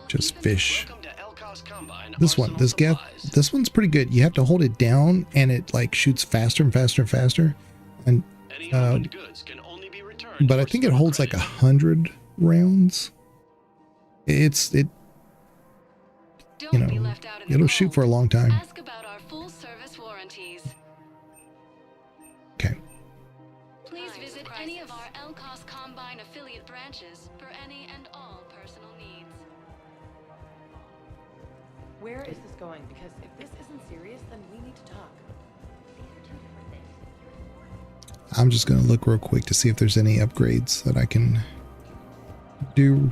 Just fish. This one's pretty good. You have to hold it down and it like shoots faster and faster and faster. And but I think it holds like 100 rounds. You know, it'll shoot for a long time. Ask about our full service warranties. Okay. Please visit any of our LCOS Combine affiliate branches for any and all personal needs. Where is this going? Because if this isn't serious, then we need to talk. I'm just going to look real quick to see if there's any upgrades that I can do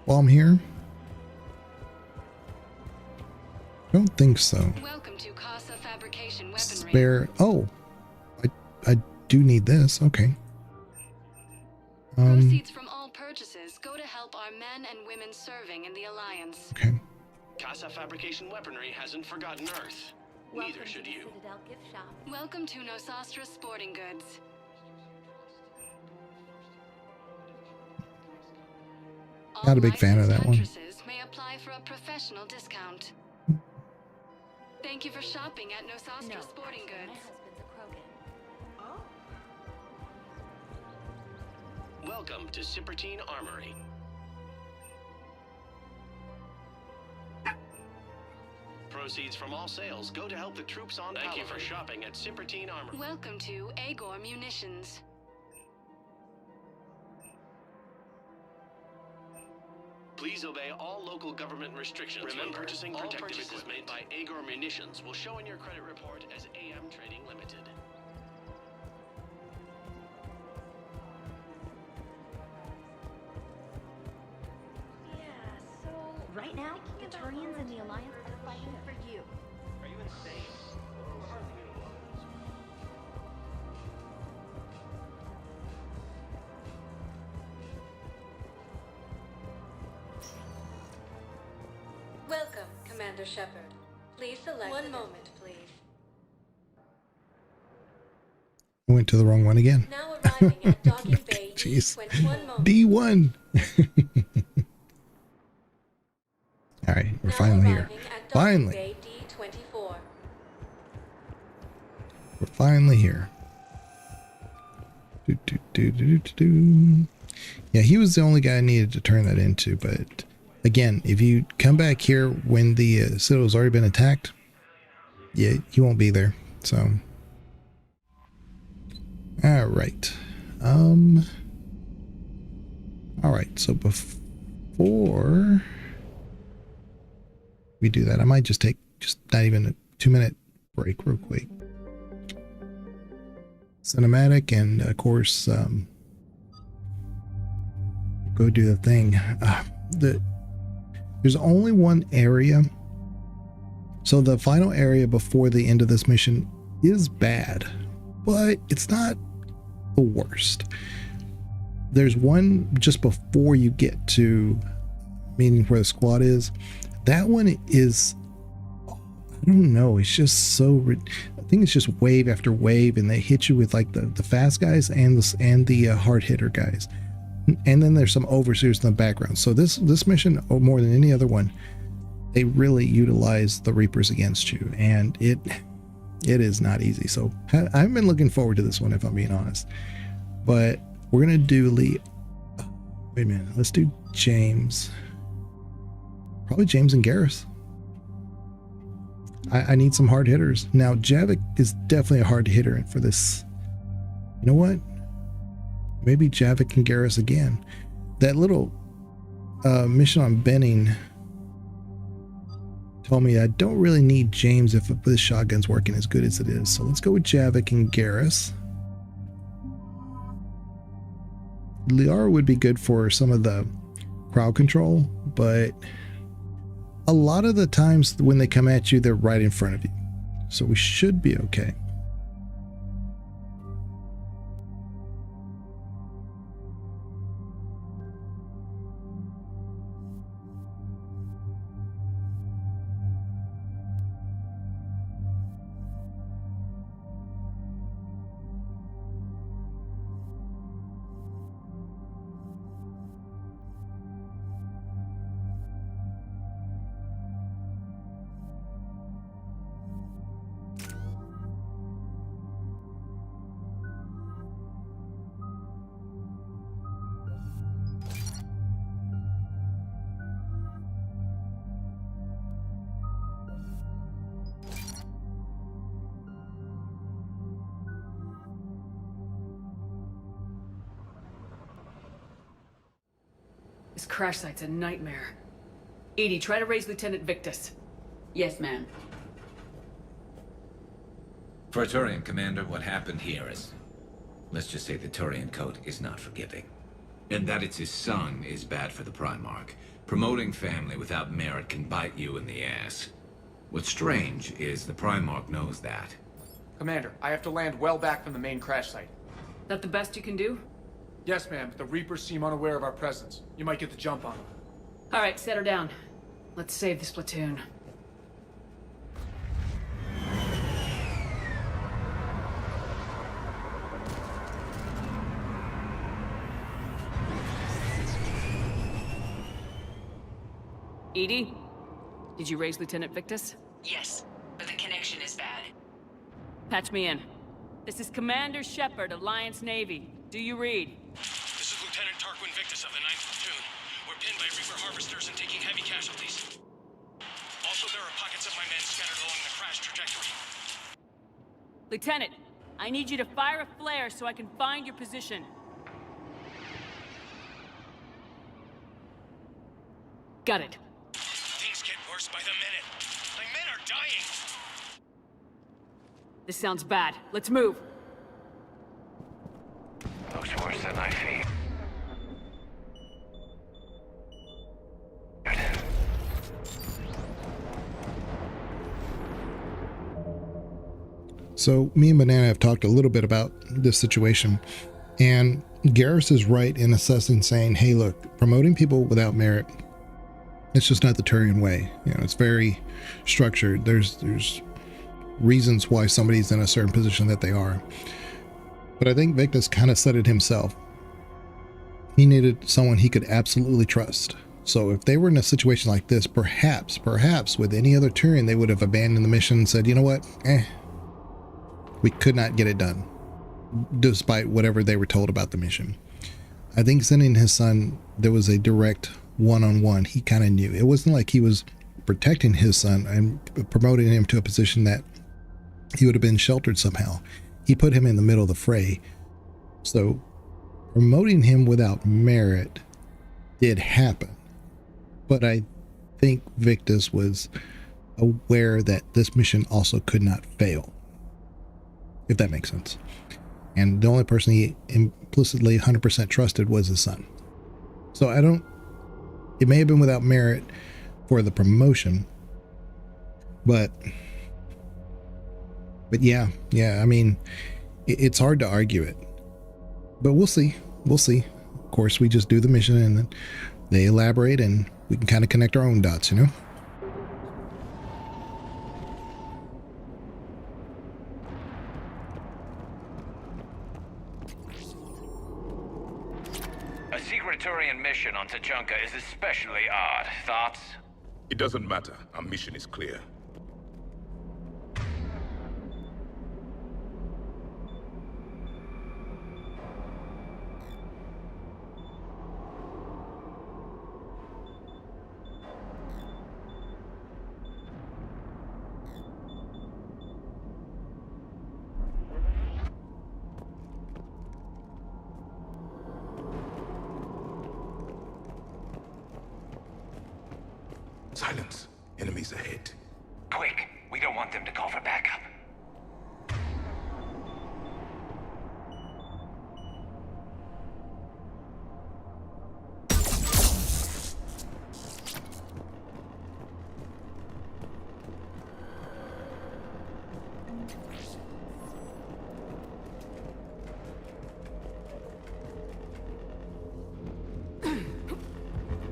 while I'm here. Don't think so. Welcome to Casa Fabrication Weaponry. Spare. Oh, I do need this. Okay. Proceeds from all purchases go to help our men and women serving in the Alliance. Okay. Casa Fabrication Weaponry hasn't forgotten Earth. Neither should you. Welcome to Nosastra Sporting Goods. Not a big fan of that one. May apply for a professional discount. Thank you for shopping at Nosastra Sporting Goods. Welcome to Sippertine Armory. Proceeds from all sales go to help the troops on Thank you for shopping at Sippertine Armory. Welcome to Agor Munitions. Please obey all local government restrictions. Remember, purchasing all purchases made by Agor Munitions will show in your credit report as AM Trading Limited. Right now, the Turians and the Alliance are fighting for you. Are you insane? Welcome, Commander Shepard. Please select one moment, please. I went to the wrong one again. Now arriving at Docking Bay Jeez. D21. D1. All right, we're finally here. Finally. We're finally here. Yeah, he was the only guy I needed to turn that into, but again, if you come back here when the Citadel's already been attacked, yeah, you won't be there. So, all right. All right. So before we do that, I might just take not even a 2-minute break real quick. Cinematic, and of course, go do the thing. There's only one area. So the final area before the end of this mission is bad, but it's not the worst. There's one just before you get to meeting where the squad is. That one is, I don't know. It's just so. I think it's just wave after wave, and they hit you with like the fast guys and the hard hitter guys, and then there's some overseers in the background. So this mission, more than any other one, they really utilize the Reapers against you, and it is not easy. So I've been looking forward to this one, if I'm being honest. But we're gonna do Lee. Wait a minute. Let's do James. Probably James and Garrus. I need some hard hitters. Now, Javik is definitely a hard hitter for this. You know what? Maybe Javik and Garrus again. That little mission on Benning told me I don't really need James if this shotgun's working as good as it is. So let's go with Javik and Garrus. Liara would be good for some of the crowd control, but a lot of the times when they come at you, they're right in front of you. So we should be okay. This crash site's a nightmare. Edie, try to raise Lieutenant Victus. Yes, ma'am. For a Turian commander, what happened here is... let's just say the Turian code is not forgiving. And that it's his son is bad for the Primarch. Promoting family without merit can bite you in the ass. What's strange is the Primarch knows that. Commander, I have to land well back from the main crash site. That the best you can do? Yes, ma'am, but the Reapers seem unaware of our presence. You might get the jump on them. All right, set her down. Let's save this platoon. Edie, did you raise Lieutenant Victus? Yes, but the connection is bad. Patch me in. This is Commander Shepard, Alliance Navy. Do you read? This is Lieutenant Tarquin Victus of the 9th Platoon. We're pinned by Reaper harvesters and taking heavy casualties. Also, there are pockets of my men scattered along the crash trajectory. Lieutenant, I need you to fire a flare so I can find your position. Got it. Things get worse by the minute. My men are dying! This sounds bad. Let's move. Looks worse than I fear. So me and Banana have talked a little bit about this situation, and Garrus is right in assessing, saying, hey, look, promoting people without merit, it's just not the Turian way. You know, it's very structured. There's reasons why somebody's in a certain position that they are. But I think Victus kind of said it himself. He needed someone he could absolutely trust. So if they were in a situation like this, perhaps with any other Turian, they would have abandoned the mission and said, you know what, we could not get it done, despite whatever they were told about the mission. I think sending his son, there was a direct one-on-one. He kind of knew. It wasn't like he was protecting his son and promoting him to a position that he would have been sheltered somehow. He put him in the middle of the fray. So promoting him without merit did happen. But I think Victus was aware that this mission also could not fail, if that makes sense. And the only person he implicitly 100% trusted was his son. So it may have been without merit for the promotion, but yeah, I mean, it's hard to argue it, but we'll see. Of course, we just do the mission and then they elaborate and we can kind of connect our own dots, you know? secret Turian mission on Tachanka is especially odd. Thoughts? It doesn't matter. Our mission is clear. Silence. Enemies ahead. Quick, we don't want them to call for backup.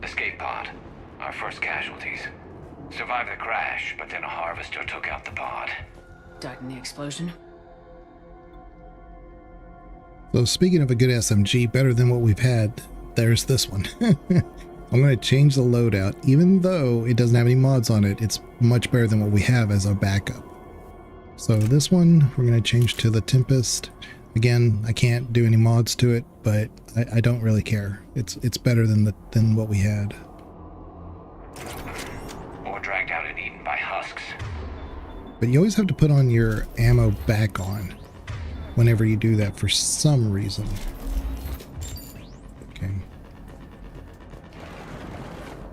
Escape pod. Our first casualties. Survived the crash, but then a harvester took out the pod. Died in the explosion. So speaking of a good SMG, better than what we've had, there's this one. I'm going to change the loadout. Even though it doesn't have any mods on it, it's much better than what we have as a backup. So this one, we're going to change to the Tempest. Again, I can't do any mods to it, but I don't really care. It's better than what we had. Or dragged out and eaten by husks. But you always have to put on your ammo back on whenever you do that for some reason. Okay.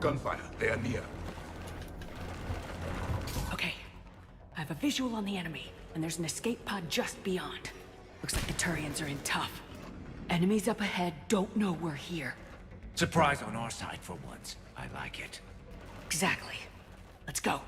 Gunfire. They are near. Okay. I have a visual on the enemy, and there's an escape pod just beyond. Looks like the Turians are in tough. Enemies up ahead don't know we're here. Surprise on our side for once. I like it. Exactly. Let's go.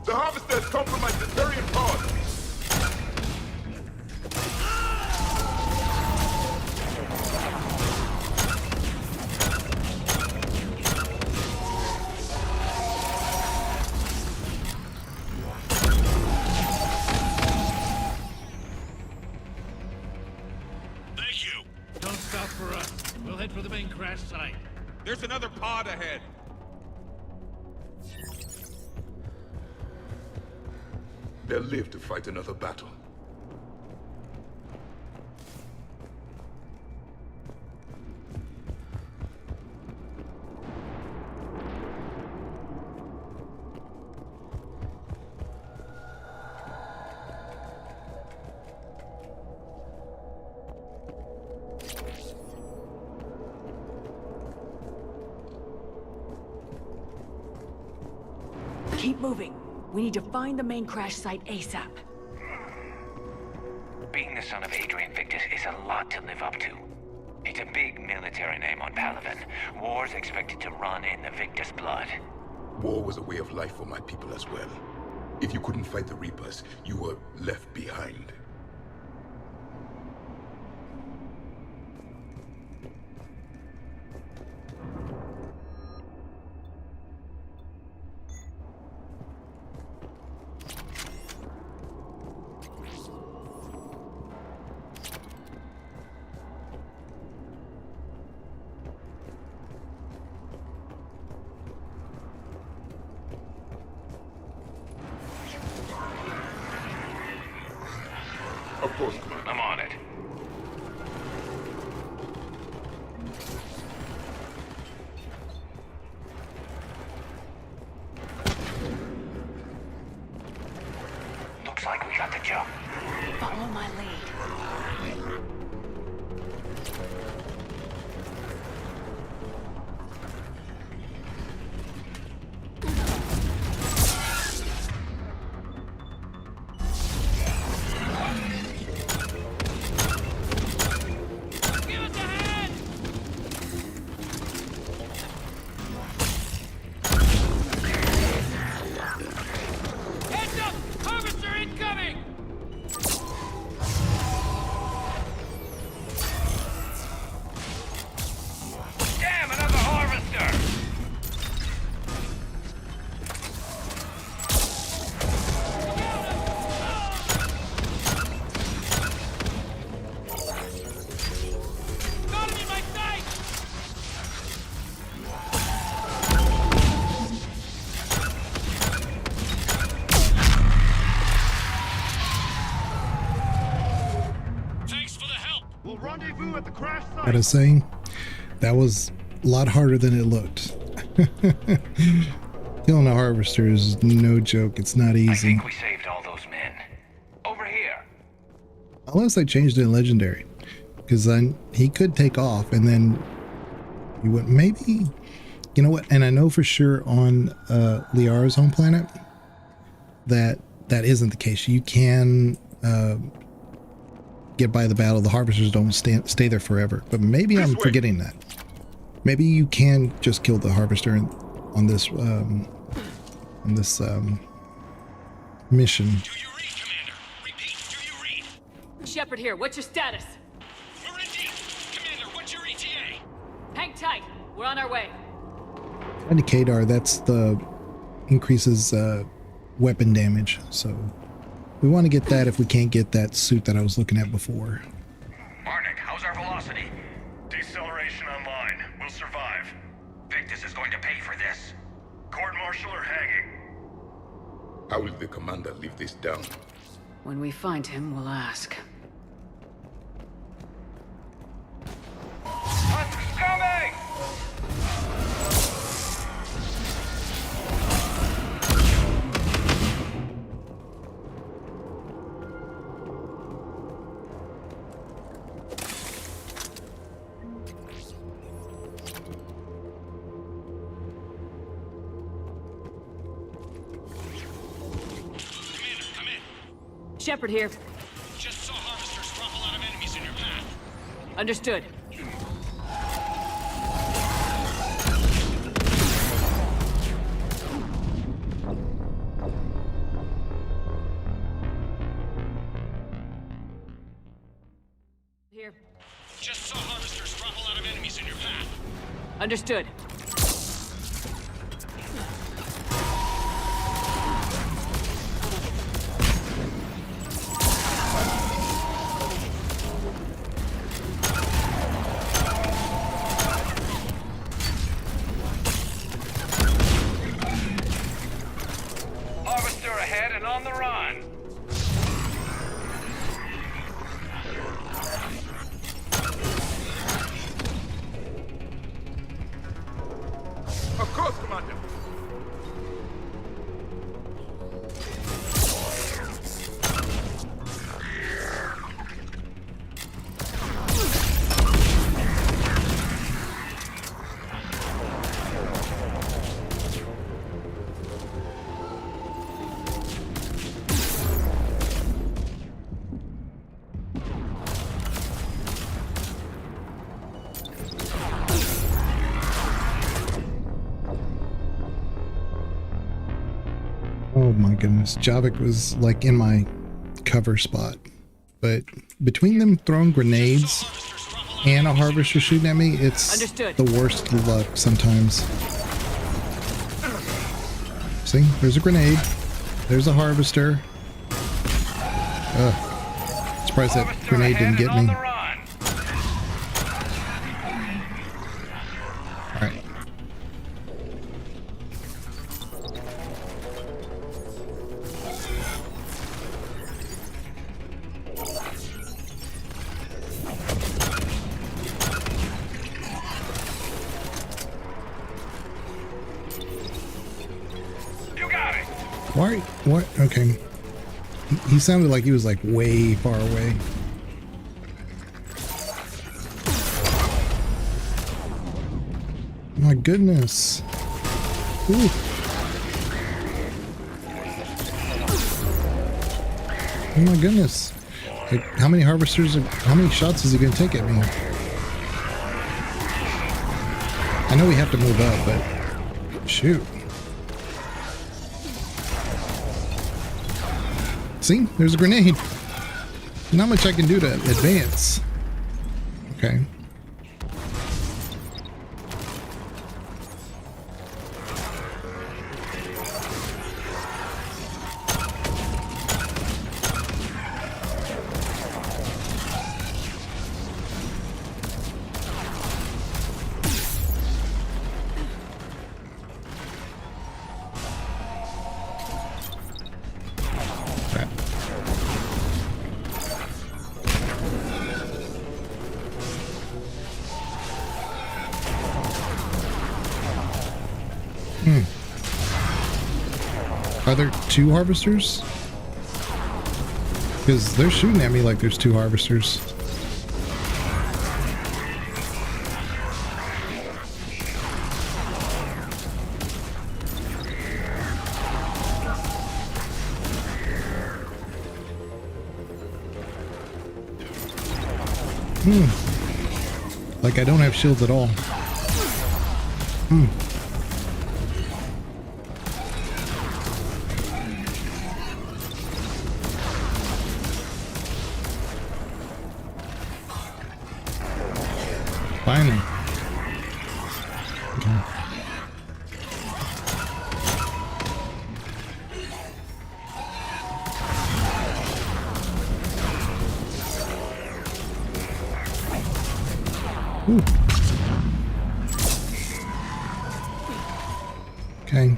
The harvester has compromised the Turian pod. Thank you. Don't stop for us. We'll head for the main crash site. There's another pod ahead. They'll live to fight another battle. Keep moving. We need to find the main crash site ASAP. Being the son of Adrian Victus is a lot to live up to. It's a big military name on Palaven. War's expected to run in the Victus blood. War was a way of life for my people as well. If you couldn't fight the Reapers, you were left behind. Of course, Commander. I'm on it. We got the jump. Follow my lead. Gotta say, that was a lot harder than it looked. Killing a harvester is no joke. It's not easy. I think we saved all those men. Over here. Unless I changed it in legendary, because then he could take off and then you would maybe, you know what? And I know for sure on Liara's home planet that isn't the case. You can get by the battle. The harvesters don't stay there forever. But maybe I'm forgetting that. Maybe you can just kill the harvester on this mission. Shepard here. What's your status? We're in deep. Commander, what's your ETA? Hang tight. We're on our way. Indicator, that's the increases weapon damage. So we want to get that if we can't get that suit that I was looking at before. Marnik, how's our velocity? Deceleration online. We'll survive. Victus is going to pay for this. Court-martial or hanging? How will the commander live this down? When we find him, we'll ask. Husks coming! Shepard here. Just saw harvesters drop a lot of enemies in your path. Understood. Here. Just saw harvesters drop a lot of enemies in your path. Understood. Harvester ahead and on the run. Of course, Commander. Oh my goodness, Javik was like in my cover spot, but between them throwing grenades and a harvester shooting at me, it's Understood. the worst luck sometimes. See, there's a grenade, there's a harvester. Surprised that grenade didn't get me. Alright. Why? What? Okay. He sounded like he was like way far away. My goodness. Ooh. Oh my goodness. Like, how many harvesters, how many shots is he going to take at me? I know we have to move up, but shoot. See, there's a grenade. Not much I can do to advance. Okay. Are there two harvesters? Because they're shooting at me like there's two harvesters. Like I don't have shields at all. Finally. Okay. Ooh. Okay.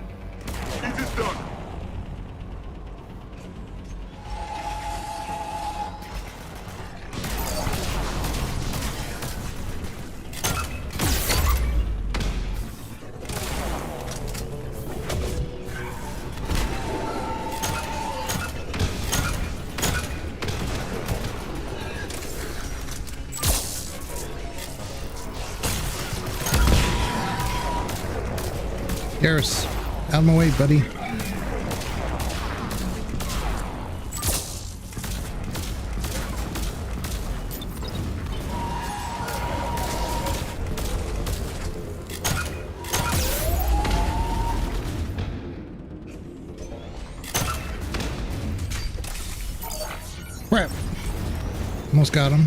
Garrus, out of my way, buddy. Crap. Almost got him.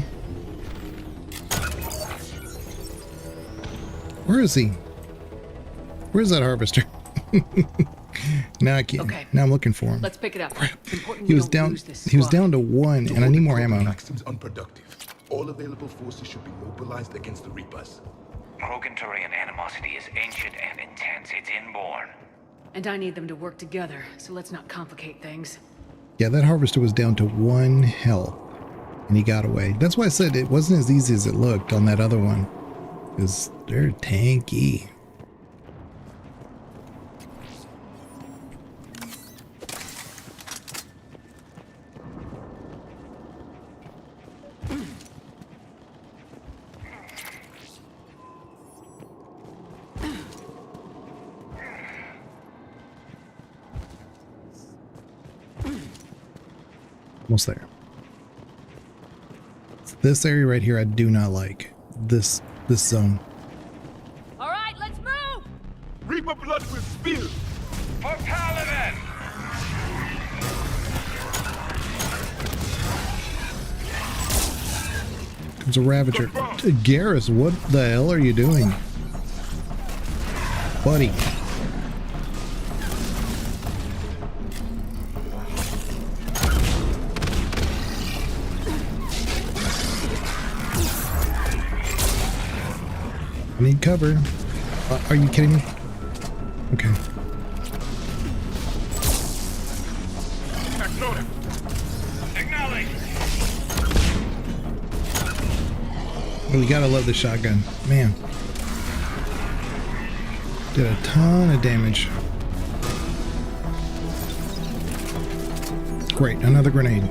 Where is he? Where's that harvester? Now I can't. Okay. Now I'm looking for him. Let's pick it up. He was down. He was down to 1, and I need more ammo. Maxim's unproductive. All available forces should be mobilized against the Reapers. Rogan Turian animosity is ancient and intense. It's inborn. And I need them to work together, so let's not complicate things. Yeah, that harvester was down to 1 health, and he got away. That's why I said it wasn't as easy as it looked on that other one, because they're tanky. Almost there. This area right here I do not like. This zone. All right, let's move! Reaper blood will spill! For Paladin! It's a Ravager. Garrus, what the hell are you doing? Buddy. I need cover. Are you kidding me? Okay. Acknowledge. We gotta love the shotgun. Man. Did a ton of damage. Great, another grenade.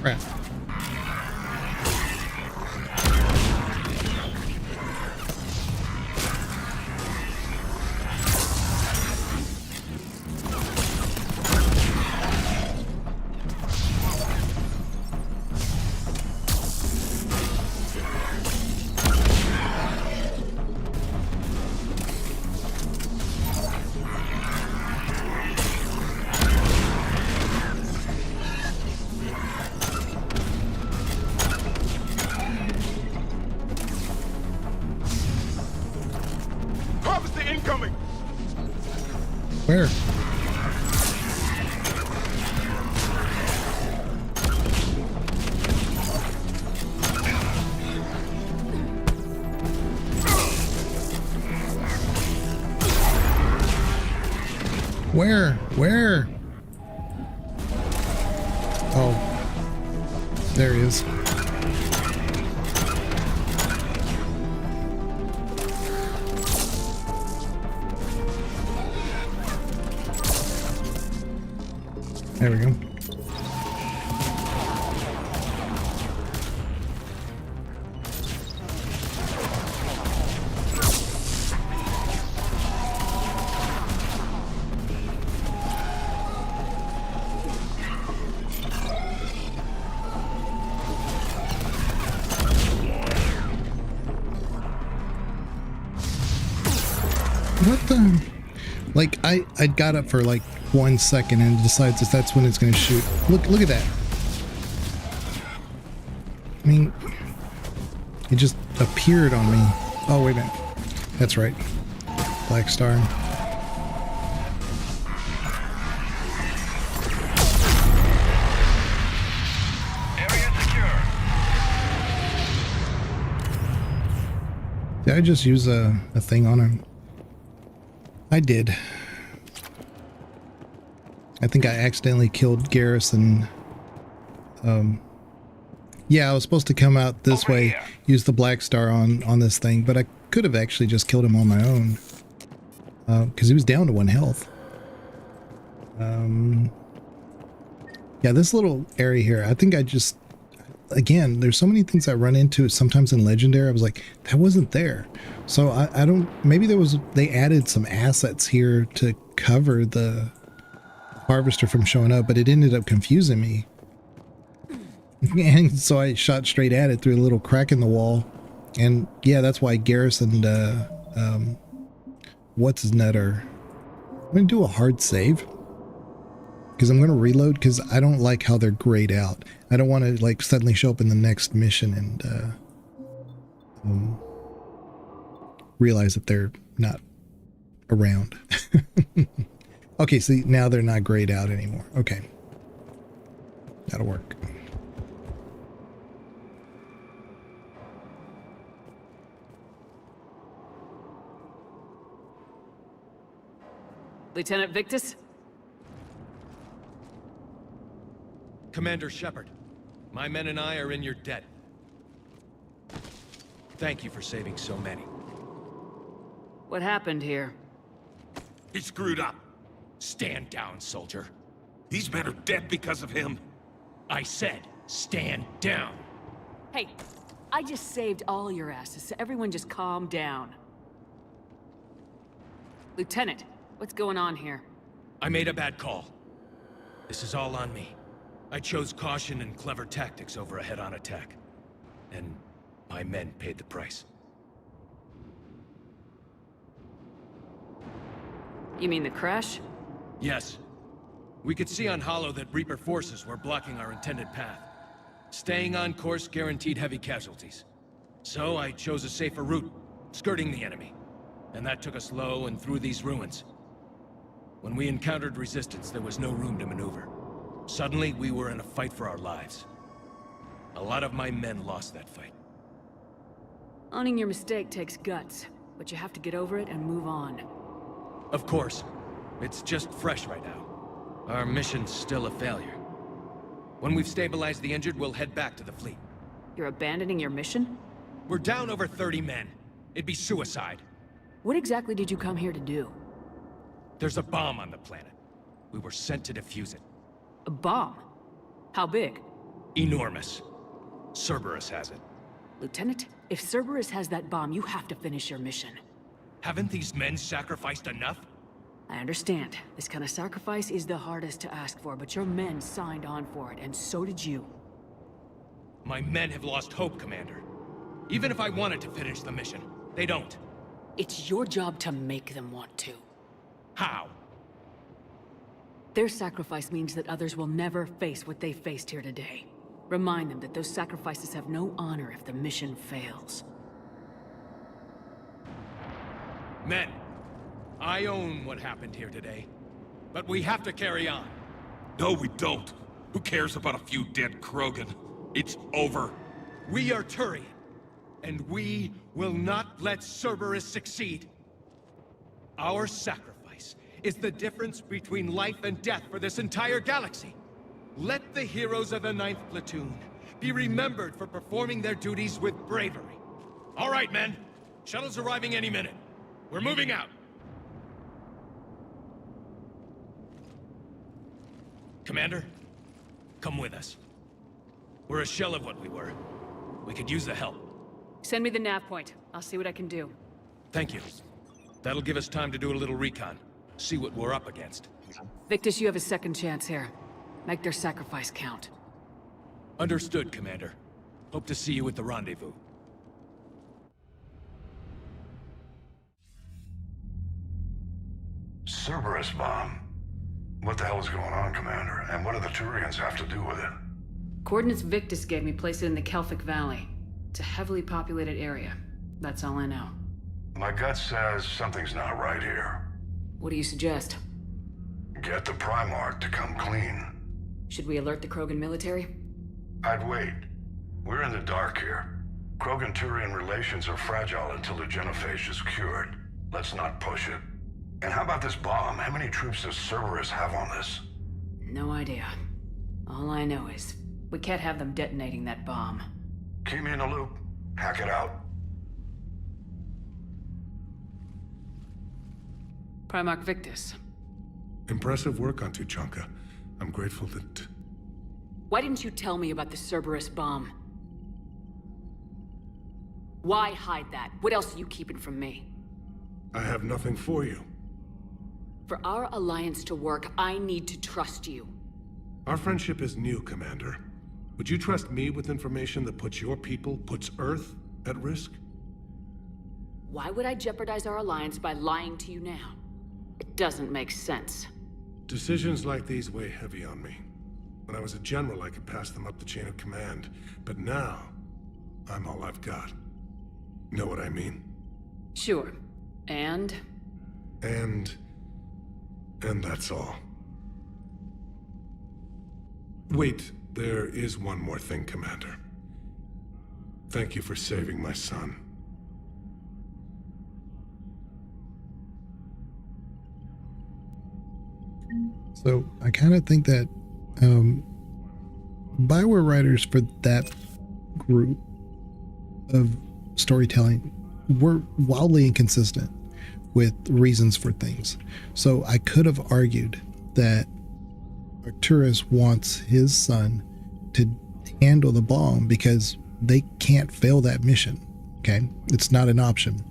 Crap. Harvester incoming! Where? Where? Oh. There he is. There we go. What the? Like, I got up for like 1 second and it decides that that's when it's going to shoot. Look at that. I mean, it just appeared on me. Oh, wait a minute. That's right. Black Star. Area secure. Did I just use a thing on him? I did. I think I accidentally killed Garrison. Yeah, I was supposed to come out this way, use the Black Star on this thing, but I could have actually just killed him on my own. Because he was down to 1 health. Yeah, this little area here, I think I just... Again, there's so many things I run into sometimes in Legendary. I was like, that wasn't there. So I don't... Maybe they added some assets here to cover the Harvester from showing up, but it ended up confusing me. And so I shot straight at it through a little crack in the wall. And yeah, that's why Garrison, what's his nutter? I'm going to do a hard save. Because I'm going to reload, because I don't like how they're grayed out. I don't want to like suddenly show up in the next mission and realize that they're not around. Okay, see, now they're not grayed out anymore. Okay. That'll work. Lieutenant Victus? Commander Shepard, my men and I are in your debt. Thank you for saving so many. What happened here? He screwed up. Stand down, soldier. These men are dead because of him. I said, stand down. Hey, I just saved all your asses, so everyone just calm down. Lieutenant, what's going on here? I made a bad call. This is all on me. I chose caution and clever tactics over a head-on attack. And my men paid the price. You mean the crash? Yes. We could see on Hollow that Reaper forces were blocking our intended path. Staying on course guaranteed heavy casualties. So I chose a safer route, skirting the enemy. And that took us low and through these ruins. When we encountered resistance, there was no room to maneuver. Suddenly, we were in a fight for our lives. A lot of my men lost that fight. Owning your mistake takes guts, but you have to get over it and move on. Of course. It's just fresh right now. Our mission's still a failure. When we've stabilized the injured, we'll head back to the fleet. You're abandoning your mission? We're down over 30 men. It'd be suicide. What exactly did you come here to do? There's a bomb on the planet. We were sent to defuse it. A bomb? How big? Enormous. Cerberus has it. Lieutenant, if Cerberus has that bomb, you have to finish your mission. Haven't these men sacrificed enough? I understand. This kind of sacrifice is the hardest to ask for, but your men signed on for it, and so did you. My men have lost hope, Commander. Even if I wanted to finish the mission, they don't. It's your job to make them want to. How? Their sacrifice means that others will never face what they faced here today. Remind them that those sacrifices have no honor if the mission fails. Men, I own what happened here today. But we have to carry on. No, we don't. Who cares about a few dead Krogan? It's over. We are Turian, and we will not let Cerberus succeed. Our sacrifice is the difference between life and death for this entire galaxy. Let the heroes of the 9th Platoon be remembered for performing their duties with bravery. All right, men. Shuttle's arriving any minute. We're moving out. Commander, come with us. We're a shell of what we were. We could use the help. Send me the nav point. I'll see what I can do. Thank you. That'll give us time to do a little recon. See what we're up against. Victus, you have a second chance here. Make their sacrifice count. Understood, Commander. Hope to see you at the rendezvous. Cerberus bomb. What the hell is going on, Commander? And what do the Turians have to do with it? Coordinates Victus gave me place it in the Kelphic Valley. It's a heavily populated area. That's all I know. My gut says something's not right here. What do you suggest? Get the Primarch to come clean. Should we alert the Krogan military? I'd wait. We're in the dark here. Krogan-Turian relations are fragile until the genophage is cured. Let's not push it. And how about this bomb? How many troops does Cerberus have on this? No idea. All I know is, we can't have them detonating that bomb. Keep me in the loop. Hack it out. Primarch Victus. Impressive work on Tuchanka. I'm grateful that... Why didn't you tell me about the Cerberus bomb? Why hide that? What else are you keeping from me? I have nothing for you. For our alliance to work, I need to trust you. Our friendship is new, Commander. Would you trust me with information that puts your people, puts Earth, at risk? Why would I jeopardize our alliance by lying to you now? It doesn't make sense. Decisions like these weigh heavy on me. When I was a general, I could pass them up the chain of command. But now, I'm all I've got. Know what I mean? Sure. And that's all. Wait, there is one more thing, Commander. Thank you for saving my son. So I kind of think that Bioware writers for that group of storytelling were wildly inconsistent with reasons for things. So I could have argued that Arcturus wants his son to handle the bomb because they can't fail that mission. Okay? It's not an option.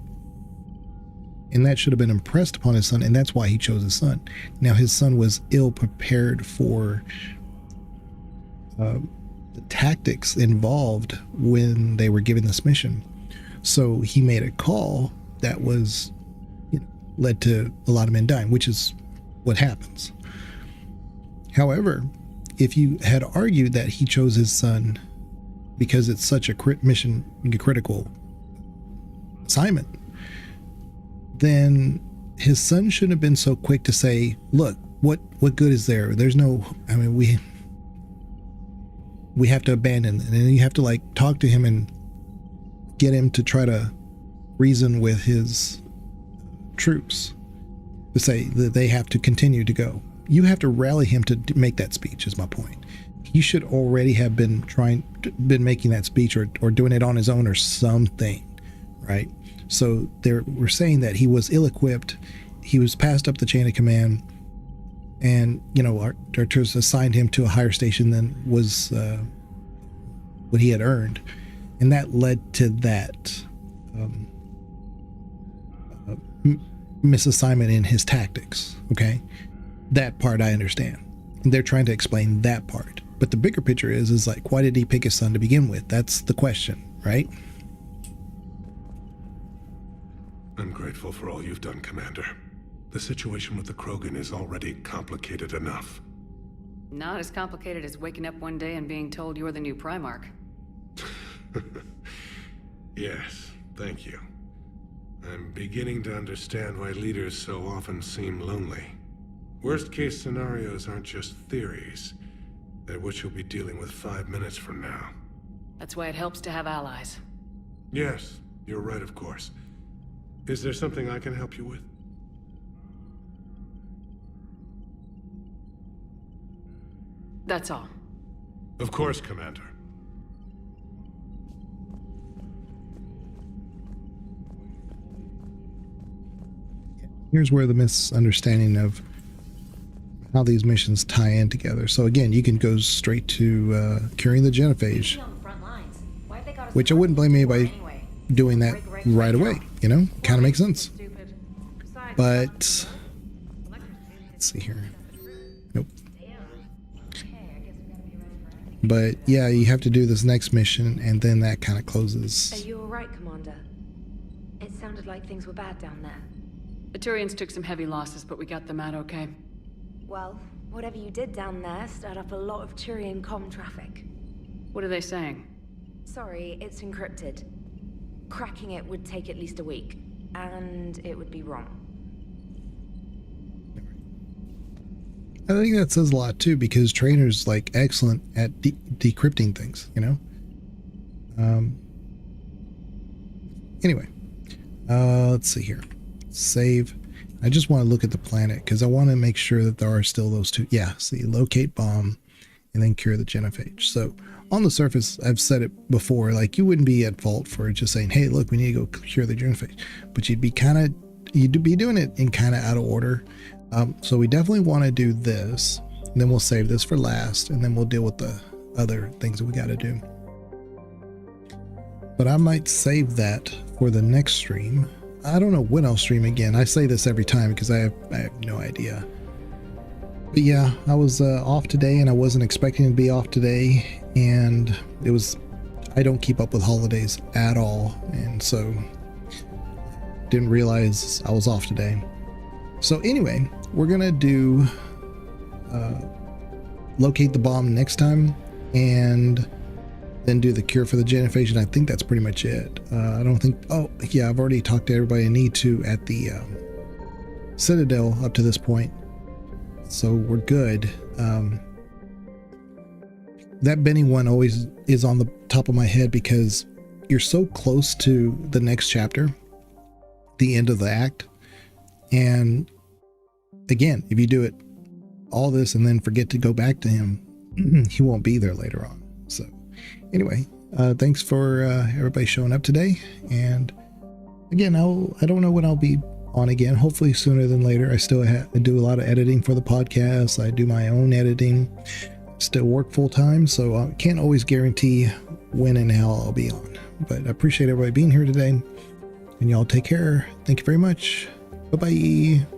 And that should have been impressed upon his son, and that's why he chose his son. Now, his son was ill prepared for the tactics involved when they were given this mission. So he made a call that was, led to a lot of men dying, which is what happens. However, if you had argued that he chose his son because it's such a critical assignment, then his son shouldn't have been so quick to say, look, what good is there? There's no, I mean, we have to abandon it. And then you have to like talk to him and get him to try to reason with his troops to say that they have to continue to go. You have to rally him to make that speech, is my point. He should already have been making that speech or doing it on his own or something, right? So we're saying that he was ill-equipped, he was passed up the chain of command, and, you know, Arturus assigned him to a higher station than was what he had earned. And that led to that misassignment in his tactics, okay? That part I understand. And they're trying to explain that part. But the bigger picture is like, why did he pick his son to begin with? That's the question, right? I'm grateful for all you've done, Commander. The situation with the Krogan is already complicated enough. Not as complicated as waking up one day and being told you're the new Primarch. Yes, thank you. I'm beginning to understand why leaders so often seem lonely. Worst-case scenarios aren't just theories. They're what you'll be dealing with 5 minutes from now. That's why it helps to have allies. Yes, you're right, of course. Is there something I can help you with? That's all. Of course, Commander. Here's where the misunderstanding of how these missions tie in together. So again, you can go straight to curing the genophage, which I wouldn't blame anybody doing that right away, you know? Kind of makes sense. But let's see here. Nope. But yeah, you have to do this next mission, and then that kind of closes. Are you alright, Commander? It sounded like things were bad down there. The Turians took some heavy losses, but we got them out okay. Well, whatever you did down there stirred up a lot of Turian comm traffic. What are they saying? Sorry, it's encrypted. Cracking it would take at least a week, and it would be wrong. I think that says a lot too, because trainers like excellent at decrypting things, you know? Anyway, let's see here. Save. I just want to look at the planet because I want to make sure that there are still those two. Yeah, see, locate bomb and then cure the genophage. So on the surface, I've said it before, like you wouldn't be at fault for just saying, hey, look, we need to go cure the genophage, but you'd be doing it in kind of out of order. So we definitely want to do this, and then we'll save this for last, and then we'll deal with the other things that we got to do. But I might save that for the next stream. I don't know when I'll stream again. I say this every time because I have no idea. But yeah, I was off today, and I wasn't expecting to be off today, and I don't keep up with holidays at all, and so didn't realize I was off today. So anyway, we're gonna do locate the bomb next time, and then do the cure for the genophage, and I think that's pretty much it. I don't think, oh yeah, I've already talked to everybody I need to at the Citadel up to this point, so we're good. That Benny one always is on the top of my head because you're so close to the next chapter, the end of the act, and again, if you do it all this and then forget to go back to him, he won't be there later on. So anyway, thanks for everybody showing up today, and again, I don't know when I'll be on again, hopefully sooner than later. I still I do a lot of editing for the podcast. I do my own editing, still work full-time, so I can't always guarantee when and how I'll be on, but I appreciate everybody being here today, and y'all take care. Thank you very much. Bye-bye.